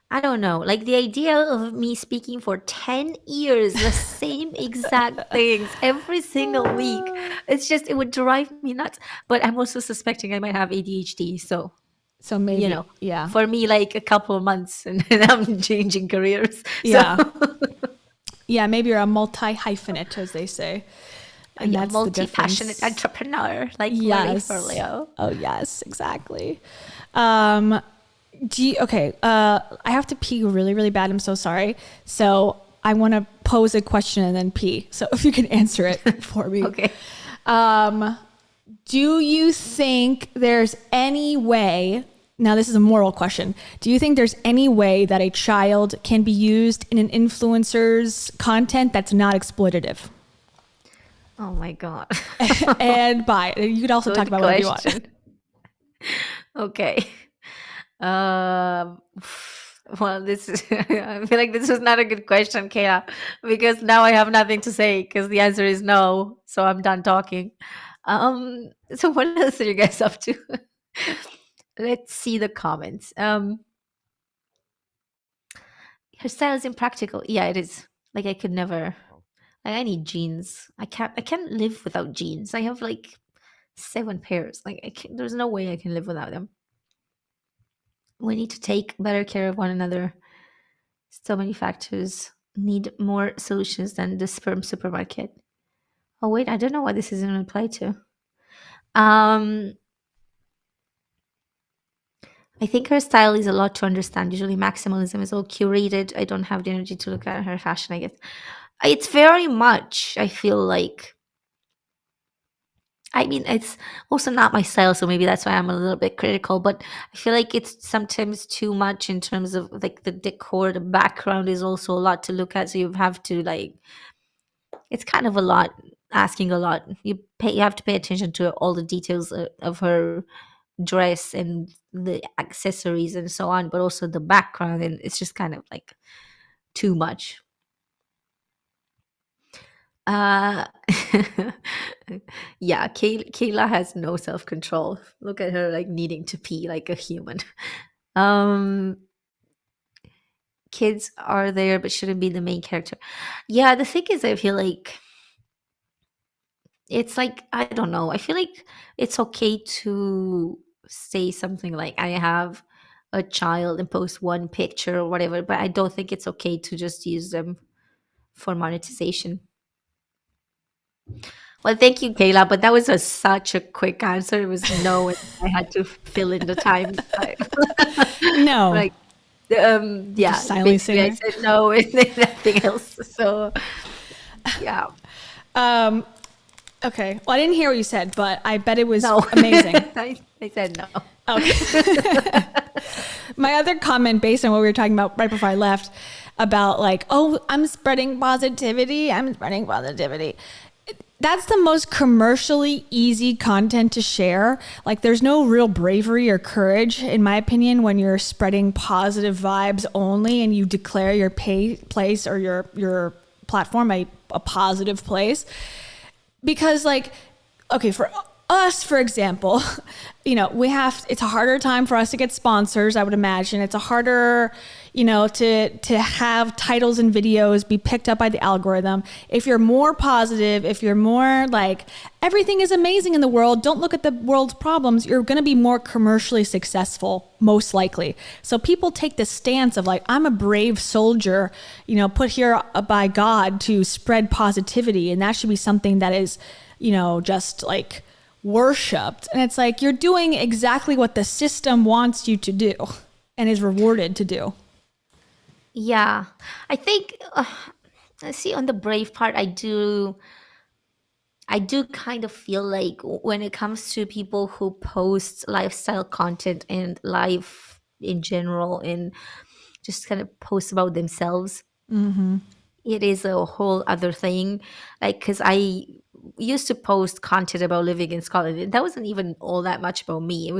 S3: I don't know, like the idea of me speaking for 10 years, the same exact things every single week, it would drive me nuts. But I'm also suspecting I might have ADHD, so
S2: maybe,
S3: for me, like a couple of months and then I'm changing careers.
S2: Yeah. Yeah, maybe you're a multi-hyphenate, as they say. And
S3: a
S2: that's the difference.
S3: multi-passionate entrepreneur, like Larry Furleo.
S2: Oh, yes, exactly. I have to pee really, really bad. I'm so sorry. So I want to pose a question and then pee. So if you can answer it for me.
S3: Okay.
S2: Do you think there's any way, now this is a moral question, do you think there's any way that a child can be used in an influencer's content that's not exploitative?
S3: Oh my God.
S2: And bye. You could also talk about what you want.
S3: Okay. Well, this is I feel like this was not a good question, Kayla, because now I have nothing to say because the answer is no. So I'm done talking. So what else are you guys up to? Let's see the comments. Her style is impractical. Yeah, it is. Like I could never. Like, I need jeans. I can't live without jeans. I have like 7 pairs. Like there's no way I can live without them. We need to take better care of one another. So many factors need more solutions than the sperm supermarket. Oh wait, I don't know what this is in reply to. I think her style is a lot to understand. Usually maximalism is all curated. I don't have the energy to look at her fashion, I guess. It's very much, I feel like, I mean, it's also not my style, so maybe that's why I'm a little bit critical. But I feel like it's sometimes too much in terms of like the decor. The background is also a lot to look at, so you have to like. It's kind of a lot, asking a lot. You have to pay attention to all the details of her dress and the accessories and so on, but also the background, and it's just kind of like too much. Uh yeah, Kayla has no self-control. Look at her like needing to pee like a human. Um Kids are there but shouldn't be the main character. Yeah, the thing is I feel like it's like I don't know. I feel like it's okay to say something like I have a child and post one picture or whatever, but I don't think it's okay to just use them for monetization. Well, thank you, Kayla, but that was such a quick answer. It was no, and I had to fill in the time.
S2: No.
S3: Like, yeah,
S2: Just silently
S3: basically I
S2: sitting
S3: said no and then nothing else. So, yeah.
S2: Okay. Well, I didn't hear what you said, but I bet it was
S3: No.
S2: amazing.
S3: I said no.
S2: Okay. My other comment, based on what we were talking about right before I left, about like, oh, I'm spreading positivity. That's the most commercially easy content to share. Like there's no real bravery or courage, in my opinion, when you're spreading positive vibes only and you declare your place or your platform a positive place. Because like, okay, for us, for example, you know, it's a harder time for us to get sponsors, I would imagine. It's a harder, you know, to have titles and videos be picked up by the algorithm. If you're more positive, if you're more like, everything is amazing in the world, don't look at the world's problems, you're going to be more commercially successful, most likely. So people take the stance of like, I'm a brave soldier, you know, put here by God to spread positivity. And that should be something that is, you know, just like worshipped. And it's like, you're doing exactly what the system wants you to do and is rewarded to do.
S3: Yeah, I think see on the brave part, I do kind of feel like when it comes to people who post lifestyle content and life in general and just kind of post about themselves, it is a whole other thing. Like, because I used to post content about living in Scotland, and that wasn't even all that much about me.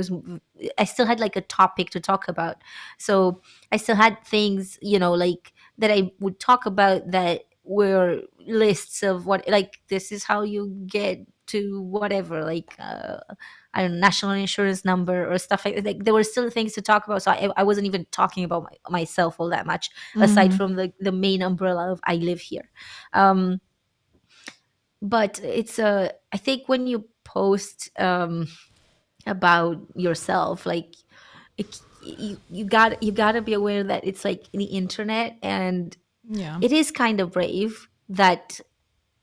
S3: I still had like a topic to talk about. So I still had things, you know, like that I would talk about that were lists of what, like, this is how you get to whatever, like, I don't know, national insurance number or stuff like that. Like, there were still things to talk about. So I wasn't even talking about myself all that much, aside from the main umbrella of I live here. But it's I think when you post about yourself, like you gotta be aware that it's like the internet, and
S2: Yeah.
S3: it is kind of brave that,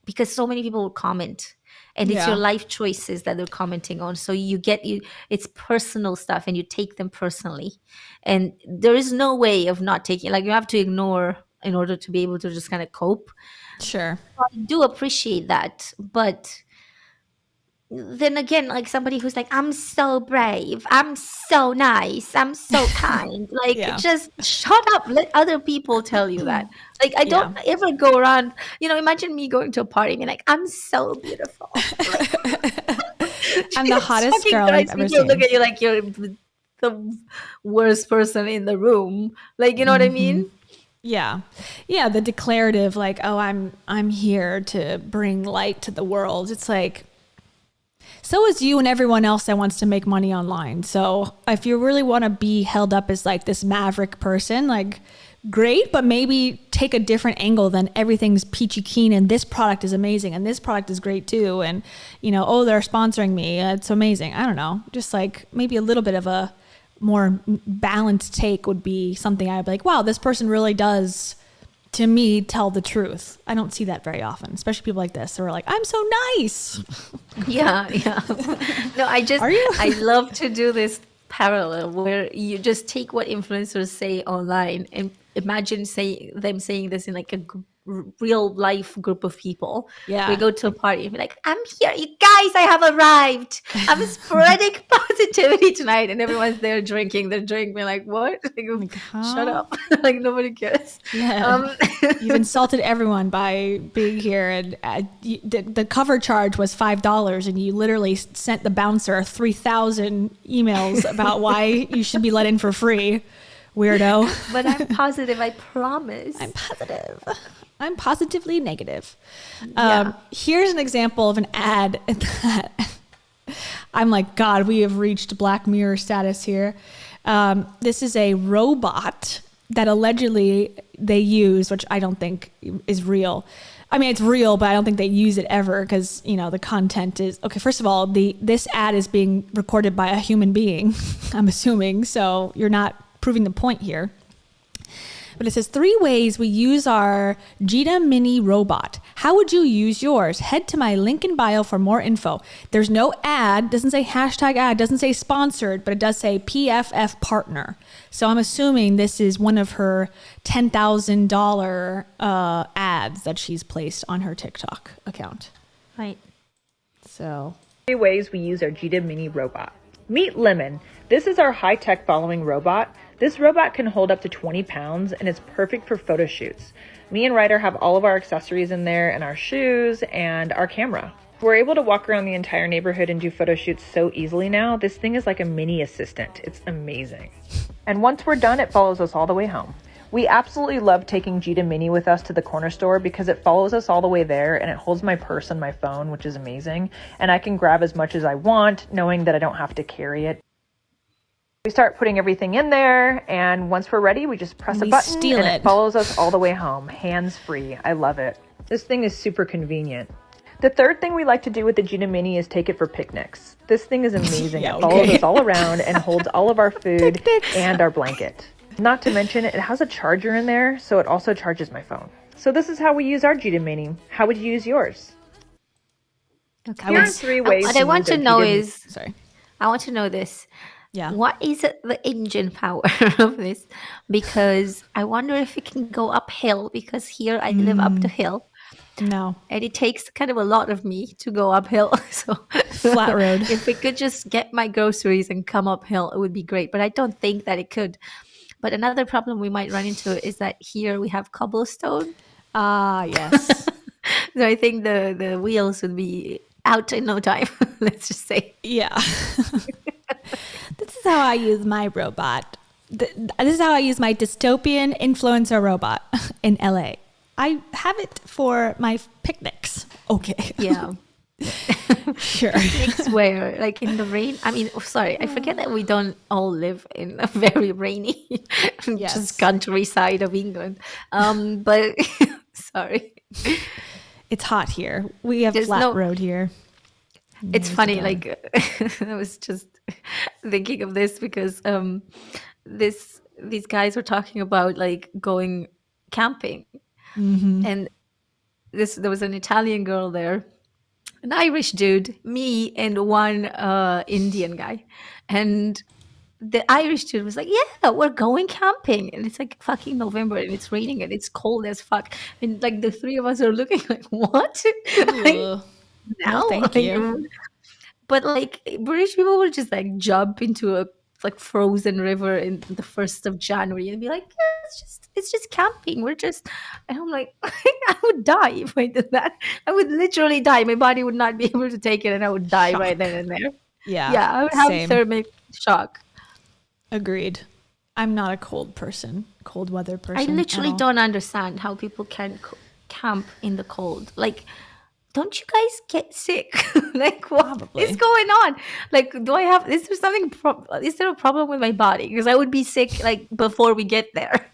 S3: because so many people will comment, and it's your life choices that they're commenting on. So it's personal stuff, and you take them personally, and there is no way of not taking. Like, you have to ignore in order to be able to just kind of cope.
S2: Sure.
S3: I do appreciate that, but then again, like somebody who's like, I'm so brave, I'm so nice, I'm so kind, like,
S2: Yeah.
S3: just shut up, let other people tell you that. Like, I don't ever go around, you know, imagine me going to a party and being like, I'm so beautiful, like,
S2: I'm the hottest
S3: fucking
S2: girl
S3: guys,
S2: I've ever
S3: people
S2: seen.
S3: look at you like you're the worst person in the room. Like, you know what I mean?
S2: Yeah. Yeah, the declarative like, "Oh, I'm here to bring light to the world." It's like, so is you and everyone else that wants to make money online. So if you really want to be held up as like this maverick person, like great, but maybe take a different angle than everything's peachy keen and this product is amazing and this product is great too. And, oh, they're sponsoring me. It's amazing. I don't know. Just like maybe a little bit of a more balanced take would be something I'd be like, wow, this person really does, to me, tell the truth. I don't see that very often, especially people like this who are like, I'm so nice.
S3: Yeah. No, I love to do this parallel where you just take what influencers say online and imagine them saying this in like a real life group of people.
S2: Yeah.
S3: We go to a party and be like, I'm here, you guys, I have arrived. I'm spreading positivity tonight. And everyone's there drinking their drink. We're like, what? Like, shut up. Like, nobody cares.
S2: Yeah. You've insulted everyone by being here. And the cover charge was $5. And you literally sent the bouncer 3,000 emails about why you should be let in for free. Weirdo.
S3: But I'm positive, I promise.
S2: I'm positive. I'm positively negative.
S3: Yeah.
S2: Here's an example of an ad that I'm like, God, we have reached Black Mirror status here. This is a robot that allegedly they use, which I don't think is real. I mean, it's real, but I don't think they use it ever because, the content is... Okay, first of all, this ad is being recorded by a human being, I'm assuming, so you're not proving the point here. But it says 3 ways we use our Jita Mini robot. How would you use yours? Head to my link in bio for more info. There's no ad, doesn't say hashtag ad, doesn't say sponsored, but it does say PFF partner. So I'm assuming this is one of her $10,000 ads that she's placed on her TikTok account.
S3: Right.
S2: So
S6: 3 ways we use our Jita Mini robot. Meet Lemon. This is our high-tech following robot. This robot can hold up to 20 pounds and it's perfect for photo shoots. Me and Ryder have all of our accessories in there and our shoes and our camera. We're able to walk around the entire neighborhood and do photo shoots so easily now. This thing is like a mini assistant. It's amazing. And once we're done, it follows us all the way home. We absolutely love taking Jita Mini with us to the corner store because it follows us all the way there and it holds my purse and my phone, which is amazing. And I can grab as much as I want, knowing that I don't have to carry it. We start putting everything in there, and once we're ready, we just press a button and it follows us all the way home, hands-free. I love it. This thing is super convenient. The third thing we like to do with the Jita Mini is take it for picnics. This thing is amazing. It follows us all around and holds all of our food and our blanket. Not to mention, it has a charger in there, so it also charges my phone. So this is how we use our Jita Mini. How would you use yours?
S3: Okay.
S6: Here are 3 ways.
S3: What I want to know is...
S2: Sorry.
S3: I want to know this.
S2: Yeah.
S3: What is the engine power of this? Because I wonder if it can go uphill, because here I live up the hill.
S2: No.
S3: And it takes kind of a lot of me to go uphill. So
S2: Flat road.
S3: If it could just get my groceries and come uphill, it would be great. But I don't think that it could. But another problem we might run into is that here we have cobblestone.
S2: Ah, yes.
S3: So I think the wheels would be out in no time, let's just say.
S2: Yeah. This is how I use my robot. This is how I use my dystopian influencer robot in LA. I have it for my picnics. Okay.
S3: Yeah.
S2: Sure.
S3: Picnics where? Like in the rain? I mean, sorry, I forget that we don't all live in a very rainy just countryside of England. But sorry.
S2: It's hot here. We have flat road here.
S3: It's funny, like I was just thinking of this because these guys were talking about like going camping, and there was an Italian girl there, an Irish dude, me, and one Indian guy, and the Irish dude was like, "Yeah, we're going camping," and it's like fucking November and it's raining and it's cold as fuck, and like the 3 of us are looking like, "What?" Like,
S2: no, thank you.
S3: But like British people would just like jump into a like frozen river in the 1st of January and be like, yeah, it's just camping. We're just, and I'm like, I would die if I did that. I would literally die. My body would not be able to take it, and I would die right then and there.
S2: Yeah,
S3: I would have thermic shock.
S2: Agreed. I'm not a cold weather person.
S3: I literally
S2: at all.
S3: don't understand how people can camp in the cold. Like, don't you guys get sick? Like, what
S2: Probably.
S3: is going on? Like, is there something, is there a problem with my body? Because I would be sick, like, before we get there.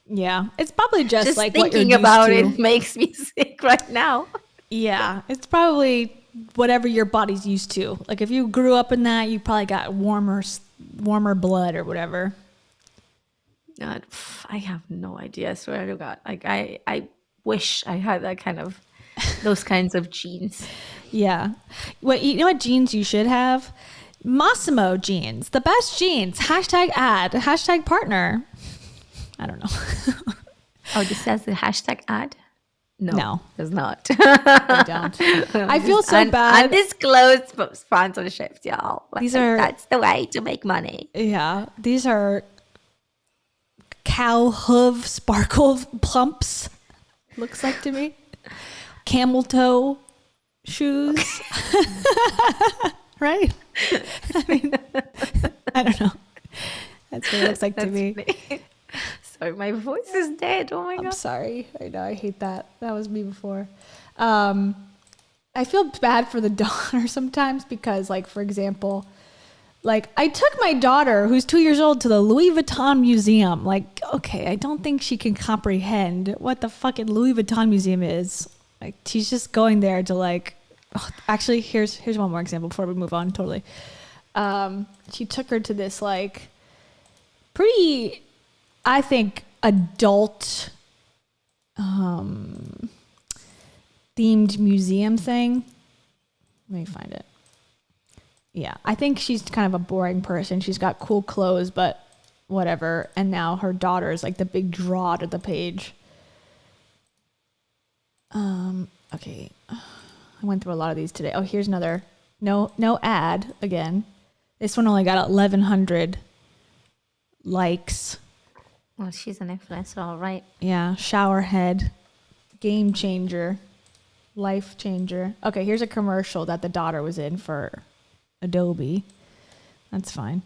S2: Yeah, it's probably just like what
S3: thinking
S2: you're
S3: about
S2: used
S3: it
S2: to.
S3: makes me sick right now.
S2: Yeah, it's probably whatever your body's used to. Like if you grew up in that, you probably got warmer blood or whatever.
S3: God, I have no idea. I swear to God. Like I wish I had those kinds of genes.
S2: Yeah. Well, you know what jeans you should have? Massimo jeans, the best jeans. #ad, #partner. I don't know.
S3: Oh, this says the #ad? No, it's not.
S2: I don't. I feel so bad.
S3: Undisclosed sponsorships, y'all. That's the way to make money.
S2: Yeah, these are cow hoof sparkle plumps. Looks like to me. Camel toe shoes. Right? I mean, I don't know. That's what it looks like to me.
S3: Sorry, my voice is dead. Oh my God.
S2: I'm sorry. I know. I hate that. That was me before. I feel bad for the daughter sometimes because, like, for example, like I took my daughter who's 2 years old to the Louis Vuitton Museum. Like, okay, I don't think she can comprehend what the fucking Louis Vuitton Museum is. Like, she's just going there to like, actually, here's one more example before we move on. Totally. She took her to this like pretty, I think, adult themed museum thing. Let me find it. Yeah, I think she's kind of a boring person. She's got cool clothes, but whatever. And now her daughter is like the big draw to the page. Okay. I went through a lot of these today. Oh, here's another. No ad again. This one only got 1,100 likes.
S3: Well, she's an influencer, all right.
S2: Yeah, shower head, game changer, life changer. Okay, here's a commercial that the daughter was in for Adobe. That's fine.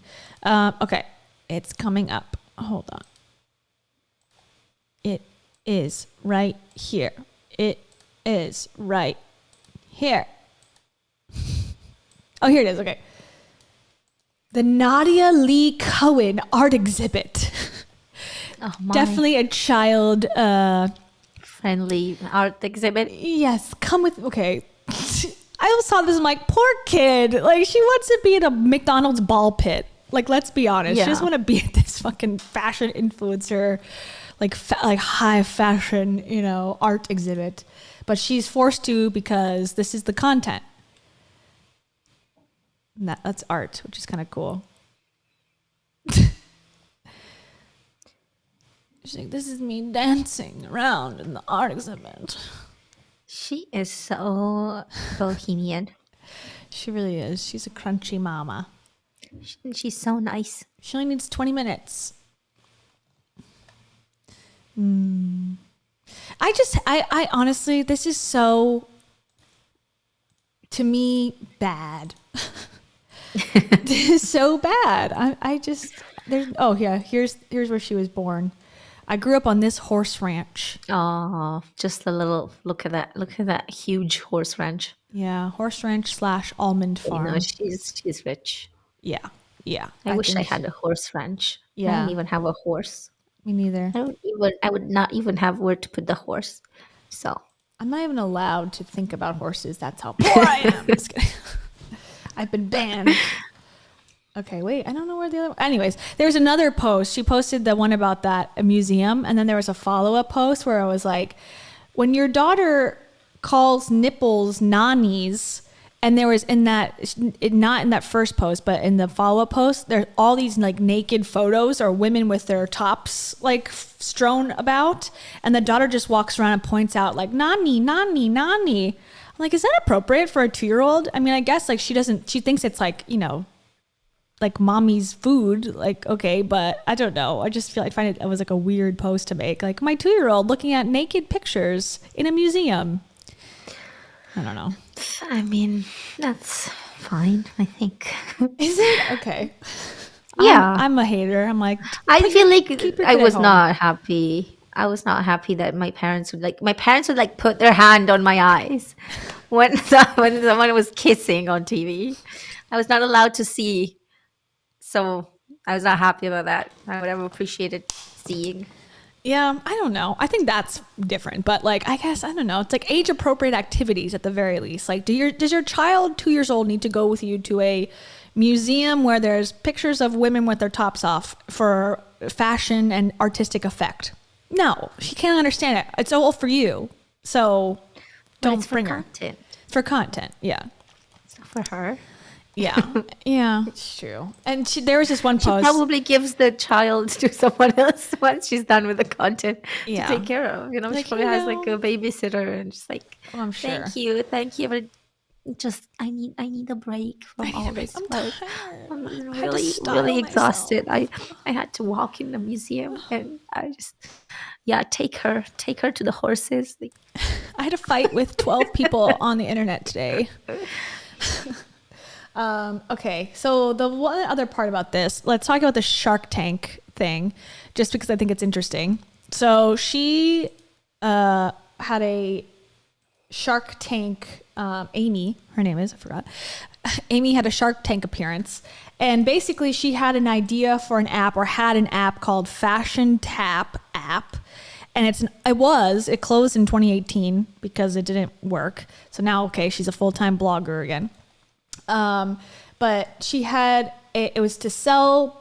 S2: Okay, it's coming up. Hold on. It is right here. It is right here. Oh, here it is. Okay. The Nadia Lee Cohen art exhibit.
S3: Oh my.
S2: Definitely a child
S3: Friendly art exhibit.
S2: yes, come with okay. I always saw this, I'm like, poor kid. Like, she wants to be in a McDonald's ball pit. Like, let's be honest.
S3: Yeah.
S2: She just want to be at this fucking fashion influencer, like high fashion, art exhibit. But she's forced to because this is the content. And that's art, which is kind of cool. She's like, this is me dancing around in the art exhibit.
S3: She is so bohemian.
S2: She really is. She's a crunchy mama.
S3: She's so nice.
S2: She only needs 20 minutes. I honestly, this is so, to me, bad. This is so bad. Here's where she was born. I grew up on this horse ranch.
S3: Oh, just a little look at that. Look at that huge horse ranch.
S2: Yeah, horse ranch / almond farm.
S3: You know, she's rich.
S2: Yeah.
S3: I wish I had a horse ranch.
S2: Yeah.
S3: I don't even have a horse.
S2: Me neither.
S3: I would not even have where to put the horse. So
S2: I'm not even allowed to think about horses. That's how poor I am. Just kidding. I've been banned. Okay, wait. I don't know where the other. Anyways, there's another post. She posted the one about that museum, and then there was a follow-up post where I was like, when your daughter calls nipples nannies, and there was not in that first post, but in the follow-up post, there's all these like naked photos or women with their tops like strewn about, and the daughter just walks around and points out like nanny, nanny, nanny. I'm like, is that appropriate for a 2-year-old? I mean, I guess like she thinks it's like, like mommy's food, like, okay, but I don't know. I just find it was like a weird post to make. Like my 2-year-old looking at naked pictures in a museum. I don't know.
S3: I mean, that's fine, I think.
S2: Is it? Okay.
S3: Yeah.
S2: I'm a hater. I'm like,
S3: I feel like
S2: keep your
S3: I
S2: kid at
S3: was
S2: home.
S3: not happy. I was not happy that my parents would like put their hand on my eyes when when someone was kissing on TV. I was not allowed to see, so I was not happy about that. I would have appreciated seeing.
S2: Yeah, I don't know. I think that's different, but like, I guess I don't know. It's like age appropriate activities at the very least. Like, does your child 2 years old need to go with you to a museum where there's pictures of women with their tops off for fashion and artistic effect? No, she can't understand it. It's all for you, so don't
S3: It's for
S2: bring her.
S3: content.
S2: For content. Yeah,
S3: It's not for her.
S2: yeah, yeah. It's true. And there was this one
S3: She
S2: post.
S3: probably gives the child to someone else once she's done with the content
S2: Yeah.
S3: to take care of. You know,
S2: Like,
S3: she probably has like a babysitter and just like,
S2: Oh, I'm sure.
S3: thank you, but just I need a break from all this
S2: I'm
S3: work.
S2: tired.
S3: I'm
S2: I had to
S3: really
S2: style
S3: really exhausted.
S2: myself.
S3: I had to walk in the museum and I just take her to the horses. Like,
S2: I had to fight with 12 people on the internet today. Okay, so the one other part about this, let's talk about the Shark Tank thing, just because I think it's interesting. So she had a Shark Tank, Amy, her name is, I forgot. Amy had a Shark Tank appearance, and basically she had an idea for an app, or had an app called Fashion Tap app. And it closed in 2018 because it didn't work. So now, okay, she's a full-time blogger again. But she had, it was to sell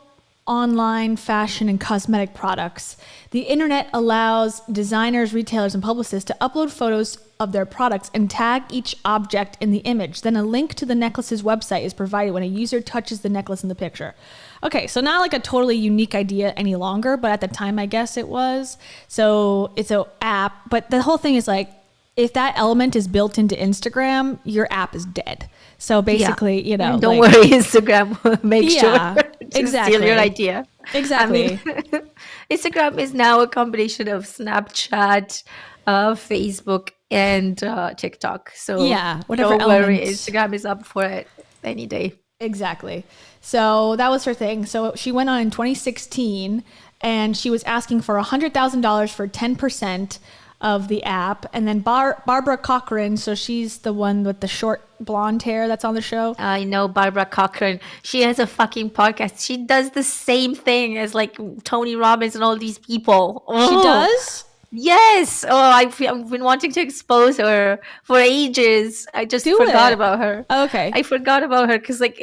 S2: online fashion and cosmetic products. The internet allows designers, retailers, and publicists to upload photos of their products and tag each object in the image. Then a link to the necklace's website is provided when a user touches the necklace in the picture. Okay, so not like a totally unique idea any longer, but at the time I guess it was. So it's an app, but the whole thing is like, if that element is built into Instagram, your app is dead. So basically, you know,
S3: and don't
S2: like,
S3: worry, Instagram will make
S2: Yeah,
S3: sure to
S2: exactly.
S3: steal your idea.
S2: Exactly.
S3: I mean, Instagram is now a combination of Snapchat, Facebook, and TikTok. So
S2: Yeah, whatever
S3: don't worry,
S2: element.
S3: Instagram is up for it any day.
S2: Exactly. So that was her thing. So she went on in 2016 and she was asking for $100,000 for 10% of the app. And then Barbara Cochran, so she's the one with the short blonde hair that's on the show.
S3: I know Barbara Cochran. She has a fucking podcast. She does the same thing as like Tony Robbins and all these people.
S2: She does?
S3: Yes. Oh, I've been wanting to expose her for ages. I just forgot about her.
S2: Okay.
S3: I forgot about her because, like,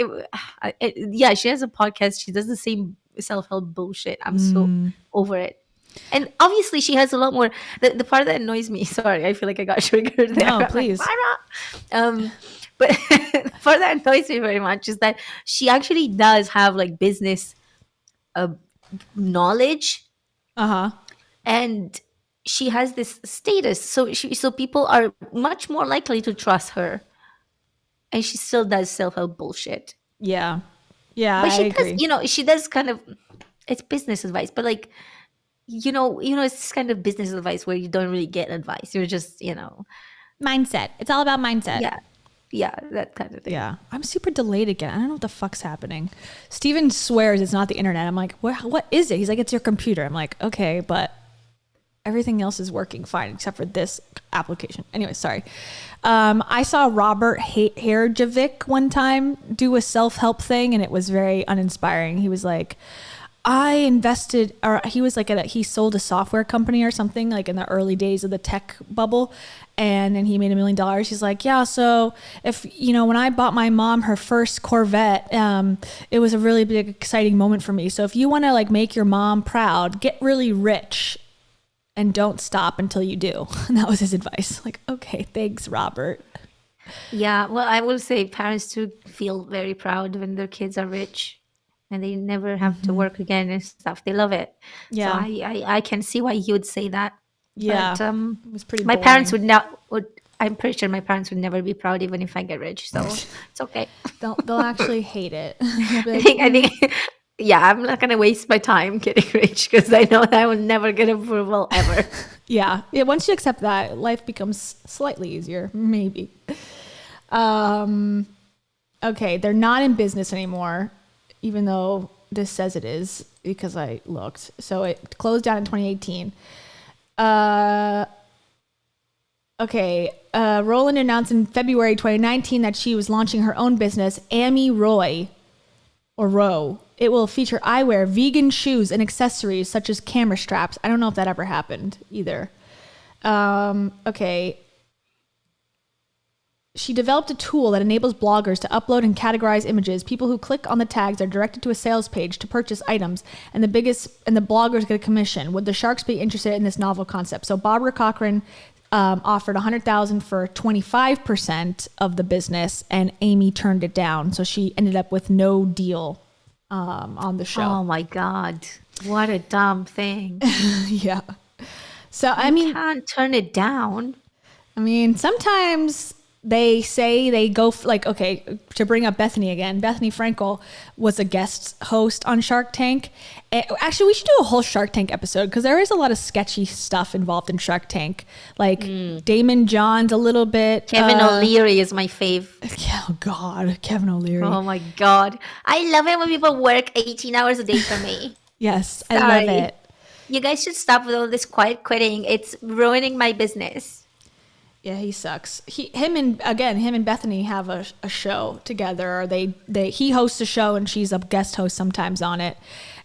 S3: yeah, she has a podcast. She does the same self-help bullshit. I'm so over it. And obviously, she has a lot more. The part that annoys me. Sorry, I feel like I got triggered there.
S2: No,
S3: I'm like,
S2: please.
S3: Barbara. But the part that annoys me very much is that she actually does have like business knowledge. And she has this status, so people are much more likely to trust her, and she still does self-help bullshit.
S2: Yeah,
S3: But
S2: I
S3: she
S2: agree.
S3: does, she does kind of, it's business advice, but like, it's this kind of business advice where you don't really get advice. You're just,
S2: Mindset. It's all about mindset.
S3: yeah, that kind of thing.
S2: Yeah. I'm super delayed again. I don't know what the fuck's happening. Steven swears it's not the internet. I'm like, what is it? He's like, it's your computer. I'm like, okay, but everything else is working fine except for this application. Anyway, sorry. I saw Robert Herjavec one time do a self-help thing, and it was very uninspiring. He was like, I invested, or he was like, he sold a software company or something like in the early days of the tech bubble. And then he made $1 million. He's like, yeah, so if, when I bought my mom her first Corvette, it was a really big, exciting moment for me. So if you want to like make your mom proud, get really rich and don't stop until you do. And that was his advice. Like, okay, thanks, Robert.
S3: Yeah, well, I will say parents do feel very proud when their kids are rich and they never have to work again and stuff. They love it.
S2: Yeah.
S3: So I can see why he would say that.
S2: Yeah.
S3: But,
S2: it was pretty
S3: my
S2: boring.
S3: parents I'm pretty sure my parents would never be proud even if I get rich. So it's okay.
S2: They'll actually hate it.
S3: I think, yeah, I'm not going to waste my time getting rich because I know that I will never get approval ever.
S2: Yeah. Once you accept that, life becomes slightly easier, maybe. Okay, they're not in business anymore, even though this says it is because I looked. So it closed down in 2018. Okay. Roiland announced in February 2019 that she was launching her own business, Amy Roy, or Row. It will feature eyewear, vegan shoes, and accessories such as camera straps. I don't know if that ever happened either. Okay. She developed a tool that enables bloggers to upload and categorize images. People who click on the tags are directed to a sales page to purchase items, and the bloggers get a commission. Would the sharks be interested in this novel concept? So Barbara Cochran offered $100,000 for 25% of the business, and Amy turned it down. So she ended up with no deal on the show.
S3: Oh my God. What a dumb thing.
S2: Yeah. So,
S3: You can't turn it down.
S2: I mean, sometimes they say they go okay, to bring up Bethany again, Bethany Frankel was a guest host on Shark Tank. Actually, we should do a whole Shark Tank episode because there is a lot of sketchy stuff involved in Shark Tank. Like Damon John's a little bit.
S3: Kevin O'Leary is my fave.
S2: Yeah, oh God, Kevin O'Leary.
S3: Oh my God. I love it when people work 18 hours a day for me.
S2: Yes,
S3: Sorry.
S2: I love it.
S3: You guys should stop with all this quiet quitting. It's ruining my business.
S2: Yeah, he sucks. Him and Bethany have a show together. He hosts a show and she's a guest host sometimes on it.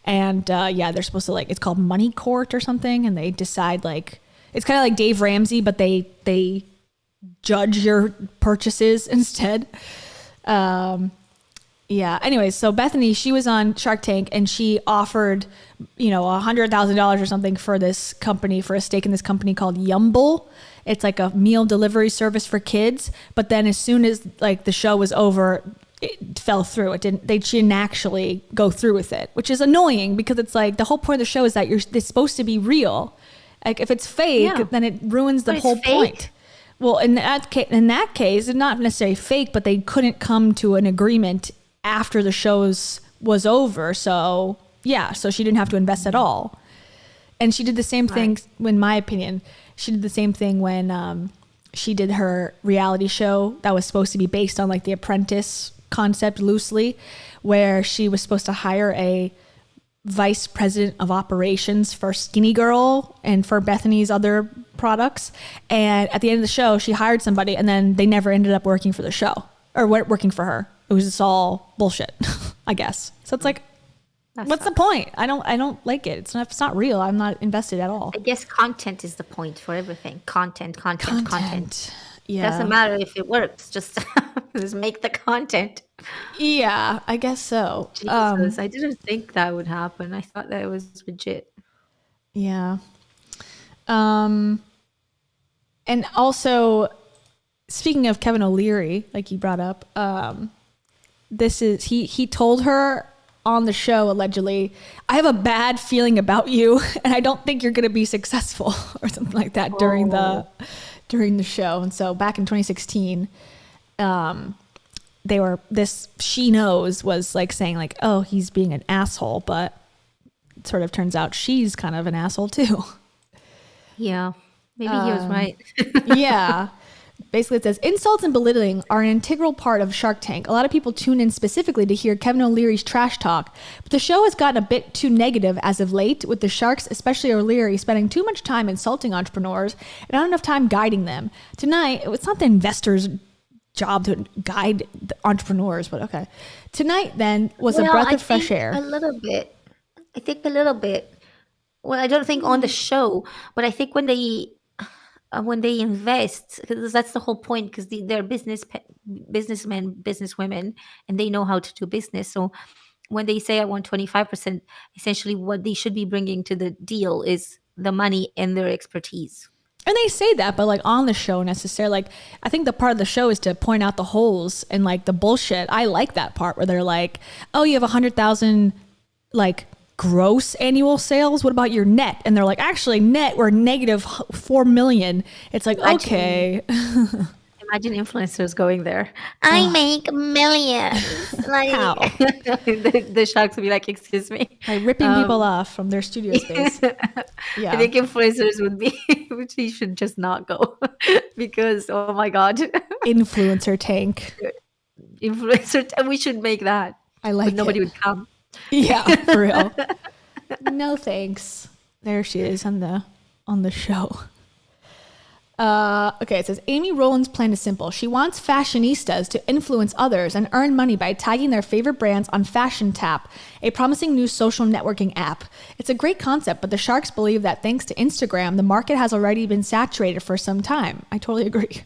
S2: And they're supposed to it's called Money Court or something. And they decide it's kind of like Dave Ramsey, but they judge your purchases instead. Anyways, so Bethany, she was on Shark Tank and she offered, $100,000 or something for this company, for a stake in this company called Yumble. It's like a meal delivery service for kids. But then as soon as the show was over, it fell through. She didn't actually go through with it, which is annoying because it's the whole point of the show is that it's supposed to be real. Like if it's fake, then it ruins the whole point. Well, in that case, it's not necessarily fake, but they couldn't come to an agreement after the shows was over. So so she didn't have to invest at all. And she did the same thing, in my opinion. She did the same thing when she did her reality show that was supposed to be based on The Apprentice concept loosely, where she was supposed to hire a vice president of operations for Skinny Girl and for Bethany's other products. And at the end of the show, she hired somebody and then they never ended up working for the show or working for her. It was just all bullshit, I guess. So it's what's the point? I don't like it. It's not real. I'm not invested at all.
S3: I guess content is the point for everything. Content.
S2: Yeah.
S3: Doesn't matter if it works. Just make the content.
S2: Yeah, I guess so.
S3: Jesus, I didn't think that would happen. I thought that it was legit.
S2: Yeah. And also, speaking of Kevin O'Leary, like you brought up, he told her on the show, allegedly, I have a bad feeling about you and I don't think you're going to be successful or something like that during the show. And so back in 2016, She Knows was saying oh, he's being an asshole, but it sort of turns out she's kind of an asshole too.
S3: Yeah, maybe he was right.
S2: Yeah. Basically, it says, insults and belittling are an integral part of Shark Tank. A lot of people tune in specifically to hear Kevin O'Leary's trash talk. But the show has gotten a bit too negative as of late, with the sharks, especially O'Leary, spending too much time insulting entrepreneurs and not enough time guiding them. Tonight, it's not the investors' job to guide the entrepreneurs, but okay. Tonight, then, was a breath of fresh air.
S3: I think a little bit. Well, I don't think on the show, but I think when they invest, because that's the whole point, because they're businessmen, businesswomen, and they know how to do business. So when they say I want 25%, essentially what they should be bringing to the deal is the money and their expertise.
S2: And they say that, but on the show necessarily, I think the part of the show is to point out the holes and the bullshit. I like that part where they're oh, you have 100,000 gross annual sales. What about your net? And they're actually net, we're negative 4 million. It's okay.
S3: Imagine influencers going there. I make millions.
S2: How?
S3: the sharks would be excuse me.
S2: Ripping people off from their studio space. Yeah.
S3: I think influencers would be, which he should just not go because, oh my God.
S2: Influencer tank.
S3: We should make that.
S2: I like
S3: but nobody
S2: it.
S3: would come.
S2: Yeah, for real. No thanks. There she is on the show. Okay, it says Amy Roland's plan is simple. She wants fashionistas to influence others and earn money by tagging their favorite brands on Fashion Tap, a promising new social networking app. It's a great concept, but the sharks believe that thanks to Instagram, the market has already been saturated for some time. I totally agree.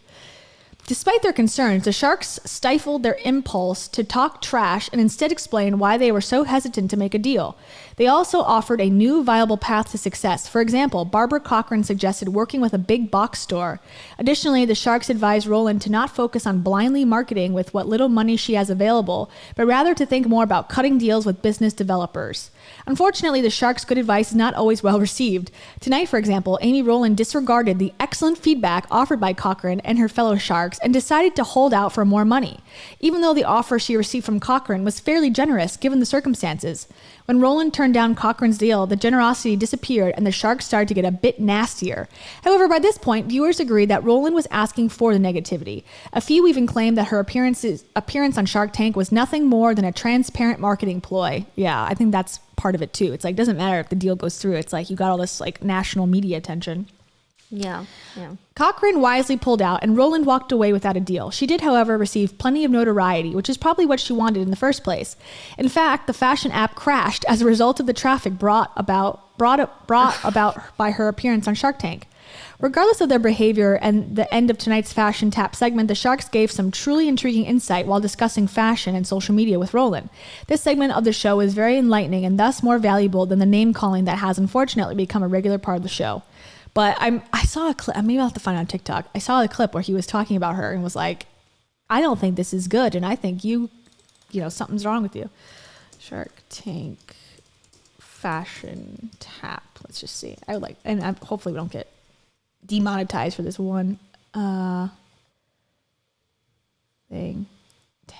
S2: Despite their concerns, the sharks stifled their impulse to talk trash and instead explained why they were so hesitant to make a deal. They also offered a new viable path to success. For example, Barbara Cochran suggested working with a big box store. Additionally, the sharks advised Roiland to not focus on blindly marketing with what little money she has available, but rather to think more about cutting deals with business developers. Unfortunately, the sharks' good advice is not always well received. Tonight, for example, Amy Roiland disregarded the excellent feedback offered by Cochran and her fellow sharks and decided to hold out for more money, even though the offer she received from Cochran was fairly generous given the circumstances. When Roiland turned down Cochran's deal, the generosity disappeared and the sharks started to get a bit nastier. However, by this point, viewers agreed that Roiland was asking for the negativity. A few even claimed that her appearance on Shark Tank was nothing more than a transparent marketing ploy. Yeah, I think that's part of it too. It's like, doesn't matter if the deal goes through. It's like you got all this like national media attention.
S3: Yeah.
S2: Cochran wisely pulled out and Roiland walked away without a deal. She did, however, receive plenty of notoriety, which is probably what she wanted in the first place. In fact, the fashion app crashed as a result of the traffic brought about by her appearance on Shark Tank. Regardless of their behavior and the end of tonight's Fashion Tap segment, the Sharks gave some truly intriguing insight while discussing fashion and social media with Roiland. This segment of the show is very enlightening and thus more valuable than the name calling that has unfortunately become a regular part of the show. But I saw a clip, maybe I'll have to find it on TikTok. I saw a clip where he was talking about her and was like, I don't think this is good. And I think something's wrong with you. Shark Tank Fashion Tap. Let's just see. Hopefully we don't get demonetized for this one thing. Dang.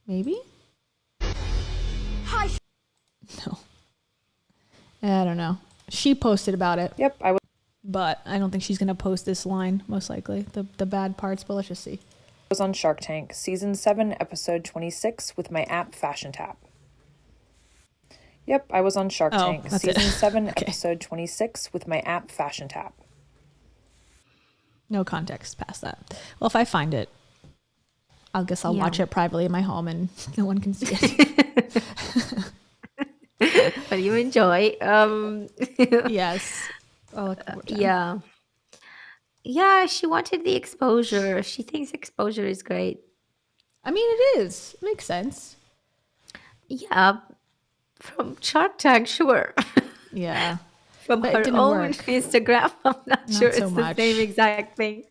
S2: Maybe? Hi. No. I don't know. She posted about it.
S6: Yep,
S2: But I don't think she's going to post this line, most likely. The bad parts, but let's just see.
S6: I was on Shark Tank, Season 7, Episode 26, with my app Fashion Tap. Yep, I was on Shark Tank, Season 7, okay. Episode 26, with my app Fashion Tap.
S2: No context past that. Well, if I find it, I'll watch it privately in my home and no one can see it.
S3: But you enjoy.
S2: Yes.
S3: Yeah. Yeah, she wanted the exposure. She thinks exposure is great.
S2: I mean, it is. It makes sense.
S3: Yeah. From Shark Tank, sure.
S2: Yeah.
S3: From her own Instagram, I'm not sure it's the same exact thing.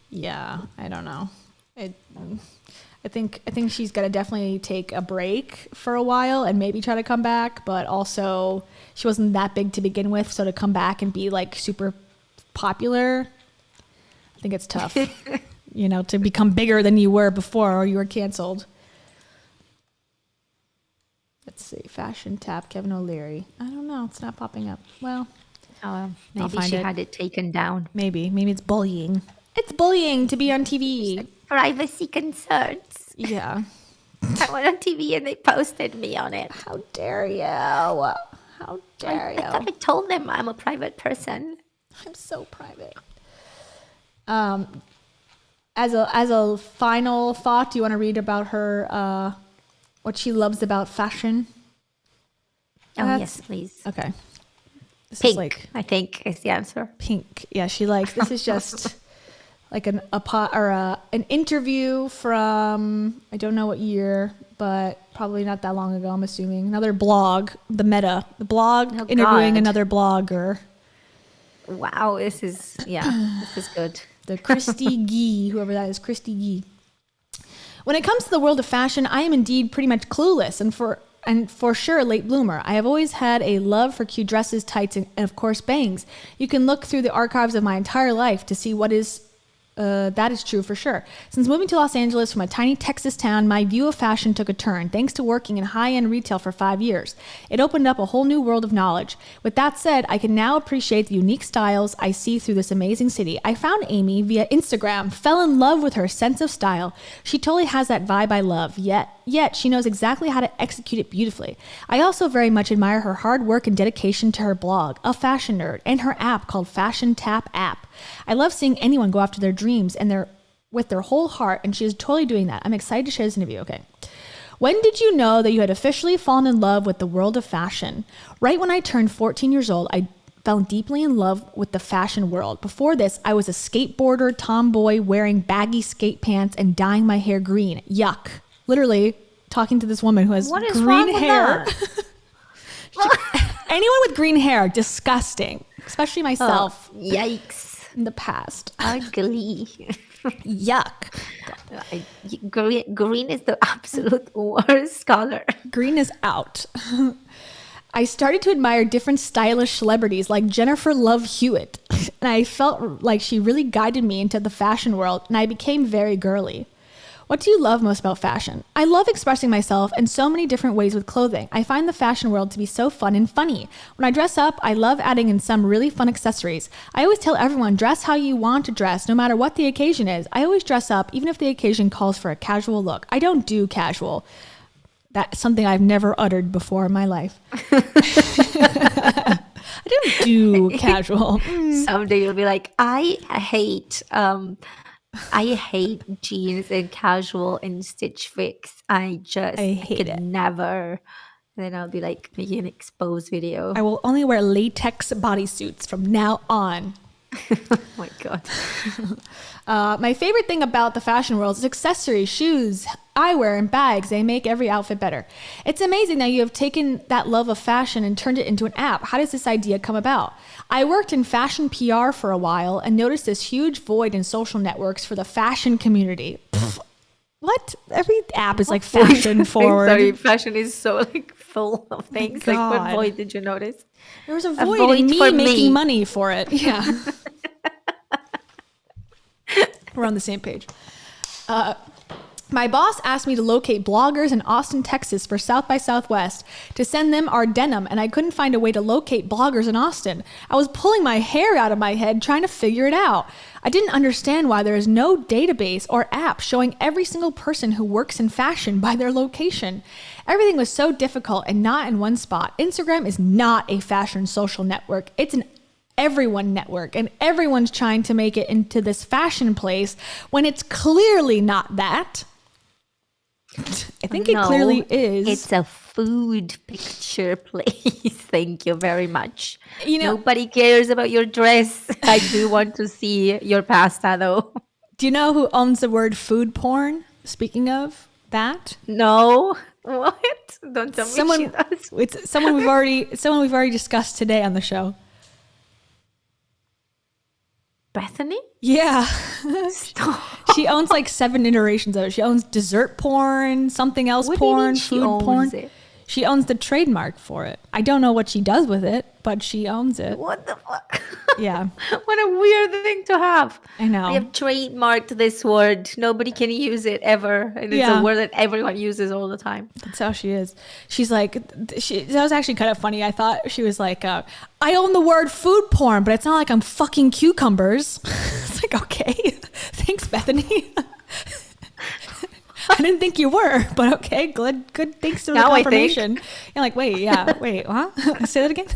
S2: Yeah, I don't know. I think she's got to definitely take a break for a while and maybe try to come back. But also, she wasn't that big to begin with, so to come back and be like super popular, I think it's tough. To become bigger than you were before, or you were canceled. Let's see, Fashion Tap, Kevin O'Leary. I don't know. It's not popping up. Well,
S3: maybe she had it taken down.
S2: Maybe it's bullying. It's bullying to be on TV.
S3: Privacy concerns.
S2: Yeah.
S3: I went on TV and they posted me on it.
S2: How dare you? How dare you?
S3: I thought I told them I'm a private person.
S2: I'm so private. As a final thought, do you want to read about her, what she loves about fashion?
S3: Yes, please.
S2: Okay.
S3: This Pink, I think, is the answer.
S2: Pink. Yeah, she likes, this is just like an interview from, I don't know what year, but probably not that long ago, I'm assuming. Another blog, the blog interviewing another blogger.
S3: Wow, this is good.
S2: The Christy Gee, whoever that is, Christy Gee. When it comes to the world of fashion, I am indeed pretty much clueless and for sure a late bloomer. I have always had a love for cute dresses, tights, and of course bangs. You can look through the archives of my entire life to see what is That is true for sure. Since moving to Los Angeles from a tiny Texas town, my view of fashion took a turn thanks to working in high-end retail for 5 years. It opened up a whole new world of knowledge. With that said, I can now appreciate the unique styles I see through this amazing city. I found Amy via Instagram, fell in love with her sense of style. She totally has that vibe I love, yet she knows exactly how to execute it beautifully. I also very much admire her hard work and dedication to her blog, A Fashion Nerd, and her app called Fashion Tap App. I love seeing anyone go after their dreams and with their whole heart, and she is totally doing that. I'm excited to share this interview. Okay. When did you know that you had officially fallen in love with the world of fashion? Right when I turned 14 years old, I fell deeply in love with the fashion world. Before this, I was a skateboarder, tomboy, wearing baggy skate pants and dyeing my hair green. Yuck. Literally talking to this woman who has green hair. Anyone with green hair, disgusting. Especially myself.
S3: Oh, yikes.
S2: In the past.
S3: Ugly.
S2: Yuck.
S3: Green is the absolute worst color.
S2: Green is out. I started to admire different stylish celebrities like Jennifer Love Hewitt, and I felt like she really guided me into the fashion world, and I became very girly. What do you love most about fashion? I love expressing myself in so many different ways with clothing. I find the fashion world to be so fun and funny. When I dress up, I love adding in some really fun accessories. I always tell everyone, dress how you want to dress, no matter what the occasion is. I always dress up, even if the occasion calls for a casual look. I don't do casual. That's something I've never uttered before in my life. I don't do casual.
S3: Someday you'll be like, I hate jeans and casual and Stitch Fix. I
S2: hate it.
S3: Never. And then I'll be like making an exposed video.
S2: I will only wear latex bodysuits from now on.
S3: Oh my God.
S2: My favorite thing about the fashion world is accessories, shoes, eyewear, and bags. They make every outfit better. It's amazing that you have taken that love of fashion and turned it into an app. How does this idea come about? I worked in fashion PR for a while and noticed this huge void in social networks for the fashion community. What? Every app is like fashion forward.
S3: Sorry, fashion is so like full of things.
S2: God.
S3: Like what void did you notice?
S2: There was a void in me making money for it. Yeah. We're on the same page. My boss asked me to locate bloggers in Austin, Texas for South by Southwest to send them our denim, and I couldn't find a way to locate bloggers in Austin. I was pulling my hair out of my head trying to figure it out. I didn't understand why there is no database or app showing every single person who works in fashion by their location. Everything was so difficult and not in one spot. Instagram is not a fashion social network. It's an everyone network, and everyone's trying to make it into this fashion place when it's clearly not that. I think it clearly is.
S3: It's a food picture place. Thank you very much. Nobody cares about your dress. I do want to see your pasta though.
S2: Do you know who owns the word food porn? Speaking of that?
S3: No. What? Don't tell me she does.
S2: It's someone we've already discussed today on the show.
S3: Bethany?
S2: Yeah. She owns like 7 iterations of it. She owns dessert porn, something else porn, food porn.
S3: It?
S2: She owns the trademark for it. I don't know what she does with it, but she owns it.
S3: What the fuck?
S2: Yeah.
S3: What a weird thing to have.
S2: I know.
S3: I have trademarked this word. Nobody can use it ever. And it's a word that everyone uses all the time.
S2: That's how she is. She's like, that was actually kind of funny. I thought she was like, I own the word food porn, but it's not like I'm fucking cucumbers. It's like, okay, thanks, Bethany. I didn't think you were, but okay, good. Thanks for the confirmation. You're like, wait, huh? Say that again.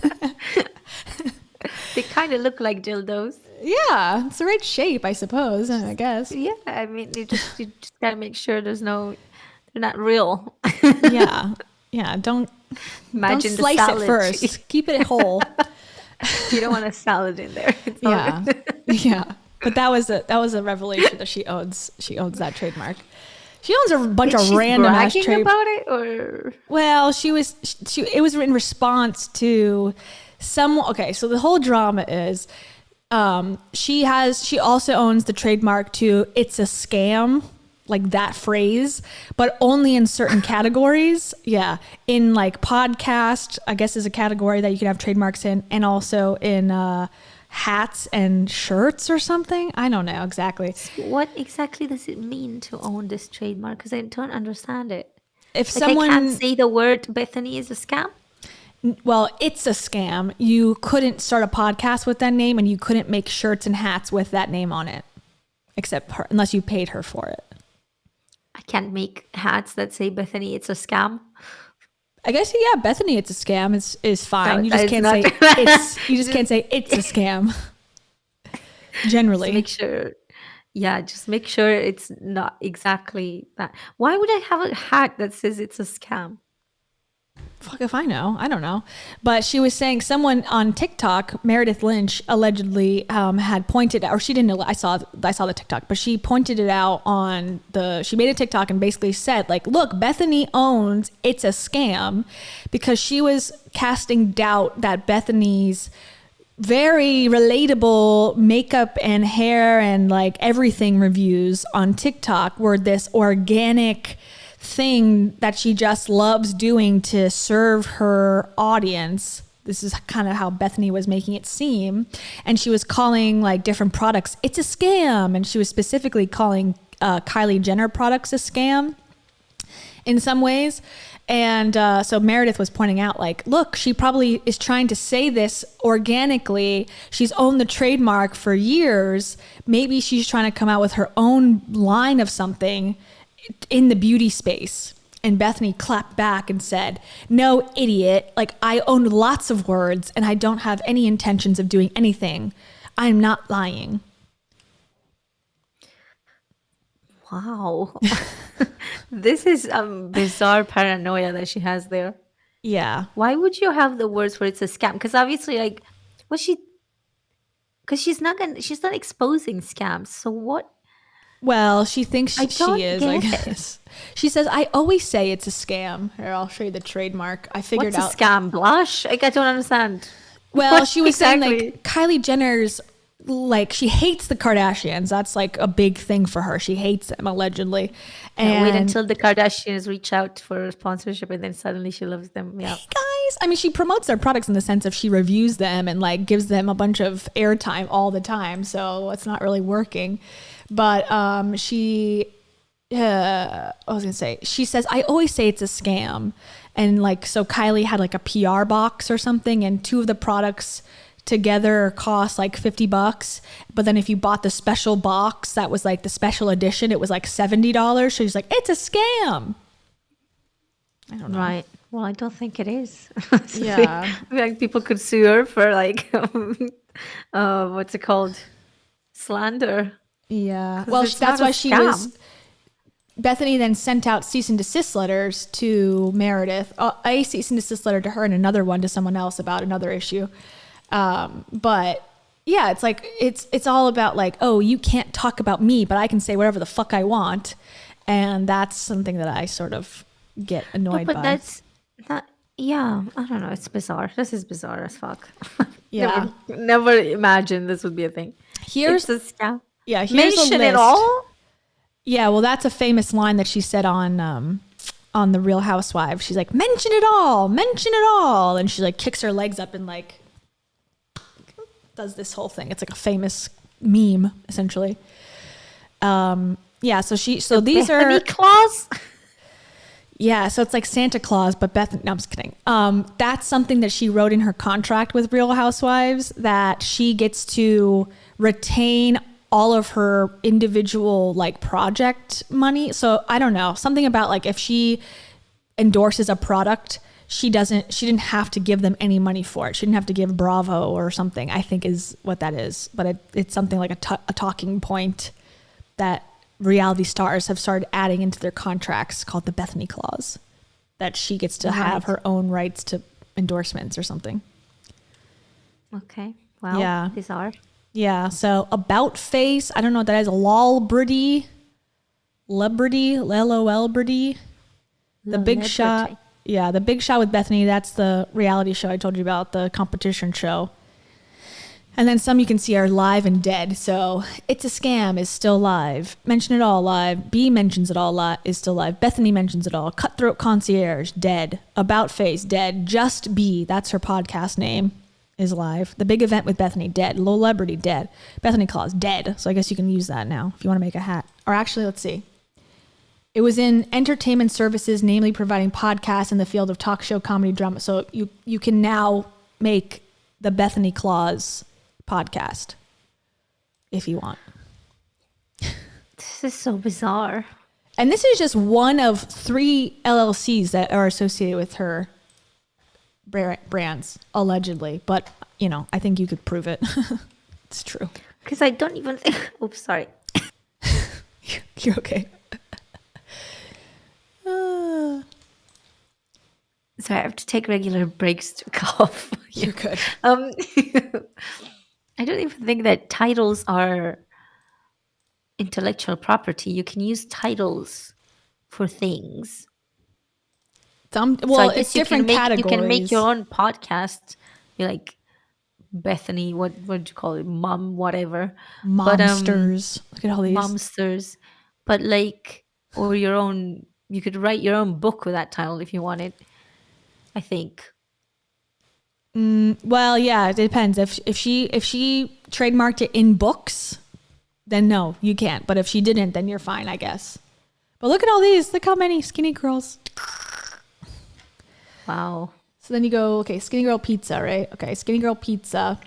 S3: They kind of look like dildos.
S2: Yeah, it's the right shape, I suppose. I guess.
S3: Yeah, I mean, you just gotta make sure they're not real.
S2: Yeah. Don't
S3: slice
S2: it first. Keep it whole.
S3: You don't want a salad in there.
S2: Yeah. But that was a revelation that she owns that trademark. She owns a bunch of random ass
S3: trademarks about it, or
S2: well, it was in response to someone. Okay, so the whole drama is she also owns the trademark to "it's a scam," like that phrase, but only in certain categories. Yeah, in like podcast, I guess is a category that you can have trademarks in, and also in hats and shirts or something. I don't know exactly.
S3: What exactly does it mean to own this trademark? Because I don't understand it.
S2: If
S3: Like
S2: someone
S3: I can't say the word Bethany is a scam.
S2: Well, it's a scam. You couldn't start a podcast with that name, and you couldn't make shirts and hats with that name on it, except her, unless you paid her for it.
S3: I can't make hats that say Bethany, it's a scam.
S2: I guess yeah, Bethany, it's a scam is fine.
S3: No,
S2: You
S3: that
S2: just
S3: is
S2: can't
S3: not
S2: say
S3: correct.
S2: it's. You just can't say it's a scam. Generally,
S3: Just make sure. Yeah, just make sure it's not exactly that. Why would I have a hat that says it's a scam?
S2: fuck if I know. I don't know. But she was saying someone on TikTok, Meredith Lynch, allegedly had pointed out, or she didn't, I saw the TikTok, but she pointed it out on she made a TikTok and basically said, like, look, Bethany owns It's a Scam, because she was casting doubt that Bethany's very relatable makeup and hair and like everything reviews on TikTok were this organic thing that she just loves doing to serve her audience. This is kind of how Bethany was making it seem. And she was calling like different products, it's a scam. And she was specifically calling Kylie Jenner products a scam in some ways. And so Meredith was pointing out, like, look, she probably is trying to say this organically. She's owned the trademark for years. Maybe she's trying to come out with her own line of something in the beauty space. And Bethany clapped back and said, no, idiot. Like, I own lots of words and I don't have any intentions of doing anything. I'm not lying.
S3: Wow. This is bizarre paranoia that she has there.
S2: Yeah.
S3: Why would you have the words where it's a scam? Because obviously, like, because she's not exposing scams. So what?
S2: Well, she thinks
S3: I don't
S2: she is, I
S3: get it.
S2: guess. She says, I always say it's a scam. Here, I'll show you the trademark. I figured
S3: What's
S2: out.
S3: a scam? Blush? Like, I don't understand.
S2: Well,
S3: What
S2: she was saying,
S3: exactly?
S2: like, Kylie Jenner's, like, she hates the Kardashians. That's, like, a big thing for her. She hates them, allegedly. And
S3: Wait until the Kardashians reach out for sponsorship and then suddenly she loves them. Yeah.
S2: guys, I mean, she promotes their products in the sense of she reviews them and, like, gives them a bunch of airtime all the time. So it's not really working. But she says, I always say it's a scam. And, like, so Kylie had, like, a PR box or something, and two of the products together cost like $50, but then if you bought the special box that was like the special edition, it was like $70. So she's like, it's a scam. I don't know.
S3: Right. Well, I don't think it is.
S2: Yeah.
S3: Like, people could sue her for, like, what's it called? Slander.
S2: Yeah.
S3: 'Cause
S2: Well,
S3: it's
S2: that's
S3: not a
S2: why she
S3: scam.
S2: was. Bethany then sent out cease and desist letters to Meredith, a cease and desist letter to her and another one to someone else about another issue. But yeah, it's like, it's all about like, oh, you can't talk about me, but I can say whatever the fuck I want. And that's something that I sort of get annoyed
S3: But
S2: by.
S3: that's not, yeah, I don't know. It's bizarre. This is bizarre as fuck.
S2: Yeah.
S3: Never imagined this would be a thing.
S2: Here's
S3: It's a scam.
S2: yeah, here's
S3: Mention
S2: a
S3: it
S2: list.
S3: all?
S2: Yeah, well, that's a famous line that she said on the Real Housewives. She's like, mention it all, and she like kicks her legs up and like does this whole thing. It's like a famous meme, essentially. Yeah, so these
S3: Bethany
S2: are
S3: Claus?
S2: yeah, so it's like Santa Claus, but Bethany. No, I'm just kidding. That's something that she wrote in her contract with Real Housewives, that she gets to retain all of her individual like project money. So I don't know, something about like if she endorses a product, she didn't have to give them any money for it. She didn't have to give Bravo or something, I think is what that is. But it's something like a talking point that reality stars have started adding into their contracts called the Bethany Clause, that she gets to have her own rights to endorsements or something.
S3: Okay. Well,
S2: Yeah.
S3: bizarre.
S2: Yeah, so About Face, I don't know what that is, LOLbrity, LOLbrity, The Big Shot.
S3: Celebrity.
S2: Yeah, The Big Shot with Bethany, that's the reality show I told you about, the competition show. And then some you can see are live and dead. So It's a Scam is still live. Mention It All live. B Mentions It All is still live. Bethany Mentions It All. Cutthroat Concierge, dead. About Face, dead. Just B, that's her podcast name. is live. The big event with Bethany, dead. Celebrity, dead. Bethany Claus, dead. So I guess you can use that now if you want to make a hat. Or actually, let's see. It was in entertainment services, namely providing podcasts in the field of talk show, comedy, drama. So you can now make the Bethany Claus podcast if you want.
S3: This is so bizarre.
S2: And this is just one of 3 LLCs that are associated with her brands, allegedly. But, you know, I think you could prove it. It's true.
S3: Because I don't even think... Oops, sorry.
S2: You're okay.
S3: Sorry, I have to take regular breaks to cough.
S2: You're good.
S3: I don't even think that titles are intellectual property. You can use titles for things.
S2: Well,
S3: So I guess
S2: it's different categories.
S3: You can make your own podcast. You're like Bethany, what would you call it? Mom, whatever.
S2: Momsters. Look at all these.
S3: Momsters. But like, or your own, you could write your own book with that title if you wanted, I think.
S2: Well, yeah, it depends. If she trademarked it in books, then no, you can't. But if she didn't, then you're fine, I guess. But look at all these. Look how many skinny girls.
S3: Wow.
S2: So then you go, okay, Skinny Girl Pizza, right? Okay, Skinny Girl Pizza.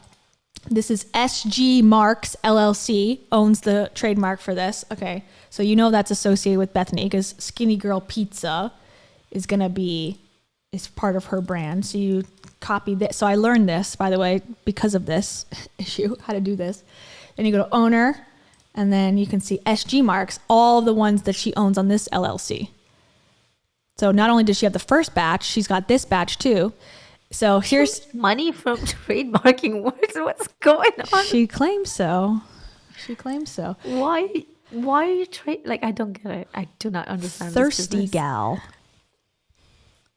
S2: This is SG Marks LLC, owns the trademark for this. Okay, so you know that's associated with Bethany because Skinny Girl Pizza is part of her brand. So you copy this. So I learned this, by the way, because of this issue, how to do this. Then you go to owner, and then you can see SG Marks, all the ones that she owns on this LLC. So not only does she have the first batch, she's got this batch too. So here's
S3: money from trademarking. What's going on?
S2: She claims so.
S3: Why are you like, I don't get it. I do not understand.
S2: Thirsty Gal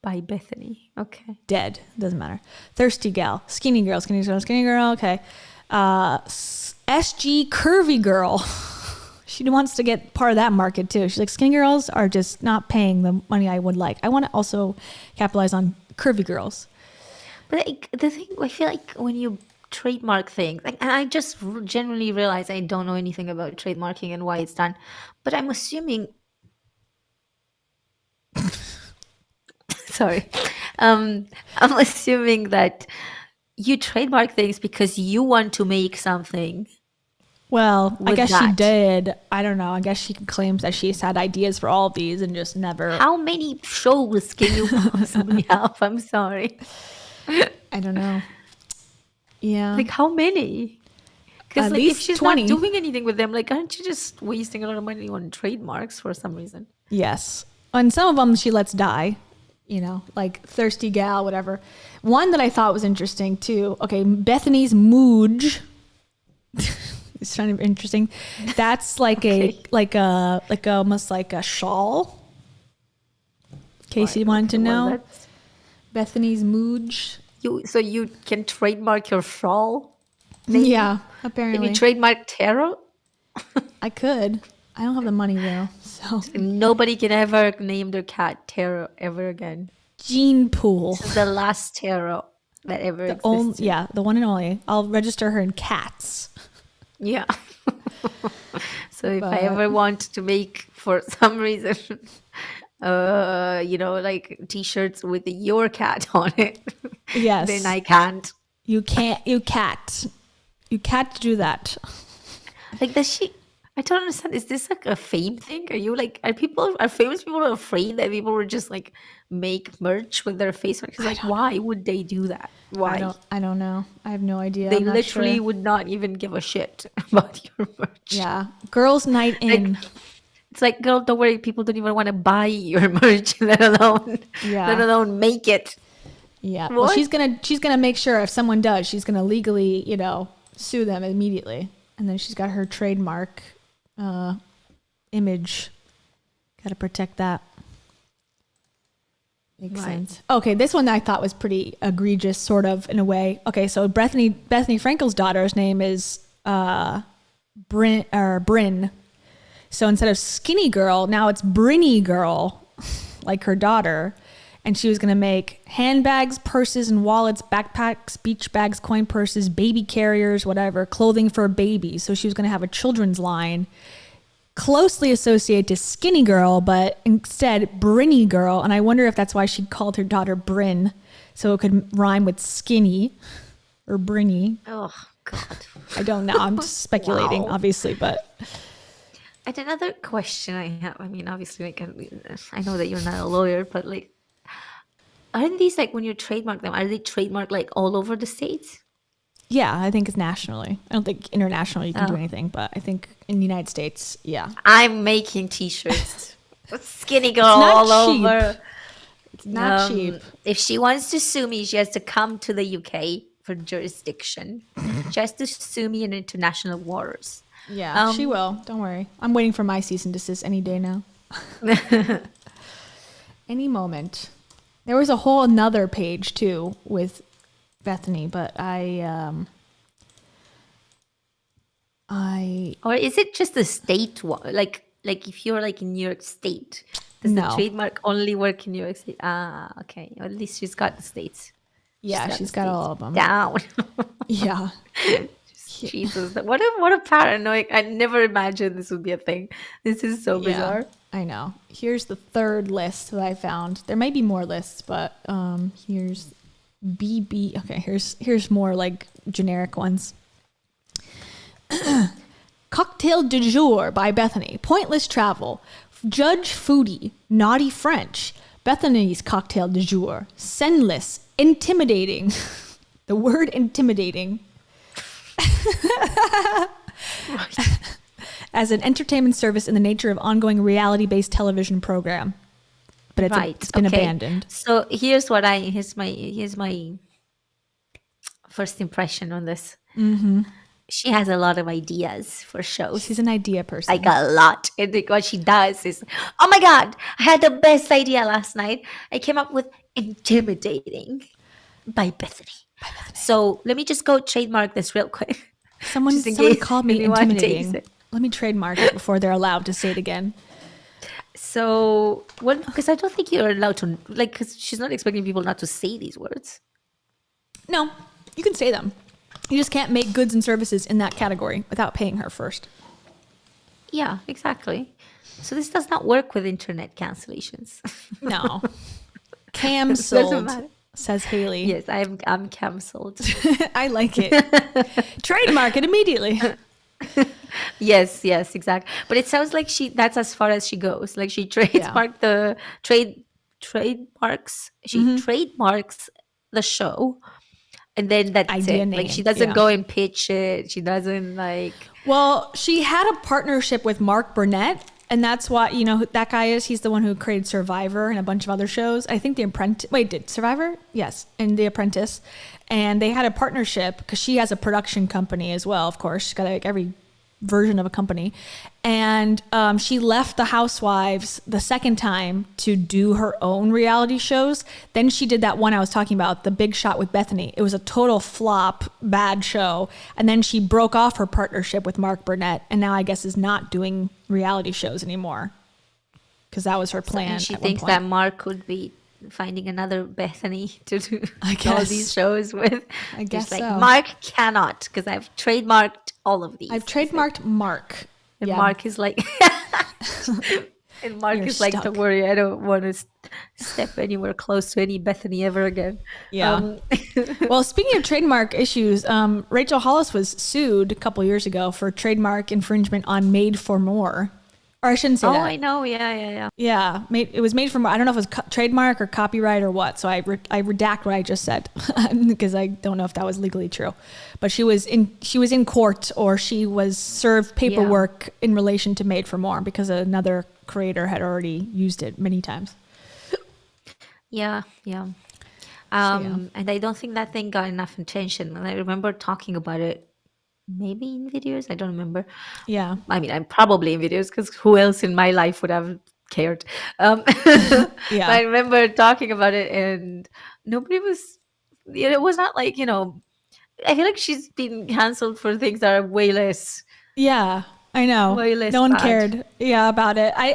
S3: by Bethany. Okay.
S2: Dead. Doesn't matter. Thirsty Gal. Skinny Girl. Okay. SG Curvy Girl. She wants to get part of that market too. She's like, skinny girls are just not paying the money I would like. I want to also capitalize on curvy girls.
S3: But like, the thing, I feel like when you trademark things, like, and I just generally realize I don't know anything about trademarking and why it's done, but I'm assuming. Sorry, I'm assuming that you trademark things because you want to make something.
S2: Well, I guess
S3: that.
S2: she did. I don't know. I guess she claims that she's had ideas for all of these and just never.
S3: How many shows can you possibly have? I'm sorry.
S2: I don't know. Yeah.
S3: Like how many? Because like, if she's 20. Not doing anything with them, like aren't you just wasting a lot of money on trademarks for some reason?
S2: Yes. And some of them she lets die. You know, like Thirsty Gal, whatever. One that I thought was interesting too. Okay, Bethany's Mooj. It's kind of interesting. That's like almost like a shawl. Casey wanted to know. Bethany's Mooj.
S3: So you can trademark your shawl?
S2: Maybe? Yeah, apparently.
S3: Can you trademark tarot?
S2: I could. I don't have the money though. So
S3: nobody can ever name their cat Tarot ever again.
S2: Gene Pool.
S3: This is the last tarot that ever existed.
S2: Yeah, the one and only. I'll register her in cats.
S3: Yeah. So if I ever want to make, for some reason, like t-shirts with your cat on it,
S2: yes,
S3: then I can't.
S2: You can't. You can't do that.
S3: Like, does she? I don't understand. Is this like a fame thing? Are famous people afraid that people would just like make merch with their face? Because like, why would they do that? Why?
S2: I don't know. I have no idea.
S3: They literally would not even give a shit about your merch.
S2: Yeah. Girls' night in.
S3: Like, it's like, girl, don't worry. People don't even want to buy your merch, let alone make it.
S2: Yeah. What? Well, she's gonna make sure if someone does, she's gonna legally, sue them immediately, and then she's got her trademark image. Got to protect that. Makes sense. Okay, this one I thought was pretty egregious, sort of, in a way. Okay, so Bethany Frankel's daughter's name is Bryn. So instead of Skinny Girl, now it's Brinny Girl, like her daughter. and she was going to make handbags, purses, and wallets, backpacks, beach bags, coin purses, baby carriers, whatever, clothing for babies. So she was going to have a children's line closely associated to Skinny Girl, but instead Brinny Girl. And I wonder if that's why she called her daughter Bryn, so it could rhyme with skinny or Brinny.
S3: Oh, God.
S2: I don't know. I'm just speculating, obviously, but...
S3: And another question I have, I mean, obviously, like, I know that you're not a lawyer, but like, aren't these like when you trademark them, are they trademarked like all over the States?
S2: Yeah, I think it's nationally. I don't think internationally you can do anything, but I think in the United States, yeah.
S3: I'm making t-shirts. Skinny Girl
S2: not
S3: all
S2: cheap.
S3: over.
S2: It's not cheap.
S3: If she wants to sue me, she has to come to the UK for jurisdiction. She has to sue me in international waters.
S2: Yeah, she will. Don't worry. I'm waiting for my cease and desist any day now. Any moment. There was a whole another page too with Bethany, but
S3: or is it just the state one? Like if you're like in New York State, does the trademark only work in New York State? Ah, okay. Well, at least she's got the states.
S2: Yeah, she's got all of them
S3: down.
S2: Yeah.
S3: Jesus, what a paranoid! I never imagined this would be a thing. This is so bizarre.
S2: I know. Here's the third list that I found. There may be more lists, but here's BB. Okay, here's more like generic ones. Cocktail du jour by Bethany. Pointless travel. Judge foodie. Naughty French. Bethany's cocktail du jour. Sendless. Intimidating. The word intimidating. As an entertainment service in the nature of ongoing reality-based television program, but it's been abandoned.
S3: So here's my first impression on this.
S2: Mm-hmm.
S3: She has a lot of ideas for shows.
S2: She's an idea person.
S3: Like a lot. And what she does is, oh my God, I had the best idea last night. I came up with intimidating by Bethany. So let me just go trademark this real quick.
S2: Someone called me intimidating. Let me trademark it before they're allowed to say it again.
S3: So, because I don't think you're allowed to, like, because she's not expecting people not to say these words.
S2: No, you can say them. You just can't make goods and services in that category without paying her first.
S3: Yeah, exactly. So this does not work with internet cancellations.
S2: No. Cancelled, says Haley.
S3: Yes, I'm cancelled.
S2: I like it. Trademark it immediately.
S3: Yes, exactly. But it sounds like that's as far as she goes. Like she trademarked the trademarks. She trademarks the show. And then that's
S2: idea
S3: it.
S2: Name.
S3: Like she doesn't go and pitch it. She doesn't like.
S2: Well, she had a partnership with Mark Burnett, and that's why who that guy is. He's the one who created Survivor and a bunch of other shows. I think The Apprentice. Wait, did Survivor? Yes, and The Apprentice. And they had a partnership because she has a production company as well. Of course, she's got like every version of a company, and she left the Housewives the second time to do her own reality shows. Then she did that one I was talking about, The Big Shot with Bethany. It was a total flop, bad show, and then she broke off her partnership with Mark Burnett, and now I guess is not doing reality shows anymore because that was her plan.
S3: And she thinks that Mark could be finding another Bethany to do all these shows with.
S2: I guess
S3: like,
S2: so.
S3: Mark cannot, because I've trademarked all of these.
S2: I've trademarked Mark.
S3: And Mark is like, and Mark is like, don't worry, I don't want to step anywhere close to any Bethany ever again.
S2: Yeah. Well, speaking of trademark issues, Rachel Hollis was sued a couple years ago for trademark infringement on Made for More. Or I shouldn't say that.
S3: Oh, I know. Yeah.
S2: Yeah. It was made from, I don't know if it was trademark or copyright or what. So I redact what I just said because I don't know if that was legally true. But she was in court, or she was served paperwork in relation to Made for More because another creator had already used it many times.
S3: Yeah. And I don't think that thing got enough attention. And I remember talking about it. Maybe in videos, I don't remember.
S2: Yeah,
S3: I mean, I'm probably in videos because who else in my life would have cared?
S2: Yeah,
S3: I remember talking about it, and nobody was. It was not like I feel like she's been canceled for things that are way less.
S2: Yeah, I know.
S3: Way less
S2: no one
S3: bad.
S2: cared. Yeah, about it. I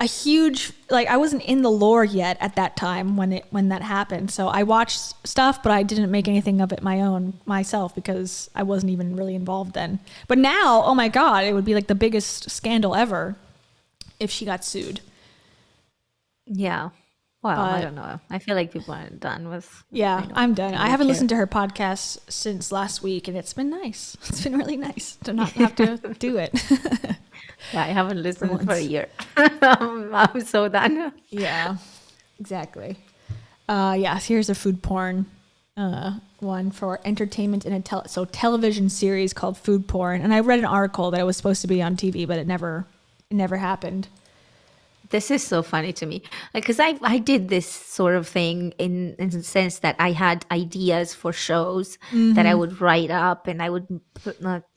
S2: a huge, like, I wasn't in the lore yet at that time when that happened. So I watched stuff, but I didn't make anything of it myself because I wasn't even really involved then. But now, oh my God, it would be like the biggest scandal ever if she got sued.
S3: Yeah. Well, I don't know. I feel like people aren't done with.
S2: Yeah, I'm done. I haven't listened to her podcast since last week, and it's been nice. It's been really nice to not have to do it.
S3: Yeah, I haven't listened for a year. I'm so done.
S2: Yeah, exactly. Yes, here's a food porn one for entertainment in a television series called Food Porn. And I read an article that it was supposed to be on TV, but it never happened.
S3: This is so funny to me, like, because I did this sort of thing in the sense that I had ideas for shows that I would write up, and I would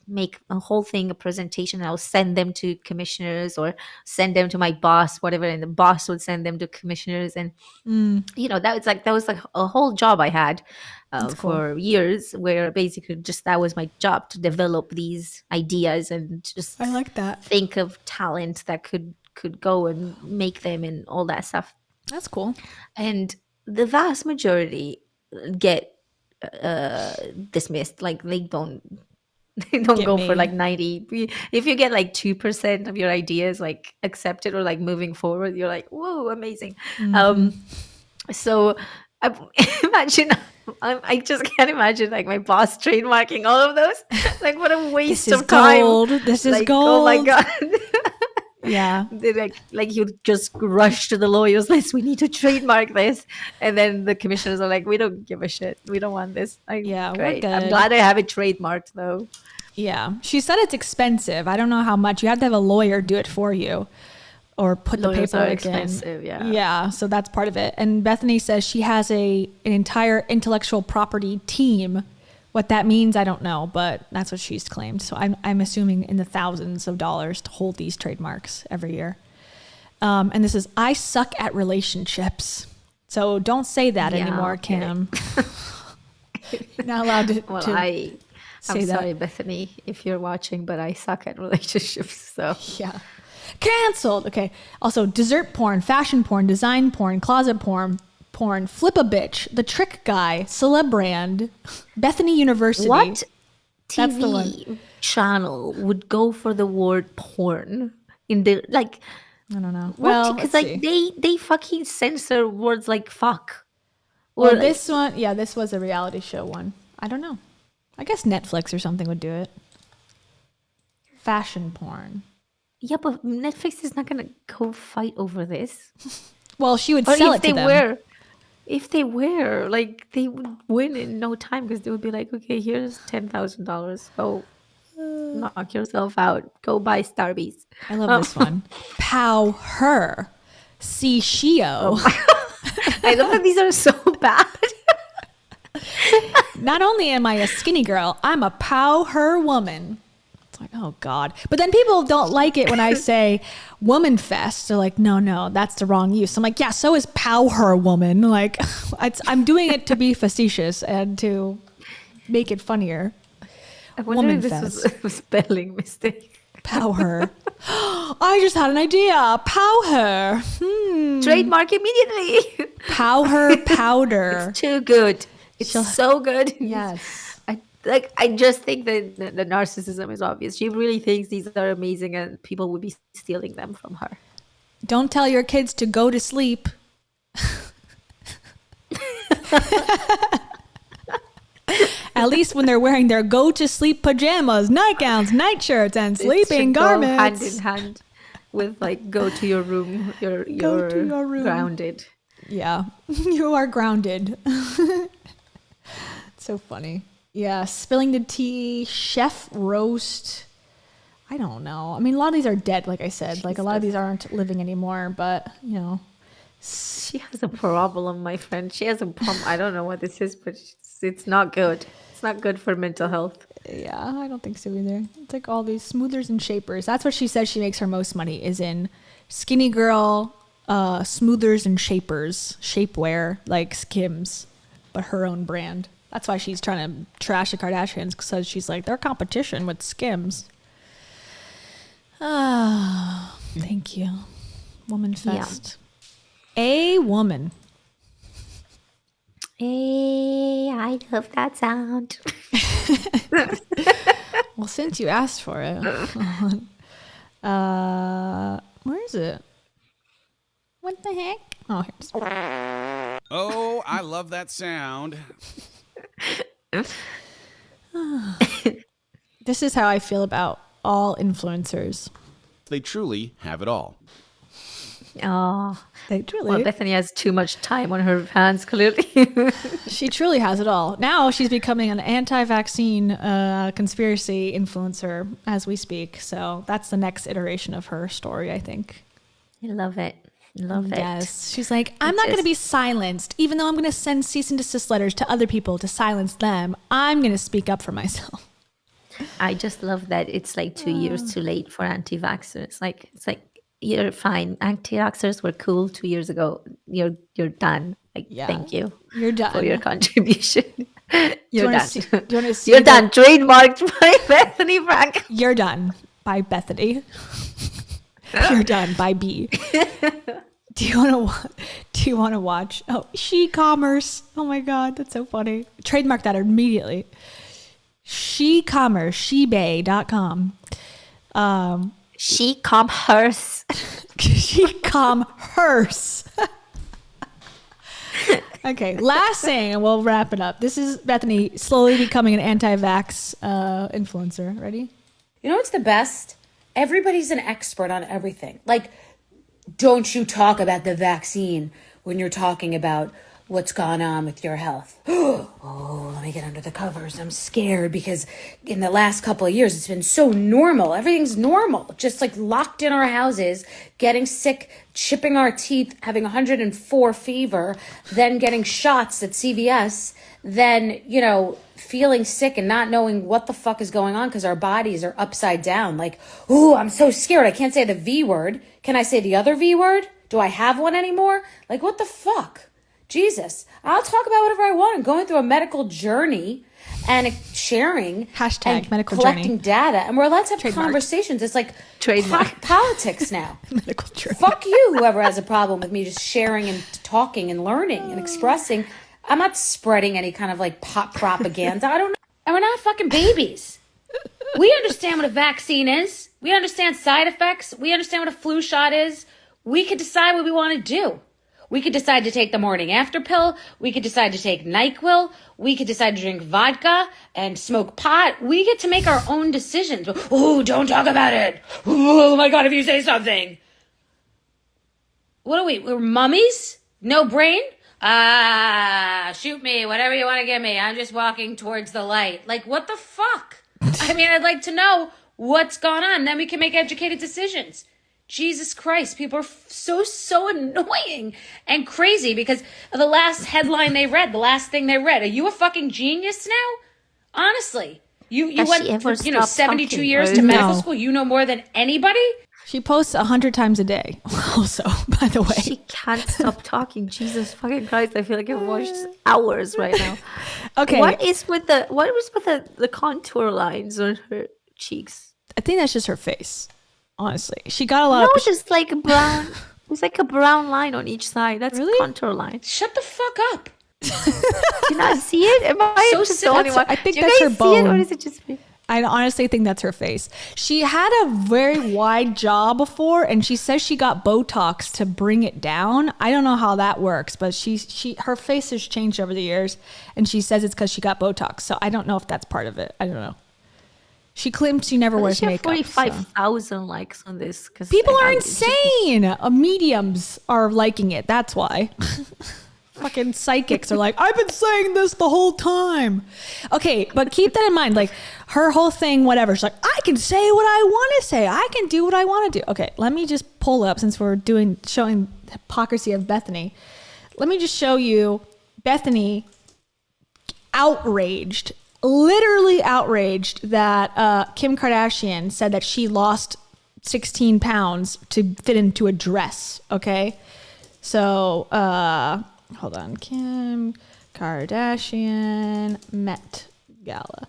S3: make a whole thing, a presentation, and I'll send them to commissioners or send them to my boss, whatever, and the boss would send them to commissioners, and that was like a whole job I had for years, where basically just that was my job, to develop these ideas and just
S2: I like that.
S3: think of talent that could go and make them and all that stuff.
S2: That's cool.
S3: And the vast majority get dismissed. Like they don't go for like 90. If you get like 2% of your ideas like accepted or like moving forward, you're like, whoa, amazing. So imagine, I just can't imagine like my boss trademarking all of those. Like, what a waste of time.
S2: This is
S3: like,
S2: gold.
S3: Oh my God.
S2: Yeah.
S3: They like you just rush to the lawyers list. We need to trademark this, and then the commissioners are like, "We don't give a shit. We don't want this." Great.
S2: We're good.
S3: I'm glad I have it trademarked though.
S2: Yeah, she said it's expensive. I don't know how much. You have to have a lawyer do it for you, or put
S3: Lawyers
S2: the
S3: are
S2: paperwork in.
S3: expensive.
S2: Yeah. So that's part of it. And Bethany says she has an entire intellectual property team. What that means, I don't know, but that's what she's claimed. So I'm assuming in the thousands of dollars to hold these trademarks every year. And this is, I suck at relationships. So don't say that anymore, Kim. You're not allowed to.
S3: Well,
S2: I'm
S3: sorry, Bethany, if you're watching, but I suck at relationships. So
S2: yeah, canceled. Okay. Also, dessert porn, fashion porn, design porn, closet porn. Flip a Bitch, The Trick Guy, Celeb Brand, Bethany University.
S3: What
S2: That's the one.
S3: TV channel would go for the word porn in the like?
S2: I don't know.
S3: Well, because like they fucking censor words like fuck. Or
S2: Well,
S3: like,
S2: this one, yeah, this was a reality show one. I don't know. I guess Netflix or something would do it. Fashion porn.
S3: yeah, but Netflix is not gonna go fight over this.
S2: Well, she would
S3: Or
S2: sell
S3: if
S2: it to
S3: they
S2: them.
S3: were, if they were, like they would win in no time because they would be like, okay, here's $10,000. Go knock yourself out. Go buy Starbies.
S2: I love this one. Pow her. See Shio.
S3: I love that these are so bad.
S2: Not only am I a skinny girl, I'm a pow her woman. It's like, oh God. But then people don't like it when I say woman fest. They're like, no, that's the wrong use. I'm like, yeah, so is pow her woman. Like, I'm doing it to be facetious and to make it funnier.
S3: I wonder
S2: Woman
S3: if this
S2: fest.
S3: was a spelling mistake.
S2: Pow her. I just had an idea. Pow her.
S3: Trademark immediately.
S2: Pow her powder.
S3: It's too good. It's so good.
S2: Yes.
S3: I just think that the narcissism is obvious. She really thinks these are amazing and people would be stealing them from her.
S2: Don't tell your kids to go to sleep. At least when they're wearing their go-to-sleep pajamas, nightgowns, nightshirts, and sleeping garments.
S3: Go hand in hand with like, go to your room. You're
S2: to your room.
S3: Grounded.
S2: Yeah, you are grounded. So funny. Yeah, spilling the tea, chef roast. I don't know. I mean, a lot of these are dead, like I said. Like, a lot of these aren't living anymore, but, you know.
S3: She has a problem, my friend. She has a problem. I don't know what this is, but it's not good. It's not good for mental health.
S2: Yeah, I don't think so either. It's like all these smoothers and shapers. That's what she says she makes her most money, is in skinny girl, smoothers and shapers, shapewear, like Skims, but her own brand. That's why she's trying to trash the Kardashians, because she's like, they're competition with Skims. Ah, thank you. Woman Fest. A woman.
S3: I love that sound.
S2: Well, since you asked for it, where is it? What the heck? Oh, here's.
S8: Oh, I love that sound.
S2: This is how I feel about all influencers.
S8: They truly have it all.
S3: Oh,
S2: They truly.
S3: well, Bethany has too much time on her hands, clearly.
S2: She truly has it all. Now she's becoming an anti-vaccine conspiracy influencer as we speak. So that's the next iteration of her story, I think.
S3: I love it. Love it.
S2: Yes. She's like, I'm not going to be silenced. Even though I'm going to send cease and desist letters to other people to silence them, I'm going to speak up for myself.
S3: I just love that it's like 2 years too late for anti-vaxxers. It's like you're fine. Anti-vaxxers were cool 2 years ago. You're done. Like, thank you.
S2: You're done.
S3: For your contribution. You're done.
S2: Do you want to see
S3: You're done. Trademarked by Bethany Frankel.
S2: You're done by Bethany. You're done by B. Do you want to watch? Oh, she-commerce. Oh my God, that's so funny. Trademark that immediately. She-commerce, shebay.com.
S3: She-commerce.
S2: She-commerce. Okay, last thing, and we'll wrap it up. This is Bethany slowly becoming an anti-vax influencer. Ready?
S9: You know what's the best? Everybody's an expert on everything. Like, don't you talk about the vaccine when you're talking about what's gone on with your health. Oh, let me get under the covers. I'm scared because in the last couple of years, it's been so normal. Everything's normal. Just like locked in our houses, getting sick, chipping our teeth, having 104 fever, then getting shots at CVS, then, feeling sick and not knowing what the fuck is going on because our bodies are upside down. Like, ooh, I'm so scared. I can't say the V word. Can I say the other V word? Do I have one anymore? Like, what the fuck? Jesus, I'll talk about whatever I want. I'm going through a medical journey and sharing
S2: Hashtag medical
S9: collecting
S2: journey.
S9: data. And we're allowed to have
S2: Trademark.
S9: Conversations. It's like
S3: Trademark.
S9: politics now.
S2: Medical journey.
S9: Fuck you, whoever has a problem with me just sharing and talking and learning and expressing. I'm not spreading any kind of like pop propaganda. I don't know. And we're not fucking babies. We understand what a vaccine is. We understand side effects. We understand what a flu shot is. We could decide what we want to do. We could decide to take the morning after pill. We could decide to take NyQuil. We could decide to drink vodka and smoke pot. We get to make our own decisions. Ooh, don't talk about it. Oh my God, if you say something. What are we? We're mummies? No brain? Shoot me, whatever you want to give me. I'm just walking towards the light. Like, what the fuck? I mean, I'd like to know what's gone on. Then we can make educated decisions. Jesus Christ, people are so annoying and crazy because of the last headline they read, the last thing they read. Are you a fucking genius now? Honestly, you went, 72 years to medical school. You know more than anybody.
S2: She posts 100 times a day. Also, by the way,
S3: She can't stop talking. Jesus fucking Christ! I feel like I've watched hours right now.
S2: okay.
S3: What was with the contour lines on her cheeks?
S2: I think that's just her face. Honestly, she got a lot
S3: No,
S2: of.
S3: just like a brown. There's like a brown line on each side. That's
S2: Really?
S3: a contour line.
S9: Shut the fuck up.
S3: Can I see it? Am I
S9: So
S3: just
S9: sick.
S3: the only one?
S2: I think
S3: Do you
S2: that's
S3: guys
S2: her
S3: see it, or
S2: bone.
S3: is it just me?
S2: I honestly think that's her face. She had a very wide jaw before, and she says she got Botox to bring it down. I don't know how that works, but her face has changed over the years, and she says it's because she got Botox. So I don't know if that's part of it. I don't know. She claims she never wears
S3: She have
S2: makeup.
S3: 45,000 likes on this. Cause
S2: People
S3: like,
S2: are insane. Mediums are liking it. That's why. Fucking psychics are like, I've been saying this the whole time. Okay, but keep that in mind. Like her whole thing, whatever. She's like, I can say what I want to say. I can do what I want to do. Okay, let me just pull up since we're showing the hypocrisy of Bethany. Let me just show you Bethany outraged. Literally outraged that Kim Kardashian said that she lost 16 pounds to fit into a dress. Okay. So, hold on. Kim Kardashian Met Gala.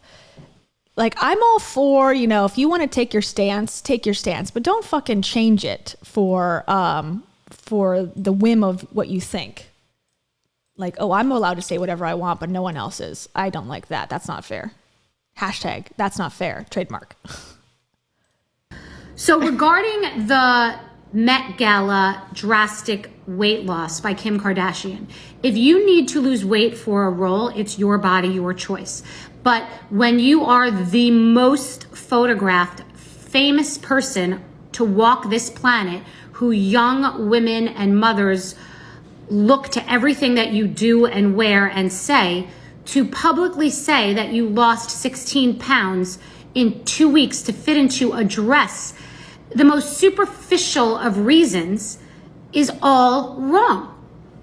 S2: Like, I'm all for, you know, if you want to take your stance, but don't fucking change it for the whim of what you think. Like, oh, I'm allowed to say whatever I want, but no one else is. I don't like that. That's not fair. Hashtag, that's not fair. Trademark.
S9: So regarding the Met Gala drastic weight loss by Kim Kardashian, if you need to lose weight for a role, it's your body, your choice. But when you are the most photographed famous person to walk this planet, who young women and mothers look to everything that you do and wear and say, to publicly say that you lost 16 pounds in 2 weeks to fit into a dress, the most superficial of reasons, is all wrong.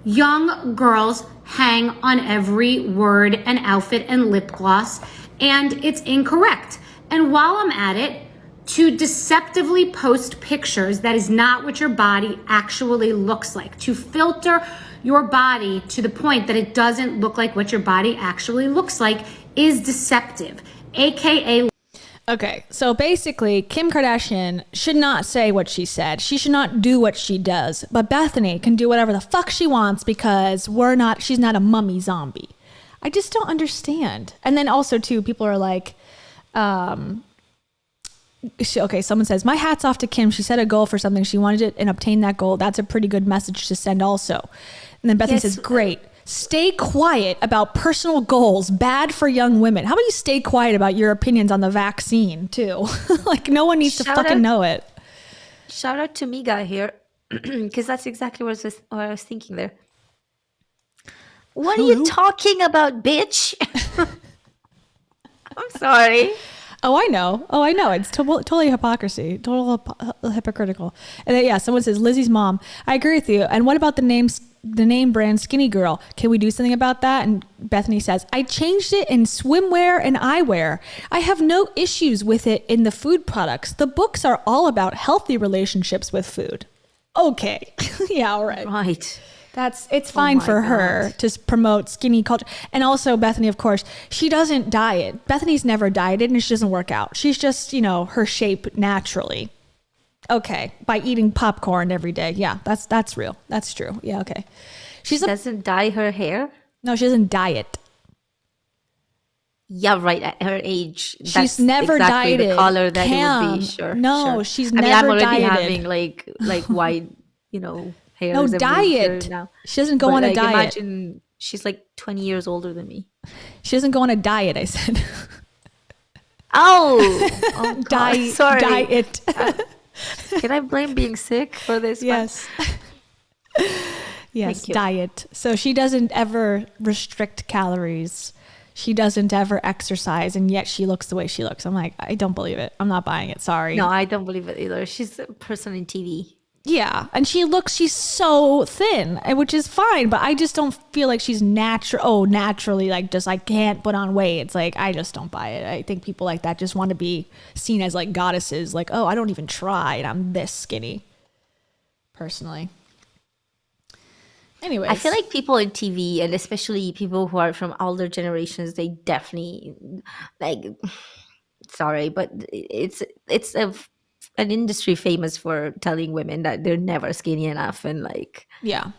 S9: Young girls hang on every word and outfit and lip gloss, and it's incorrect. And while I'm at it, to deceptively post pictures that is not what your body actually looks like, to filter your body to the point that it doesn't look like what your body actually looks like, is deceptive, aka.
S2: Okay, so basically, Kim Kardashian should not say what she said. She should not do what she does. But Bethany can do whatever the fuck she wants because she's not a mummy zombie. I just don't understand. And then also, too, people are like, okay, someone says, my hat's off to Kim. She set a goal for something. She wanted it and obtained that goal. That's a pretty good message to send also. And then Bethany says, great. Stay quiet about personal goals, bad for young women. How about you stay quiet about your opinions on the vaccine too? Like, no one needs to fucking know it.
S3: Shout out to Miga here, because that's exactly what I was thinking there. What are you talking about, bitch? I'm sorry.
S2: Oh, I know. It's totally hypocrisy. Total hypocritical. And then, yeah, someone says, Lizzie's mom. I agree with you. And what about the name brand Skinny Girl? Can we do something about that? And Bethany says, I changed it in swimwear and eyewear. I have no issues with it in the food products. The books are all about healthy relationships with food. Okay. Yeah, all right.
S3: Right.
S2: It's fine for her to promote skinny culture. And also Bethany, of course, she doesn't diet. Bethany's never dieted and she doesn't work out. She's just, her shape naturally. Okay. By eating popcorn every day. Yeah, that's real. That's true. Yeah, okay.
S3: She doesn't dye her hair?
S2: No, she doesn't diet.
S3: Yeah, right. At her age,
S2: she's never
S3: exactly
S2: dieted.
S3: the color that it would be. Sure.
S2: No,
S3: sure.
S2: She's never dieted.
S3: I'm already having like white, hairs.
S2: No, diet. Now. She doesn't go on a diet.
S3: Imagine she's like 20 years older than me.
S2: She doesn't go on a diet, I said.
S3: Oh
S2: diet.
S3: Sorry.
S2: Diet.
S3: Can I blame being sick for this?
S2: Yes. Yes, diet. So she doesn't ever restrict calories. She doesn't ever exercise, and yet she looks the way she looks. I'm like, I don't believe it. I'm not buying it. Sorry.
S3: No, I don't believe it either. She's a person in TV.
S2: Yeah, and she's so thin, which is fine, but I just don't feel like she's naturally like just I can't put on weight. It's like, I just don't buy it. I think people like that just want to be seen as like goddesses, like, oh, I don't even try and I'm this skinny. Personally. Anyways.
S3: I feel like people in TV, and especially people who are from older generations, they definitely sorry, but it's an industry famous for telling women that they're never skinny enough, and
S2: yeah,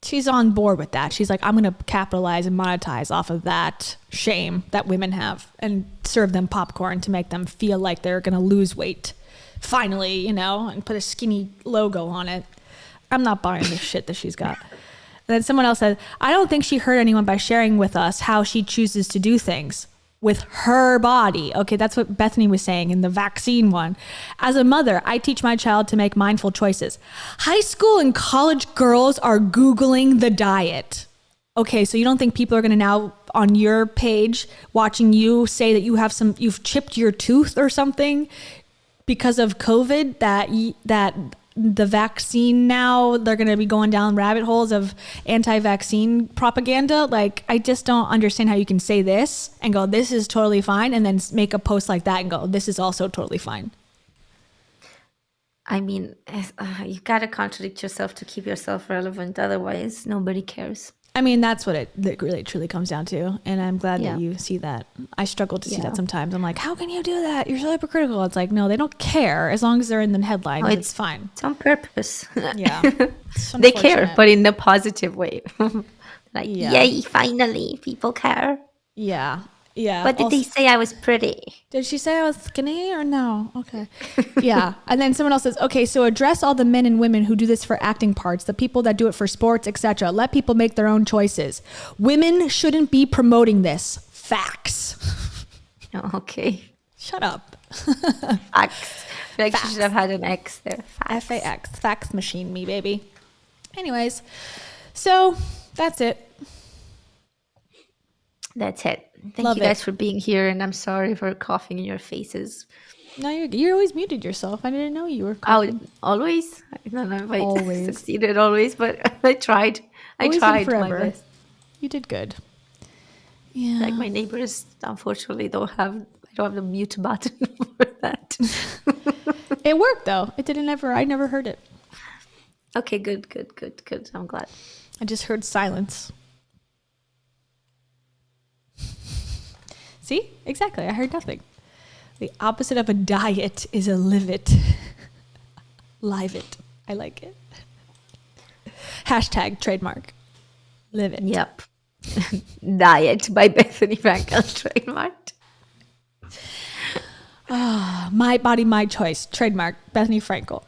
S2: she's on board with that. She's like, I'm gonna capitalize and monetize off of that shame that women have and serve them popcorn to make them feel like they're gonna lose weight finally, and put a skinny logo on it. I'm not buying the shit that she's got. And then someone else said, I don't think she hurt anyone by sharing with us how she chooses to do things with her body. Okay, that's what Bethany was saying in the vaccine one. As a mother, I teach my child to make mindful choices. High school and college girls are Googling the diet. Okay, so you don't think people are going to now on your page watching you say that you've chipped your tooth or something because of COVID, that the vaccine now, they're going to be going down rabbit holes of anti-vaccine propaganda. Like, I just don't understand how you can say this and go, this is totally fine, and then make a post like that and go, this is also totally fine.
S3: I mean, you got to contradict yourself to keep yourself relevant. Otherwise, nobody cares.
S2: I mean, that's what it really truly comes down to. And I'm glad that you see that. I struggle to see that sometimes. I'm like, how can you do that? You're so hypocritical. It's like, no, they don't care. As long as they're in the headlines, it's fine.
S3: It's on purpose.
S2: Yeah.
S3: They care, but in a positive way. Like, yay, finally, people care.
S2: Yeah. Yeah.
S3: But did they say I was pretty?
S2: Did she say I was skinny or no? Okay. Yeah. And then someone else says, okay, so address all the men and women who do this for acting parts, the people that do it for sports, etc. Let people make their own choices. Women shouldn't be promoting this. Facts.
S3: Oh, okay.
S2: Shut up.
S3: Facts. I feel like she should have had an X there. Facts.
S2: F-A-X. Fax machine me, baby. Anyways, so that's it.
S3: That's it. Thank you guys for being here, and I'm sorry for coughing in your faces.
S2: No, you always muted yourself. I didn't know you were coughing.
S3: Oh, always? I don't know if I succeeded always, but I tried. I tried my best.
S2: You did good. Yeah.
S3: Like my neighbors, unfortunately, I don't have the mute button for that.
S2: It worked though. I never heard it.
S3: Okay, good. I'm glad.
S2: I just heard silence. See? Exactly. I heard nothing. The opposite of a diet is a live it. Live it. I like it. Hashtag trademark. Live it.
S3: Yep. Diet by Bethany Frankel trademarked.
S2: My body, my choice. Trademark. Bethany Frankel.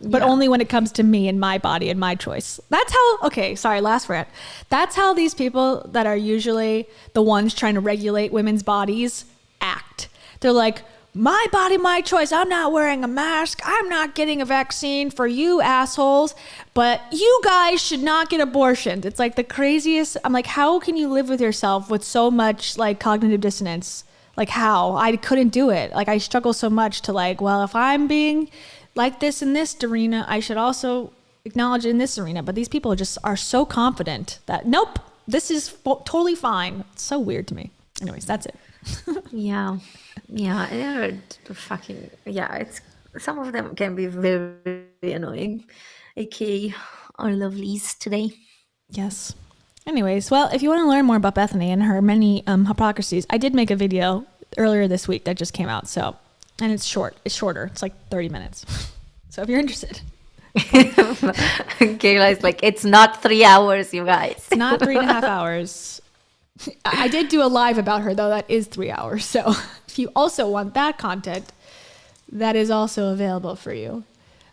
S2: But only when it comes to me and my body and my choice. That's how, okay, sorry, last rant. That's how these people that are usually the ones trying to regulate women's bodies act. They're like, my body, my choice. I'm not wearing a mask. I'm not getting a vaccine for you assholes. But you guys should not get abortions. It's like the craziest. I'm like, how can you live with yourself with so much like cognitive dissonance? Like how? I couldn't do it. Like I struggle so much to like, well, if I'm being like this in this arena, I should also acknowledge it in this arena. But these people just are so confident that, nope, this is totally fine. It's so weird to me. Anyways, that's it.
S3: Yeah. They're fucking, it's, some of them can be very, very annoying. AKA our lovelies today.
S2: Yes. Anyways, well, if you want to learn more about Bethany and her many hypocrisies, I did make a video earlier this week that just came out. So, and it's shorter. It's like 30 minutes. So if you're interested.
S3: Kayla's like, it's not 3 hours, you guys.
S2: It's not 3.5 hours. I did do a live about her, though. That is 3 hours. So if you also want that content, that is also available for you.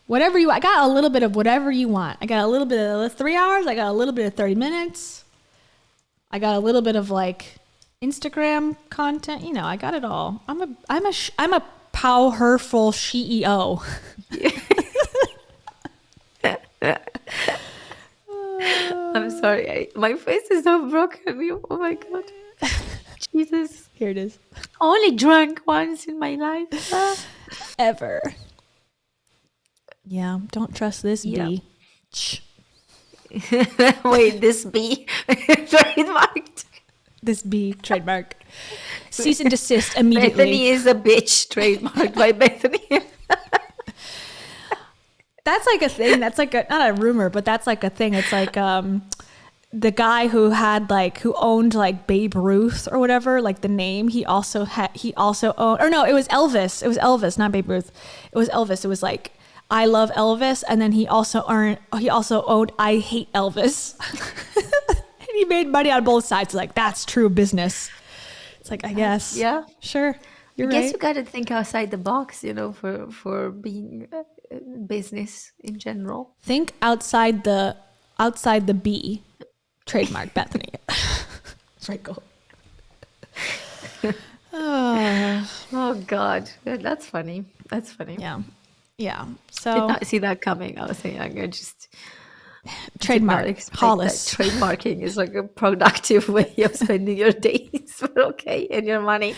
S2: Whatever you, I got a little bit of whatever you want. I got a little bit of 3 hours. I got a little bit of 30 minutes. I got a little bit of like Instagram content. You know, I got it all. I'm a powerful CEO.
S3: I'm sorry. My face is so broken. Oh my God. Jesus.
S2: Here it is.
S3: I only drank once in my life.
S2: Ever. Yeah, don't trust this bee.
S3: Wait, this bee? Trademarked.
S2: This bee, trademark. Cease and desist immediately.
S3: Bethany is a bitch, trademarked by Bethany.
S2: That's like a thing. That's like not a rumor, but that's like a thing. It's like the guy who owned like Babe Ruth or whatever, like the name. He also owned, or no, it was Elvis. It was Elvis, not Babe Ruth. It was Elvis. It was like, I love Elvis, and then he also owned I hate Elvis. And he made money on both sides. Like, that's true business. It's like, I guess.
S3: Yeah.
S2: Sure. You're
S3: I
S2: right.
S3: guess you got to think outside the box, for being business in general.
S2: Think outside the bee. Trademark Bethany. Frankel.
S3: Oh God, that's funny. That's funny.
S2: Yeah. So
S3: Did not see that coming. I was saying I just
S2: trademark Hollis.
S3: Trademarking is like a productive way of spending your days, but okay, and your money.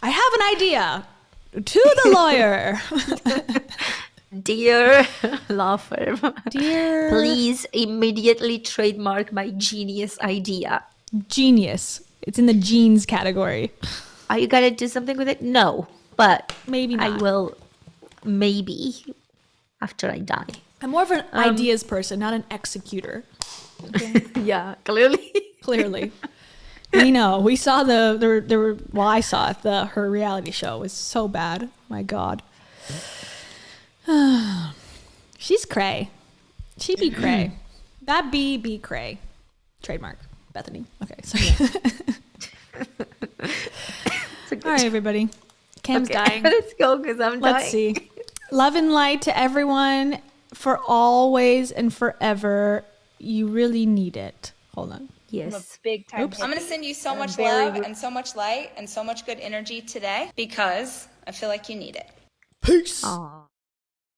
S2: I have an idea. To the lawyer.
S3: Dear law firm,
S2: Dear,
S3: please immediately trademark my genius idea.
S2: Genius. It's in the genes category.
S3: Are you gonna do something with it? No, but
S2: Maybe not.
S3: I will. Maybe after I die.
S2: I'm more of an ideas person, not an executor.
S3: Yeah, clearly.
S2: Clearly. We know. We saw I saw it. Her reality show was so bad. My God. She's cray. She be cray. That be cray. Trademark. Bethany. Okay. Sorry. All right, everybody. Cam's dying.
S3: Let's go because I'm dying.
S2: Let's see. Love and light to everyone for always and forever. You really need it. Hold on.
S3: Yes.
S10: Big time.
S2: Oops.
S10: I'm going to send you so much love and so much light and so much good energy today because I feel like you need it.
S2: Peace.
S3: Aww.